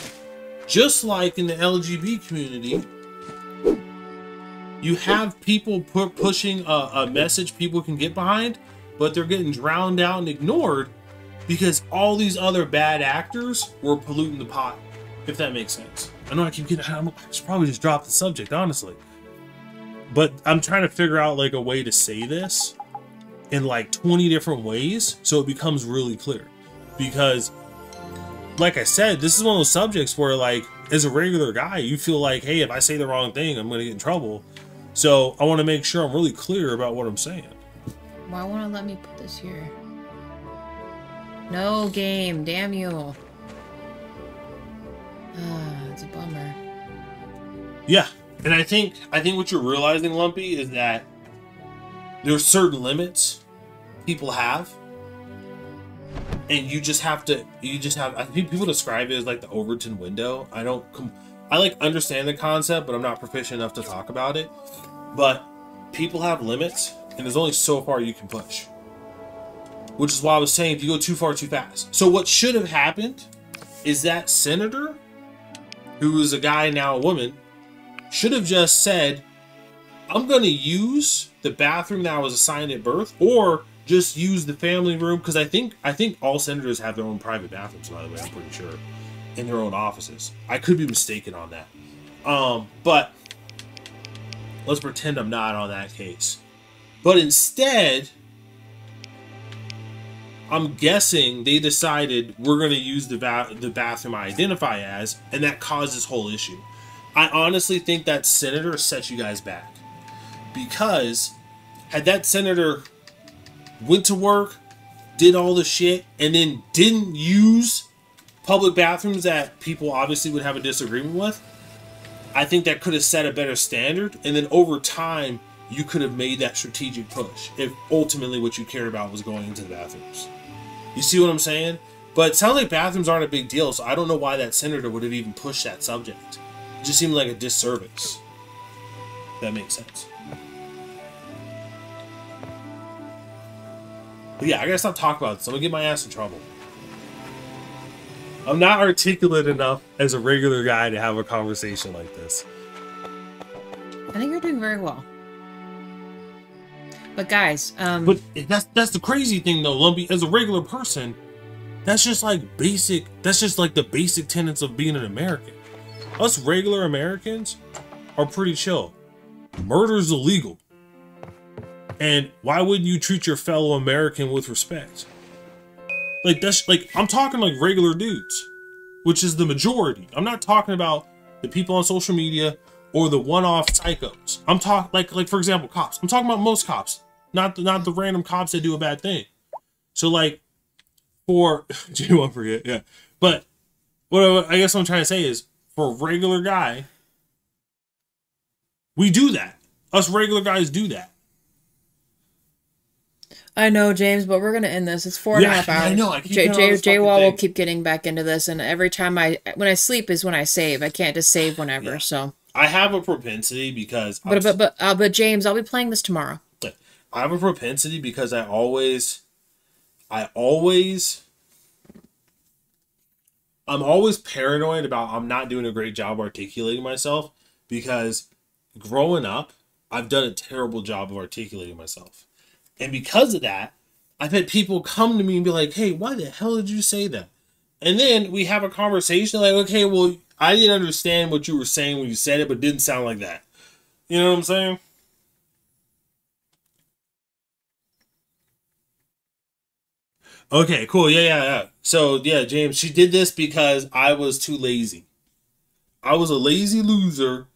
Just like in the LGBT community, you have people pushing a message people can get behind, but they're getting drowned out and ignored because all these other bad actors were polluting the pot, if that makes sense. I know I should probably just drop the subject, honestly. But I'm trying to figure out like a way to say this in like 20 different ways so it becomes really clear. Because, like I said, this is one of those subjects where like, as a regular guy, you feel like, hey, if I say the wrong thing, I'm going to get in trouble. So I want to make sure I'm really clear about what I'm saying. Why won't it let me put this here? No game, damn you. It's a bummer. Yeah, and I think what you're realizing, Lumpy, is that there's certain limits people have, and you just have. I think people describe it as like the Overton window. I like understand the concept, but I'm not proficient enough to talk about it. But people have limits, And there's only so far you can push. Which is why I was saying if you go too far too fast. So what should have happened is that senator, who is a guy now a woman, should have just said, I'm going to use the bathroom that I was assigned at birth, or just use the family room, because I think all senators have their own private bathrooms, by the way, I'm pretty sure, in their own offices. I could be mistaken on that. But let's pretend I'm not on that case. But instead, I'm guessing they decided we're going to use the bathroom I identify as, and that caused this whole issue. I honestly think that senator set you guys back. Because had that senator went to work, did all the shit, and then didn't use public bathrooms that people obviously would have a disagreement with, I think that could have set a better standard, and then over time, you could have made that strategic push if ultimately what you cared about was going into the bathrooms. You see what I'm saying? But it sounds like bathrooms aren't a big deal, so I don't know why that senator would have even pushed that subject. It just seemed like a disservice. If that makes sense. But yeah, I gotta stop talking about this. I'm gonna get my ass in trouble. I'm not articulate enough as a regular guy to have a conversation like this. I think you're doing very well. But guys, but that's the crazy thing though, Lumpy. As a regular person, that's just like basic. That's just like the basic tenets of being an American. Us regular Americans are pretty chill. Murder's illegal, and why wouldn't you treat your fellow American with respect? Like that's like I'm talking like regular dudes, which is the majority. I'm not talking about the people on social media or the one-off psychos. I'm talking like for example, cops. I'm talking about most cops. Not the random cops that do a bad thing. So like, for you won't forget, yeah. But what I guess what I'm trying to say is, for a regular guy, we do that. Us regular guys do that. I know, James, but we're gonna end this. It's 4.5 hours. I know. J-Wall will keep getting back into this, and every time when I sleep is when I save. I can't just save whenever. Yeah. So I have a propensity because. But James, I'll be playing this tomorrow. I have a propensity because I'm always paranoid about I'm not doing a great job articulating myself, because growing up, I've done a terrible job of articulating myself. And because of that, I've had people come to me and be like, hey, why the hell did you say that? And then we have a conversation like, okay, well, I didn't understand what you were saying when you said it, but it didn't sound like that. You know what I'm saying? Okay, cool. Yeah. So, yeah, James, she did this because I was too lazy. I was a lazy loser,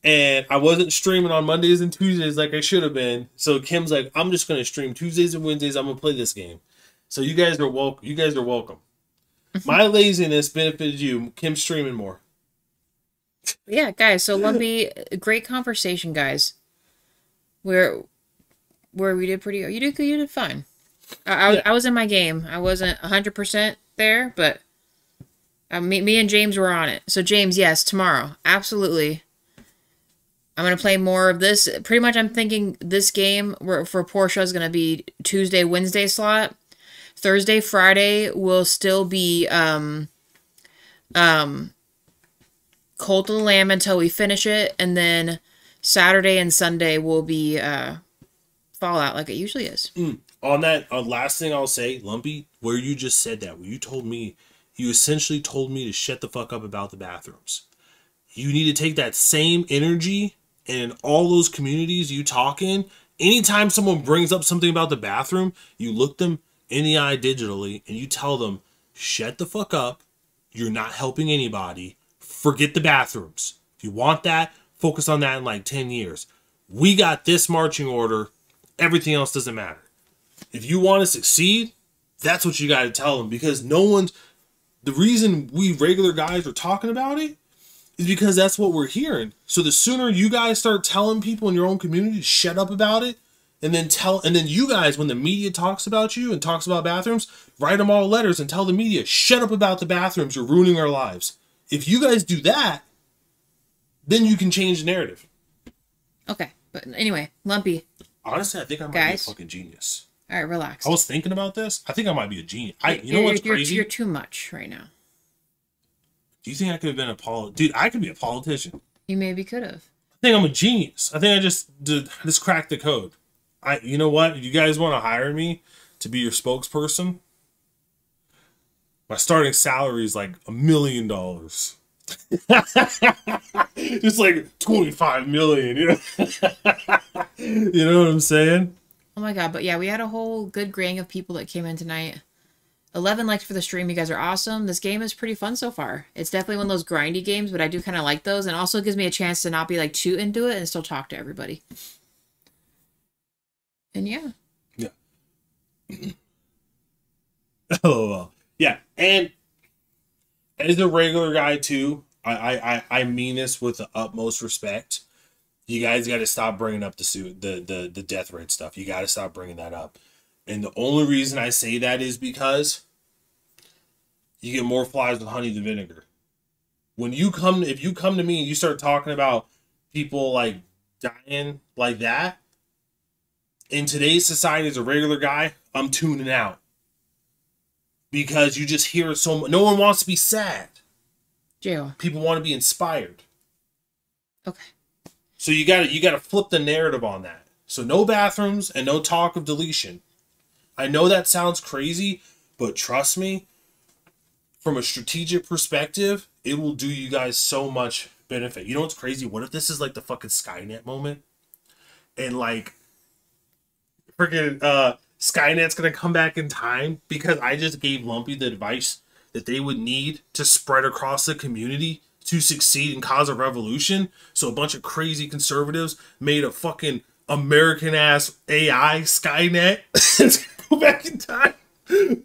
and I wasn't streaming on Mondays and Tuesdays like I should have been. So Kim's like, I'm just going to stream Tuesdays and Wednesdays. I'm going to play this game. So you guys are welcome. You guys are welcome. My laziness benefited you. Kim's streaming more. Yeah, guys. So Lumpy, great conversation, guys. Where we did pretty. You did fine. I was in my game. I wasn't 100% there, but me and James were on it. So James, yes, tomorrow, absolutely. I'm gonna play more of this. Pretty much, I'm thinking this game for Portia is gonna be Tuesday, Wednesday slot. Thursday, Friday will still be Cult of the Lamb until we finish it, and then Saturday and Sunday will be Fallout like it usually is. On that, last thing I'll say, Lumpy, where you just said that, where you essentially told me to shut the fuck up about the bathrooms. You need to take that same energy, and in all those communities you talk in, anytime someone brings up something about the bathroom, you look them in the eye digitally, and you tell them, shut the fuck up, you're not helping anybody, forget the bathrooms. If you want that, focus on that in like 10 years. We got this marching order, everything else doesn't matter. If you want to succeed, that's what you got to tell them, because the reason we regular guys are talking about it is because that's what we're hearing. So the sooner you guys start telling people in your own community to shut up about it, and then you guys, when the media talks about you and talks about bathrooms, write them all letters and tell the media, shut up about the bathrooms, you're ruining our lives. If you guys do that, then you can change the narrative. Okay, but anyway, Lumpy. Honestly, I think I might be a fucking genius. All right, relax. I was thinking about this. I think I might be a genius. You know what's crazy? You're too much right now. Do you think I could have been Dude, I could be a politician. You maybe could have. I think I'm a genius. I think I just cracked the code. You know what? If you guys want to hire me to be your spokesperson, my starting salary is like $1 million. Just like 25 million, you know? You know what I'm saying? Oh my god, but yeah, we had a whole good gang of people that came in tonight. 11 likes for the stream. You guys are awesome. This game is pretty fun so far. It's definitely one of those grindy games, but I do kind of like those, and also gives me a chance to not be like too into it and still talk to everybody. And yeah. Yeah. Oh well. Yeah, and as a regular guy too, I mean this with the utmost respect. You guys got to stop bringing up the death rate stuff. You got to stop bringing that up. And the only reason I say that is because you get more flies with honey than vinegar. If you come to me and you start talking about people like dying like that, in today's society as a regular guy, I'm tuning out. Because you just hear it so much. No one wants to be sad. Jail. People want to be inspired. Okay. So you gotta flip the narrative on that. So no bathrooms and no talk of deletion. I know that sounds crazy, but trust me, from a strategic perspective, it will do you guys so much benefit. You know what's crazy? What if this is like the fucking Skynet moment? And like freaking Skynet's gonna come back in time because I just gave Lumpy the advice that they would need to spread across the community to succeed and cause a revolution. So a bunch of crazy conservatives made a fucking American-ass AI Skynet go back in time,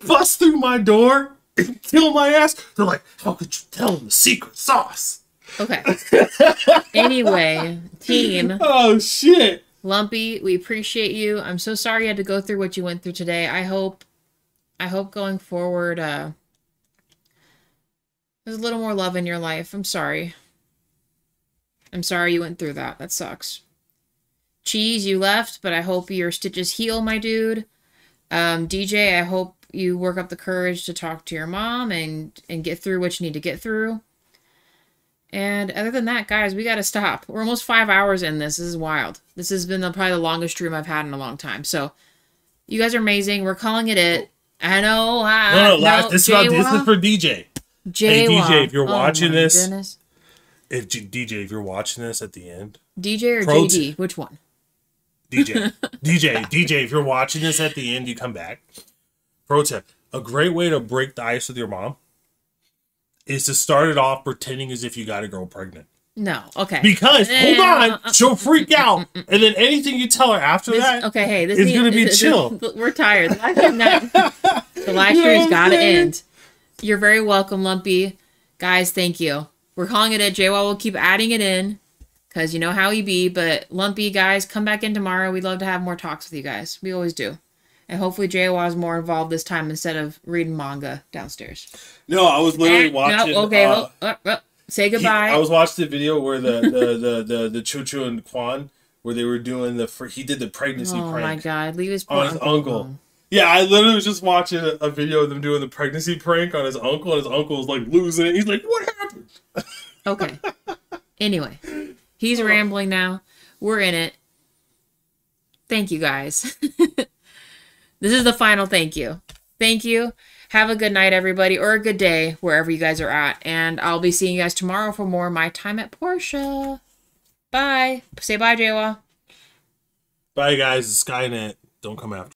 bust through my door, and kill my ass. They're like, how could you tell them the secret sauce? Okay. Anyway, team. Oh, shit. Lumpy, we appreciate you. I'm so sorry you had to go through what you went through today. I hope going forward, there's a little more love in your life. I'm sorry. I'm sorry you went through that. That sucks. Cheese, you left, but I hope your stitches heal, my dude. DJ, I hope you work up the courage to talk to your mom and get through what you need to get through. And other than that, guys, we gotta stop. We're almost 5 hours in this. This is wild. This has been probably the longest stream I've had in a long time. So, you guys are amazing. We're calling it it. I know. This is for DJ. Hey, DJ, if you're watching this, DJ, if you're watching this at the end, DJ or JD, which one? DJ, if you're watching this at the end, you come back. Pro tip: a great way to break the ice with your mom is to start it off pretending as if you got a girl pregnant. No, okay. Because hold on, she'll freak out, and then anything you tell her after that, okay, hey, this is gonna be chill. We're tired. The live stream's gotta end. You're very welcome, Lumpy. Guys, thank you. We're calling it a JWoww. We'll keep adding it in because you know how he be. But Lumpy, guys, come back in tomorrow. We'd love to have more talks with you guys. We always do. And hopefully JWoww is more involved this time instead of reading manga downstairs. No, I was literally watching. No, okay, say goodbye. I was watching the video where the Chuchu and Quan, where they were doing he did the pregnancy prank. Oh my god, leave his on his uncle. Yeah, I literally was just watching a video of them doing the pregnancy prank on his uncle, and his uncle was like losing it. He's like, "What happened?" Okay. Anyway, he's rambling now. We're in it. Thank you, guys. This is the final thank you. Thank you. Have a good night, everybody, or a good day, wherever you guys are at. And I'll be seeing you guys tomorrow for more My Time at Portia. Bye. Say bye, JWoww. Bye, guys. Skynet. Don't come after.